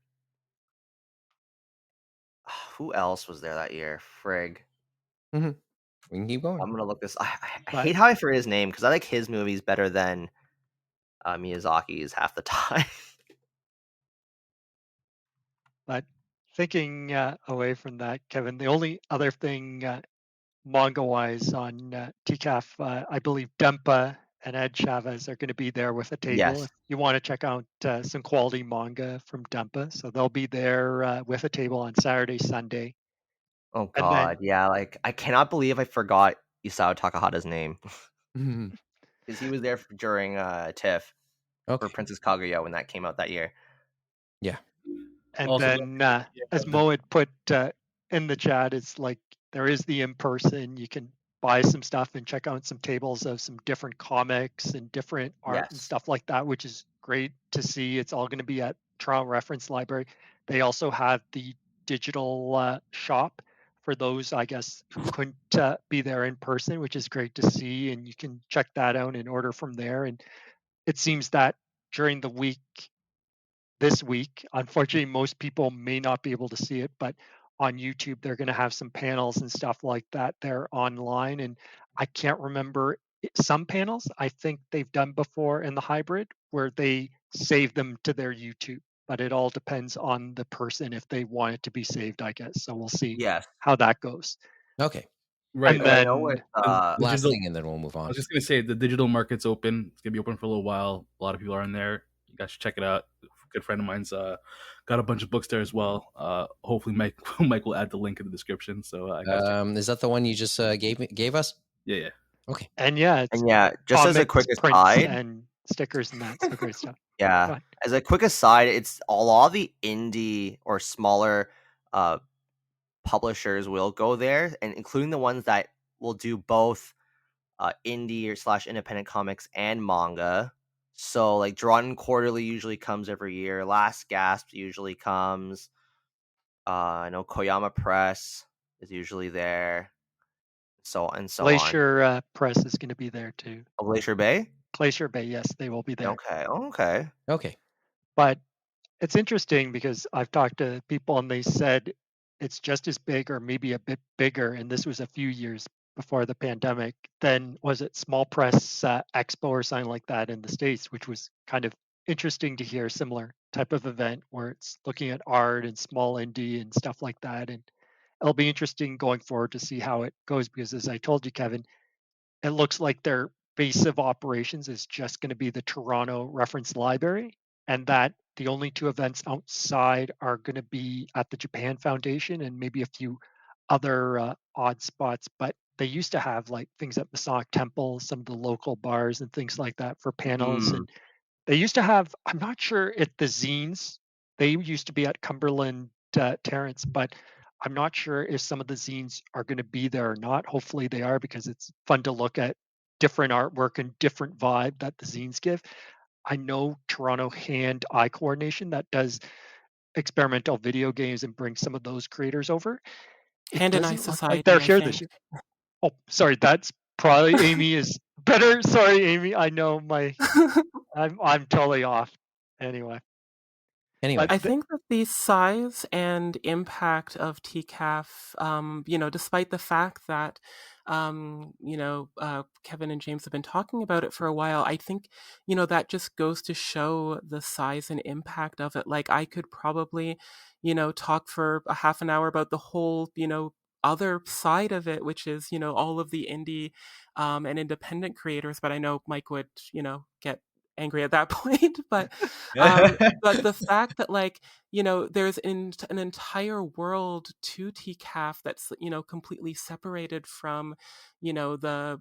Speaker 5: Who else was there that year? Frig.
Speaker 2: We can keep going.
Speaker 5: I'm gonna look this. I
Speaker 4: But-
Speaker 5: hate how I forget his name because I like his movies better than Miyazaki's half the time.
Speaker 4: But thinking away from that, Kevin, the only other thing manga-wise on TCAF, I believe Dempa and Ed Chavez are going to be there with a table.
Speaker 5: Yes.
Speaker 4: If you want to check out some quality manga from Dempa, so they'll be there with a table on Saturday, Sunday.
Speaker 5: Oh
Speaker 4: And then-
Speaker 5: God, yeah. Like I cannot believe I forgot Isao Takahata's name because he was there during TIFF
Speaker 2: Okay.
Speaker 5: for Princess Kaguya when that came out that year.
Speaker 2: Yeah.
Speaker 4: And
Speaker 3: Also,
Speaker 4: then, as Mo had put in the chat, it's like there is the in-person. You can buy some stuff and check out some tables of some different comics and different art and
Speaker 5: Yes.
Speaker 4: stuff like that, which is great to see. It's all going to be at Toronto Reference Library. They also have the digital shop for those, I guess, who couldn't be there in person, which is great to see. And you can check that out and order from there. And it seems that during the week, this week. Unfortunately, most people may not be able to see it, but on YouTube, they're going to have some panels and stuff like that there online. And I can't remember some panels I think they've done before in the hybrid where they save them to their YouTube, but it all depends on the person if they want it to be saved, I guess. So we'll see
Speaker 5: Yes.
Speaker 4: how that goes.
Speaker 2: Okay.
Speaker 3: right.
Speaker 4: And
Speaker 5: I know
Speaker 4: then
Speaker 5: with
Speaker 3: The
Speaker 2: Last
Speaker 3: digital-
Speaker 2: thing, and then we'll move
Speaker 3: I
Speaker 2: on.
Speaker 3: was just gonna say the digital market's open. It's gonna be open for a little while. A lot of people are in there. You guys should check it out. A good friend of mine's got a bunch of books there as well. Hopefully, Mike will add the link in the description. So I got
Speaker 2: Is that the one you just gave us?
Speaker 3: yeah.
Speaker 2: Okay.
Speaker 4: and yeah, it's
Speaker 5: and yeah, just as a
Speaker 4: comics,
Speaker 5: quick
Speaker 4: prints,
Speaker 5: aside,
Speaker 4: and stickers and that. So great stuff. Go
Speaker 5: yeah,
Speaker 4: ahead.
Speaker 5: as a quick aside, it's a lot of the indie or smaller publishers will go there, and including the ones that will do both indie or slash independent comics and manga. So like Drawn Quarterly usually comes every year. Last Gasp usually comes. I know Koyama Press is usually there. So on.
Speaker 4: Glacier Press is going to be there too.
Speaker 5: Oh, Glacier Bay?
Speaker 4: Glacier Bay, yes, they will be there.
Speaker 5: Okay. Okay.
Speaker 2: Okay.
Speaker 4: But it's interesting because I've talked to people and they said it's just as big or maybe a bit bigger. And this was a few years before the pandemic. Then was it Small Press Expo or something like that in the States, which was kind of interesting to hear. Similar type of event where it's looking at art and small indie and stuff like that. And it'll be interesting going forward to see how it goes because, as I told you, Kevin, it looks like their base of operations is just going to be the Toronto Reference Library, and that the only two events outside are going to be at the Japan Foundation and maybe a few other odd spots. But they used to have like things at Masonic Temple, some of the local bars and things like that for panels. And they used to have, I'm not sure if the zines, they used to be at Cumberland Terrace, but I'm not sure if some of the zines are going to be there or not. Hopefully they are, because it's fun to look at different artwork and different vibe that the zines give. I know Toronto Hand Eye Coordination that does experimental video games and brings some of those creators over. It
Speaker 6: Hand and Eye
Speaker 4: doesn't look like they're
Speaker 6: Society, I
Speaker 4: here this
Speaker 6: think.
Speaker 4: year. Oh, sorry, that's probably Amy is better. Sorry, Amy. I know I'm totally off. Anyway,
Speaker 2: Anyway,
Speaker 4: but
Speaker 6: I think that the size and impact of TCAF, despite the fact that, Kevin and James have been talking about it for a while, I think, that just goes to show the size and impact of it. Like, I could probably, talk for a half an hour about the whole, other side of it, which is, all of the indie and independent creators. But I know Mike would, get angry at that point. But the fact that, like, there's an entire world to TCAF that's, completely separated from, the,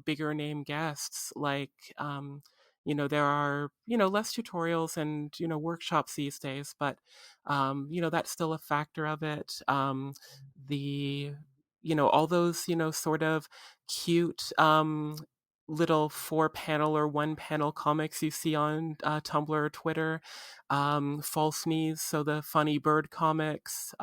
Speaker 6: bigger name guests. Like, there are, less tutorials and, workshops these days, but, that's still a factor of it. The, all those, sort of cute, little 4-panel or 1-panel comics you see on Tumblr or Twitter, False Knees, so the funny bird comics,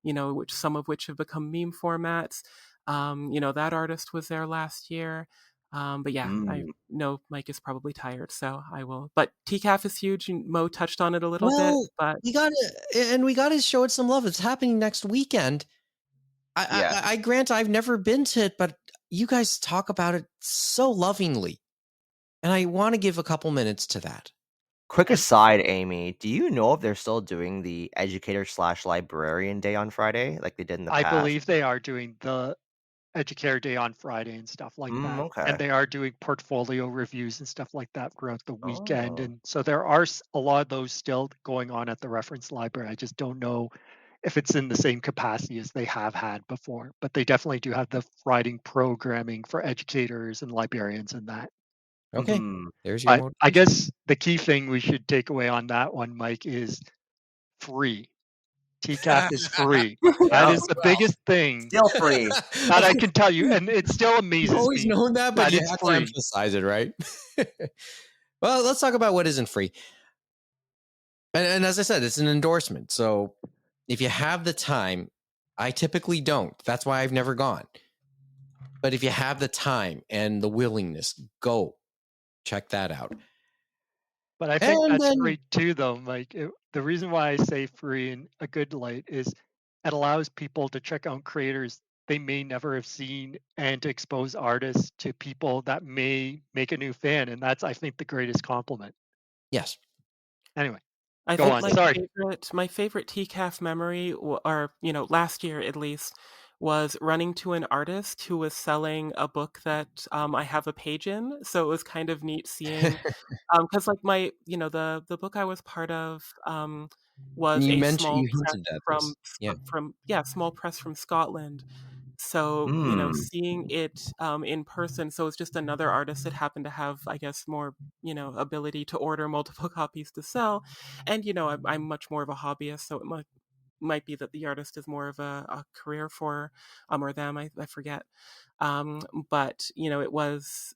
Speaker 6: which some of which have become meme formats. That artist was there last year. But yeah, I know Mike is probably tired, so I will. But TCAF is huge. Mo touched on it a little bit, but
Speaker 2: we gotta show it some love. It's happening next weekend. I grant I've never been to it, but you guys talk about it so lovingly, and I want to give a couple minutes to that.
Speaker 5: Quick aside, Amy, do you know if they're still doing the educator/librarian day on Friday like they did in the
Speaker 4: I
Speaker 5: past?
Speaker 4: believe they are doing the Educator Day on Friday and stuff like that.
Speaker 5: Okay.
Speaker 4: And they are doing portfolio reviews and stuff like that throughout the weekend.
Speaker 5: Oh.
Speaker 4: And so there are a lot of those still going on at the reference library. I just don't know if it's in the same capacity as they have had before, but they definitely do have the writing programming for educators and librarians and that.
Speaker 2: Okay, there's your
Speaker 4: But
Speaker 2: motivation.
Speaker 4: I guess the key thing we should take away on that one, Mike, is free. TCAF is free. That is the biggest thing
Speaker 5: Still free.
Speaker 4: that I can tell you, and it still amazes
Speaker 2: You've always
Speaker 4: me
Speaker 2: known that, but
Speaker 4: that
Speaker 2: you
Speaker 4: it's
Speaker 2: have to
Speaker 4: free.
Speaker 2: emphasize it, right? Well, let's talk about what isn't free. And as I said, it's an endorsement. So if you have the time, I typically don't. That's why I've never gone. But if you have the time and the willingness, go check that out.
Speaker 4: But I think that's great too, though, Mike. The reason why I say free in a good light is it allows people to check out creators they may never have seen and to expose artists to people that may make a new fan. And that's, I think, the greatest compliment.
Speaker 2: Yes.
Speaker 4: Anyway,
Speaker 6: I
Speaker 4: go
Speaker 6: think
Speaker 4: on. Sorry.
Speaker 6: my favorite TCAF memory, or last year at least, was running to an artist who was selling a book that I have a page in. So it was kind of neat seeing, because like my the book I was part of was
Speaker 2: you
Speaker 6: a
Speaker 2: mentioned
Speaker 6: small
Speaker 2: you
Speaker 6: press
Speaker 2: hinted at
Speaker 6: from
Speaker 2: this.
Speaker 6: small press from Scotland. So seeing it in person, so it's just another artist that happened to have, I guess, more ability to order multiple copies to sell, and I'm much more of a hobbyist, so it might be that the artist is more of a career for or them, I forget, but it was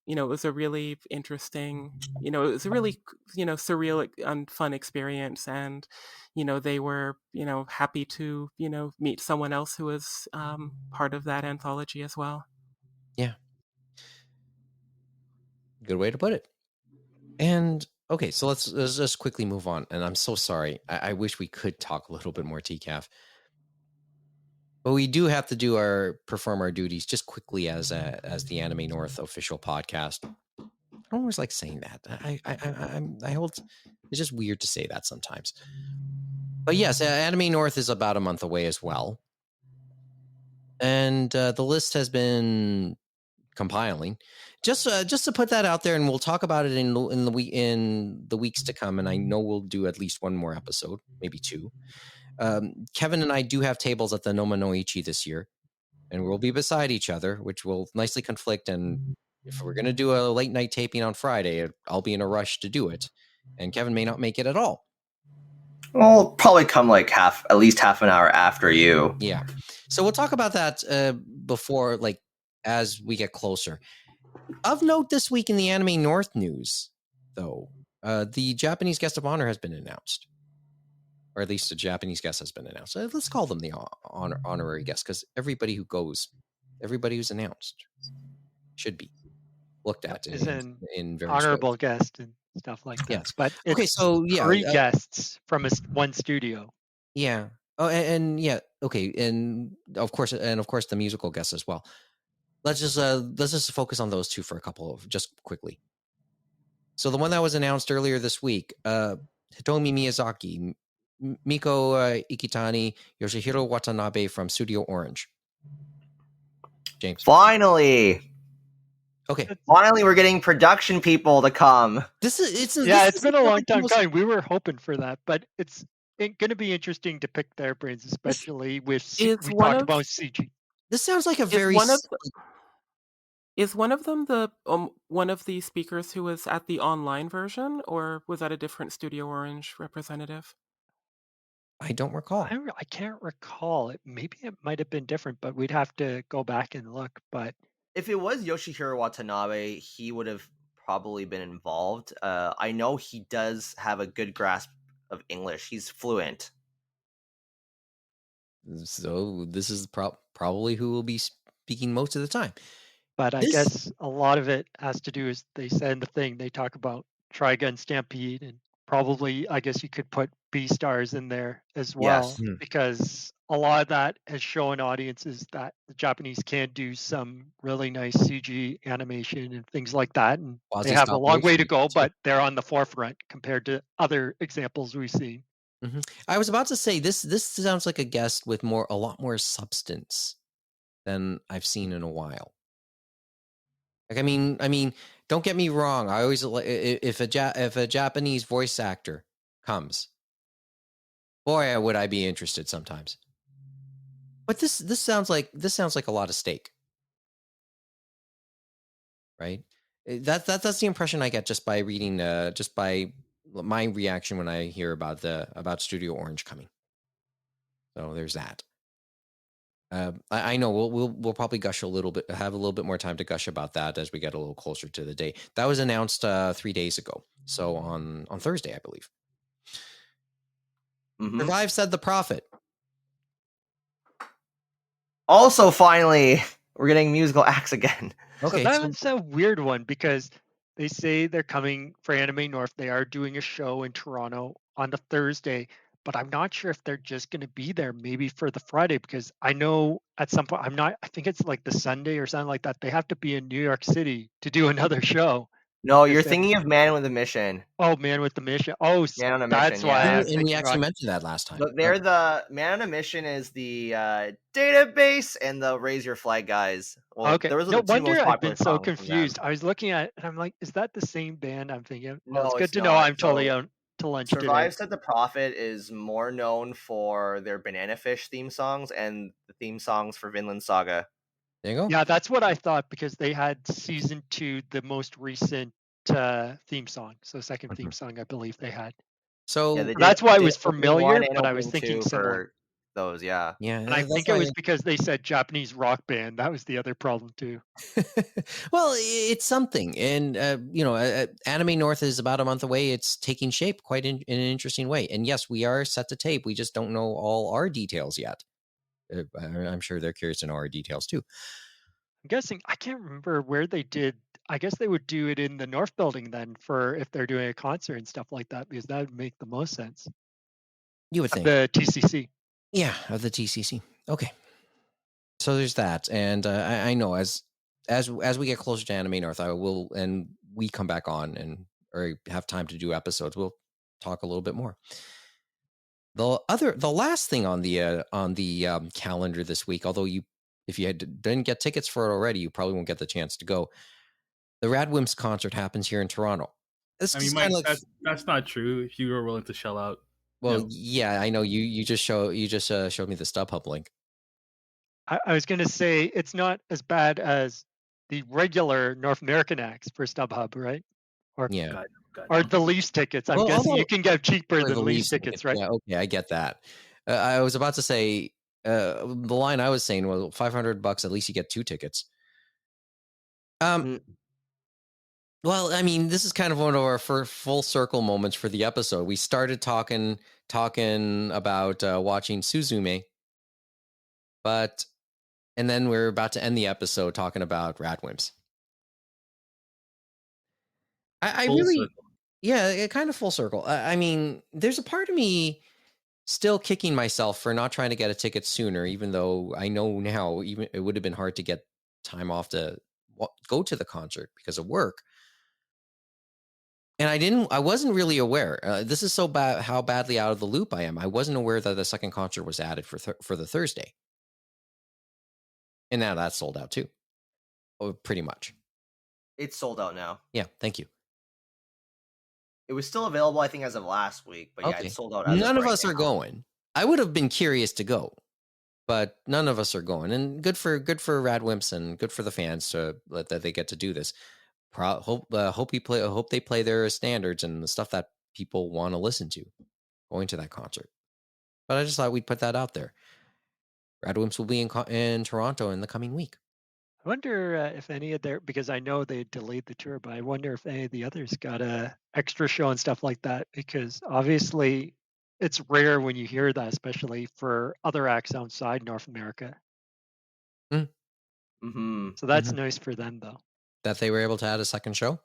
Speaker 6: it was a really interesting, it was a really, surreal and fun experience. And, they were, happy to, meet someone else who was part of that anthology as well.
Speaker 2: Yeah. Good way to put it. And okay, so let's just quickly move on. And I'm so sorry. I wish we could talk a little bit more TCAF. But we do have to perform our duties just quickly as the Anime North official podcast. I don't always like saying that. I hold it's just weird to say that sometimes. But yes, Anime North is about a month away as well, and the list has been compiling. Just to put that out there, and we'll talk about it in the weeks to come. And I know we'll do at least one more episode, maybe two. Kevin and I do have tables at the Noma Noichi this year. and we'll be beside each other, which will nicely conflict. And if we're going to do a late night taping on Friday, I'll be in a rush to do it, and Kevin may not make it at all.
Speaker 5: Well, probably come like at least half an hour after you.
Speaker 2: Yeah. So we'll talk about that before, like, as we get closer. Of note this week in the Anime North news, though, the Japanese guest of honor has been announced. Or at least a Japanese guest has been announced. Let's call them the honorary guest, because everybody who's announced should be looked at
Speaker 4: is an
Speaker 2: in various
Speaker 4: honorable
Speaker 2: ways.
Speaker 4: guest and stuff like that.
Speaker 2: Yes.
Speaker 4: But it's
Speaker 2: Okay, so yeah,
Speaker 4: 3 guests from one studio.
Speaker 2: Yeah. Oh, and yeah. Okay, and of course, the musical guests as well. Let's just focus on those two for a couple of just quickly. So the one that was announced earlier this week, Hitomi Miyazaki, Miko Ikitani, Yoshihiro Watanabe from Studio Orange. James.
Speaker 5: Finally.
Speaker 2: Okay.
Speaker 5: Finally, we're getting production people to come.
Speaker 4: It's been a long time coming. We were hoping for that, but it's going to be interesting to pick their brains, especially with we talked about CG.
Speaker 2: This sounds like a very.
Speaker 6: Is one of them the one of the speakers who was at the online version, or was that a different Studio Orange representative?
Speaker 2: I don't recall.
Speaker 4: I can't recall. Maybe it might have been different, but we'd have to go back and look. But
Speaker 5: if it was Yoshihiro Watanabe, he would have probably been involved. I know he does have a good grasp of English. He's fluent.
Speaker 2: So this is probably who will be speaking most of the time.
Speaker 4: But I guess a lot of it has to do, as they said in the thing, they talk about Trigun Stampede, and probably, I guess you could put B-Stars in there as well, because a lot of that has shown audiences that the Japanese can do some really nice CG animation and things like that, and they have a long way to go, but they're on the forefront compared to other examples we've seen.
Speaker 2: Mm-hmm. I was about to say, this sounds like a guest with a lot more substance than I've seen in a while. Like, I mean, don't get me wrong. I always, if a Japanese voice actor comes, boy, would I be interested sometimes. But this sounds like a lot of steak, right? That's the impression I get just by reading, just by my reaction when I hear about Studio Orange coming. So there's that. I know we'll probably gush have a little bit more time to gush about that as we get a little closer to the day. That was announced 3 days ago, so on Thursday, I believe. Mm-hmm. Revive said the Prophet.
Speaker 5: Also, finally, we're getting musical acts again.
Speaker 4: Okay, so that's a weird one, because they say they're coming for Anime North. They are doing a show in Toronto on the Thursday, but I'm not sure if they're just going to be there maybe for the Friday, because I know at some point, I think it's like the Sunday or something like that. They have to be in New York City to do another show.
Speaker 5: No, you're thinking of Man with a Mission.
Speaker 4: Oh, Man with the Mission. Oh,
Speaker 5: Man on a
Speaker 4: that's
Speaker 5: Mission,
Speaker 4: why.
Speaker 5: yeah.
Speaker 2: And we actually mentioned that last time.
Speaker 5: But they're the Man on a Mission is the database and the Raise Your Flag guys. Well,
Speaker 4: okay. No wonder I've been so confused. I was looking at it and I'm like, is that the same band I'm thinking of? Well, it's good to know I'm totally out to lunch today.
Speaker 5: Survive Said the Prophet is more known for their Banana Fish theme songs and the theme songs for Vinland Saga.
Speaker 2: There you go.
Speaker 4: Yeah, that's what I thought, because they had season 2, the most recent theme song. So second theme song, I believe they had.
Speaker 2: So
Speaker 4: that's why I was familiar, but I was thinking similar.
Speaker 5: Those, yeah.
Speaker 4: And I think it was because they said Japanese rock band. That was the other problem too.
Speaker 2: Well, it's something. And, Anime North is about a month away. It's taking shape quite in an interesting way. And yes, we are set to tape. We just don't know all our details yet. I'm sure they're curious to know our details too.
Speaker 4: I'm guessing, I can't remember where they did. I guess they would do it in the North Building then, for if they're doing a concert and stuff like that, because that would make the most sense.
Speaker 2: You would think.
Speaker 4: The TCC.
Speaker 2: Yeah, of the TCC. Okay. So there's that. And I know as we get closer to Anime North, I will, and we come back on or have time to do episodes, we'll talk a little bit more. The last thing on the calendar this week, although if you didn't get tickets for it already, you probably won't get the chance to go. The RADWIMPS concert happens here in Toronto.
Speaker 3: Mike, that's not true. If you were willing to shell out.
Speaker 2: Well, yeah, I know you just showed me the StubHub link.
Speaker 4: I was going to say it's not as bad as the regular North American acts for StubHub, right? Or
Speaker 2: Yeah.
Speaker 3: God,
Speaker 4: or the Leafs tickets. I'm
Speaker 2: Well,
Speaker 4: guessing you
Speaker 2: although
Speaker 4: can get cheaper
Speaker 2: for the
Speaker 4: than Leafs
Speaker 2: Leafs
Speaker 4: tickets, right?
Speaker 2: yeah, okay, I get that. I was about to say the line I was saying was $500. At least you get 2 tickets.
Speaker 5: Mm.
Speaker 2: Well, I mean, this is kind of one of our first full circle moments for the episode. We started talking about watching Suzume, and then we're about to end the episode talking about RADWIMPS. I
Speaker 3: Full
Speaker 2: really,
Speaker 3: circle.
Speaker 2: yeah, kind of full circle. I mean, there's a part of me still kicking myself for not trying to get a ticket sooner, even though I know now even it would have been hard to get time off to go to the concert because of work. And I wasn't really aware. This is so bad how badly out of the loop I am. I wasn't aware that the second concert was added for the Thursday. And now that's sold out too. Oh, pretty much.
Speaker 5: It's sold out now.
Speaker 2: Yeah, thank you.
Speaker 5: It was still available, I think, as of last week, but yeah,
Speaker 2: Okay.
Speaker 5: it's sold out. As
Speaker 2: None of
Speaker 5: right
Speaker 2: us
Speaker 5: now.
Speaker 2: are going. I would have been curious to go, but none of us are going. And good for RADWIMPS and good for the fans that they get to do this. Hope they play their standards and the stuff that people want to listen to going to that concert. But I just thought we'd put that out there. RADWIMPS will be in Toronto in the coming week.
Speaker 4: I wonder if any of their, because I know they delayed the tour, but I wonder if any of the others got a extra show and stuff like that, because obviously it's rare when you hear that, especially for other acts outside North America.
Speaker 5: Mm-hmm.
Speaker 4: So that's nice for them, though.
Speaker 2: That they were able to add a second show?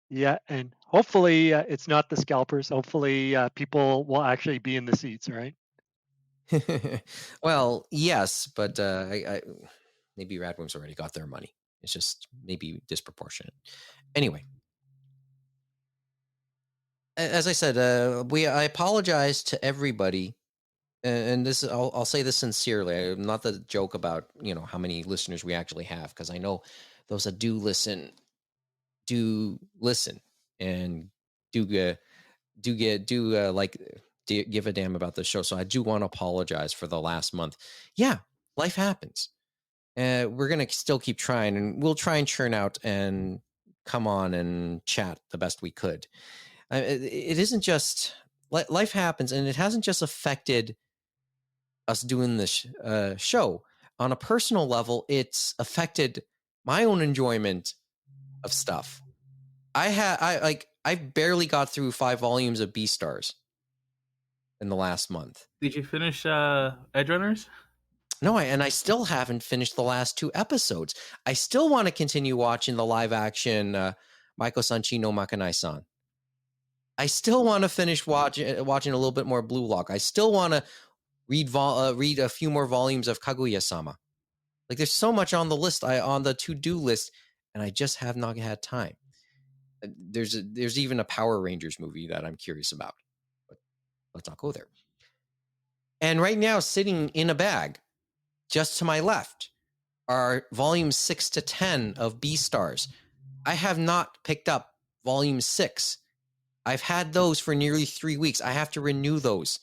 Speaker 4: Yeah, and hopefully it's not the scalpers. Hopefully people will actually be in the seats, right?
Speaker 2: Well, yes, but I maybe RADWIMPS already got their money. It's just maybe disproportionate. Anyway, as I said, I apologize to everybody, and this I'll say this sincerely. Not the joke about how many listeners we actually have, because I know those that do listen and give a damn about the show. So I do want to apologize for the last month. Yeah, life happens. We're going to still keep trying, and we'll try and churn out and come on and chat the best we could. It isn't just life happens, and it hasn't just affected us doing this show. On a personal level, it's affected my own enjoyment of stuff. I barely got through 5 volumes of Beastars in the last month.
Speaker 3: Did you finish Edge Runners?
Speaker 2: No, I still haven't finished the last 2 episodes. I still want to continue watching the live action Maiko-san no Makanai-san. I still want to finish watching a little bit more Blue Lock. I still want to read a few more volumes of Kaguya-sama. Like, there's so much on the list, on the to-do list, and I just have not had time. There's even a Power Rangers movie that I'm curious about, but let's not go there. And right now, sitting in a bag, just to my left, are volumes 6 to 10 of Beastars. I have not picked up volume 6. I've had those for nearly 3 weeks. I have to renew those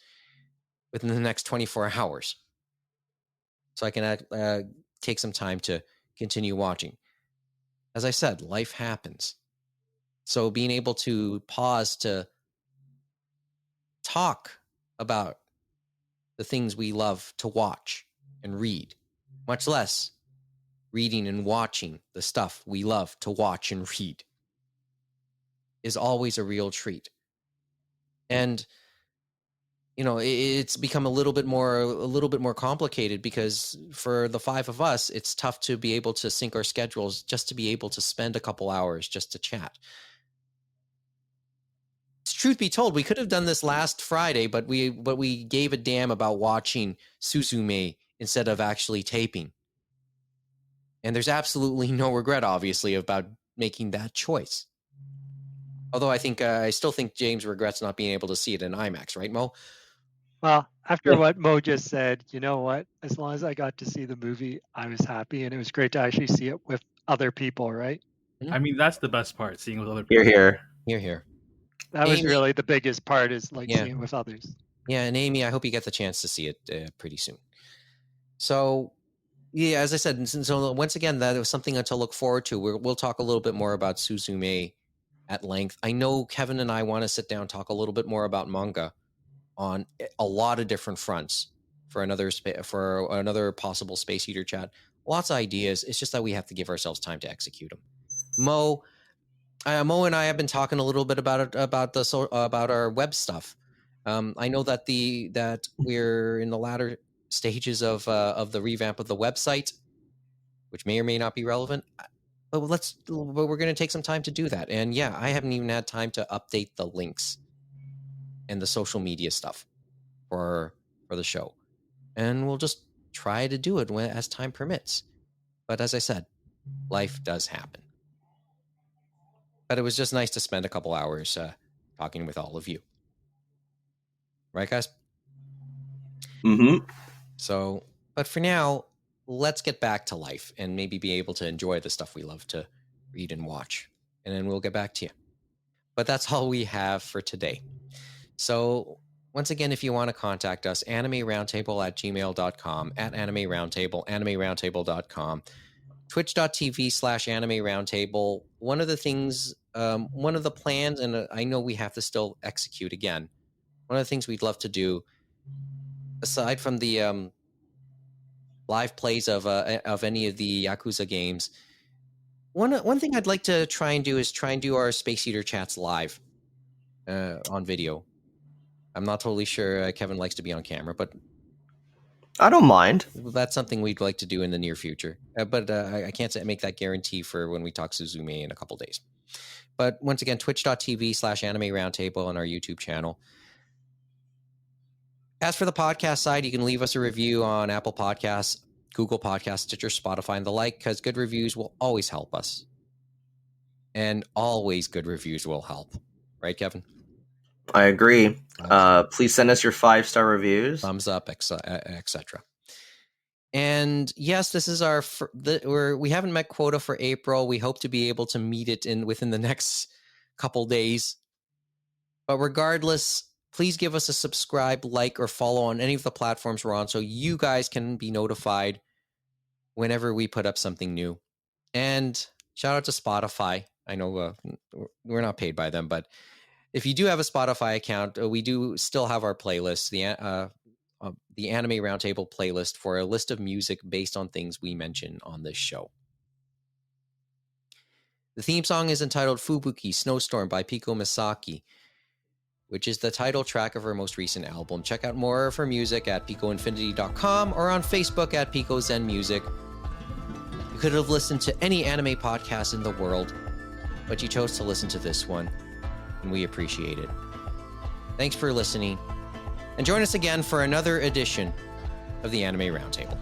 Speaker 2: within the next 24 hours, so I can take some time to continue watching. As I said, life happens. So being able to pause to talk about the things we love to watch and read, much less reading and watching the stuff we love to watch and read, is always a real treat. And it's become a little bit more complicated, because for the 5 of us, it's tough to be able to sync our schedules just to be able to spend a couple hours just to chat. Truth be told, we could have done this last Friday, but we gave a damn about watching Suzume instead of actually taping. And there's absolutely no regret, obviously, about making that choice. Although I still think James regrets not being able to see it in IMAX, right, Mo?
Speaker 4: Well, after what Mo just said, you know what? As long as I got to see the movie, I was happy, and it was great to actually see it with other people, right?
Speaker 3: I mean, that's the best part, seeing with other people.
Speaker 5: Here.
Speaker 2: Here.
Speaker 4: That was
Speaker 2: Amy-
Speaker 4: really the biggest part, is
Speaker 2: Yeah.
Speaker 4: seeing it with others.
Speaker 2: Yeah, and Amy, I hope you get the chance to see it pretty soon. So, Yeah, as I said, so once again, that was something to look forward to. We'll talk a little bit more about Suzume at length. I know Kevin and I want to sit down and talk a little bit more about manga on a lot of different fronts for another possible Space Eater chat. Lots of ideas. It's just that we have to give ourselves time to execute them. Mo and I have been talking a little bit about our web stuff. I know that we're in the latter stages of the revamp of the website, which may or may not be relevant. But we're going to take some time to do that. And yeah, I haven't even had time to update the links and the social media stuff for the show. And we'll just try to do it as time permits. But as I said, life does happen. But it was just nice to spend a couple hours talking with all of you. Right, guys?
Speaker 5: Mm-hmm.
Speaker 2: So, but for now, let's get back to life and maybe be able to enjoy the stuff we love to read and watch. And then we'll get back to you. But that's all we have for today. So once again, if you want to contact us, animeroundtable@gmail.com, at animeroundtable, animeroundtable.com, twitch.tv/animeroundtable. One of the things, one of the plans, and I know we have to still execute again, one of the things we'd love to do, aside from the live plays of any of the Yakuza games, one thing I'd like to try and do our Space Eater chats live on video. I'm not totally sure Kevin likes to be on camera, but
Speaker 5: I don't mind.
Speaker 2: That's something we'd like to do in the near future. But I can't make that guarantee for when we talk Suzume in a couple days. But once again, twitch.tv/animeroundtable on our YouTube channel. As for the podcast side, you can leave us a review on Apple Podcasts, Google Podcasts, Stitcher, Spotify, and the like, because good reviews will always help us. And always good reviews will help. Right, Kevin?
Speaker 5: I agree. Please send us your 5-star reviews.
Speaker 2: Thumbs up, etc. And yes, this is we haven't met quota for April. We hope to be able to meet it within the next couple days. But regardless, please give us a subscribe, like, or follow on any of the platforms we're on so you guys can be notified whenever we put up something new. And shout out to Spotify. I know we're not paid by them, but if you do have a Spotify account, we do still have our playlist, the Anime Roundtable playlist, for a list of music based on things we mention on this show. The theme song is entitled Fubuki Snowstorm by Piko Misaki, which is the title track of her most recent album. Check out more of her music at picoinfinity.com or on Facebook at Pico Zen Music. You could have listened to any anime podcast in the world, but you chose to listen to this one, and we appreciate it. Thanks for listening, and join us again for another edition of the Anime Roundtable.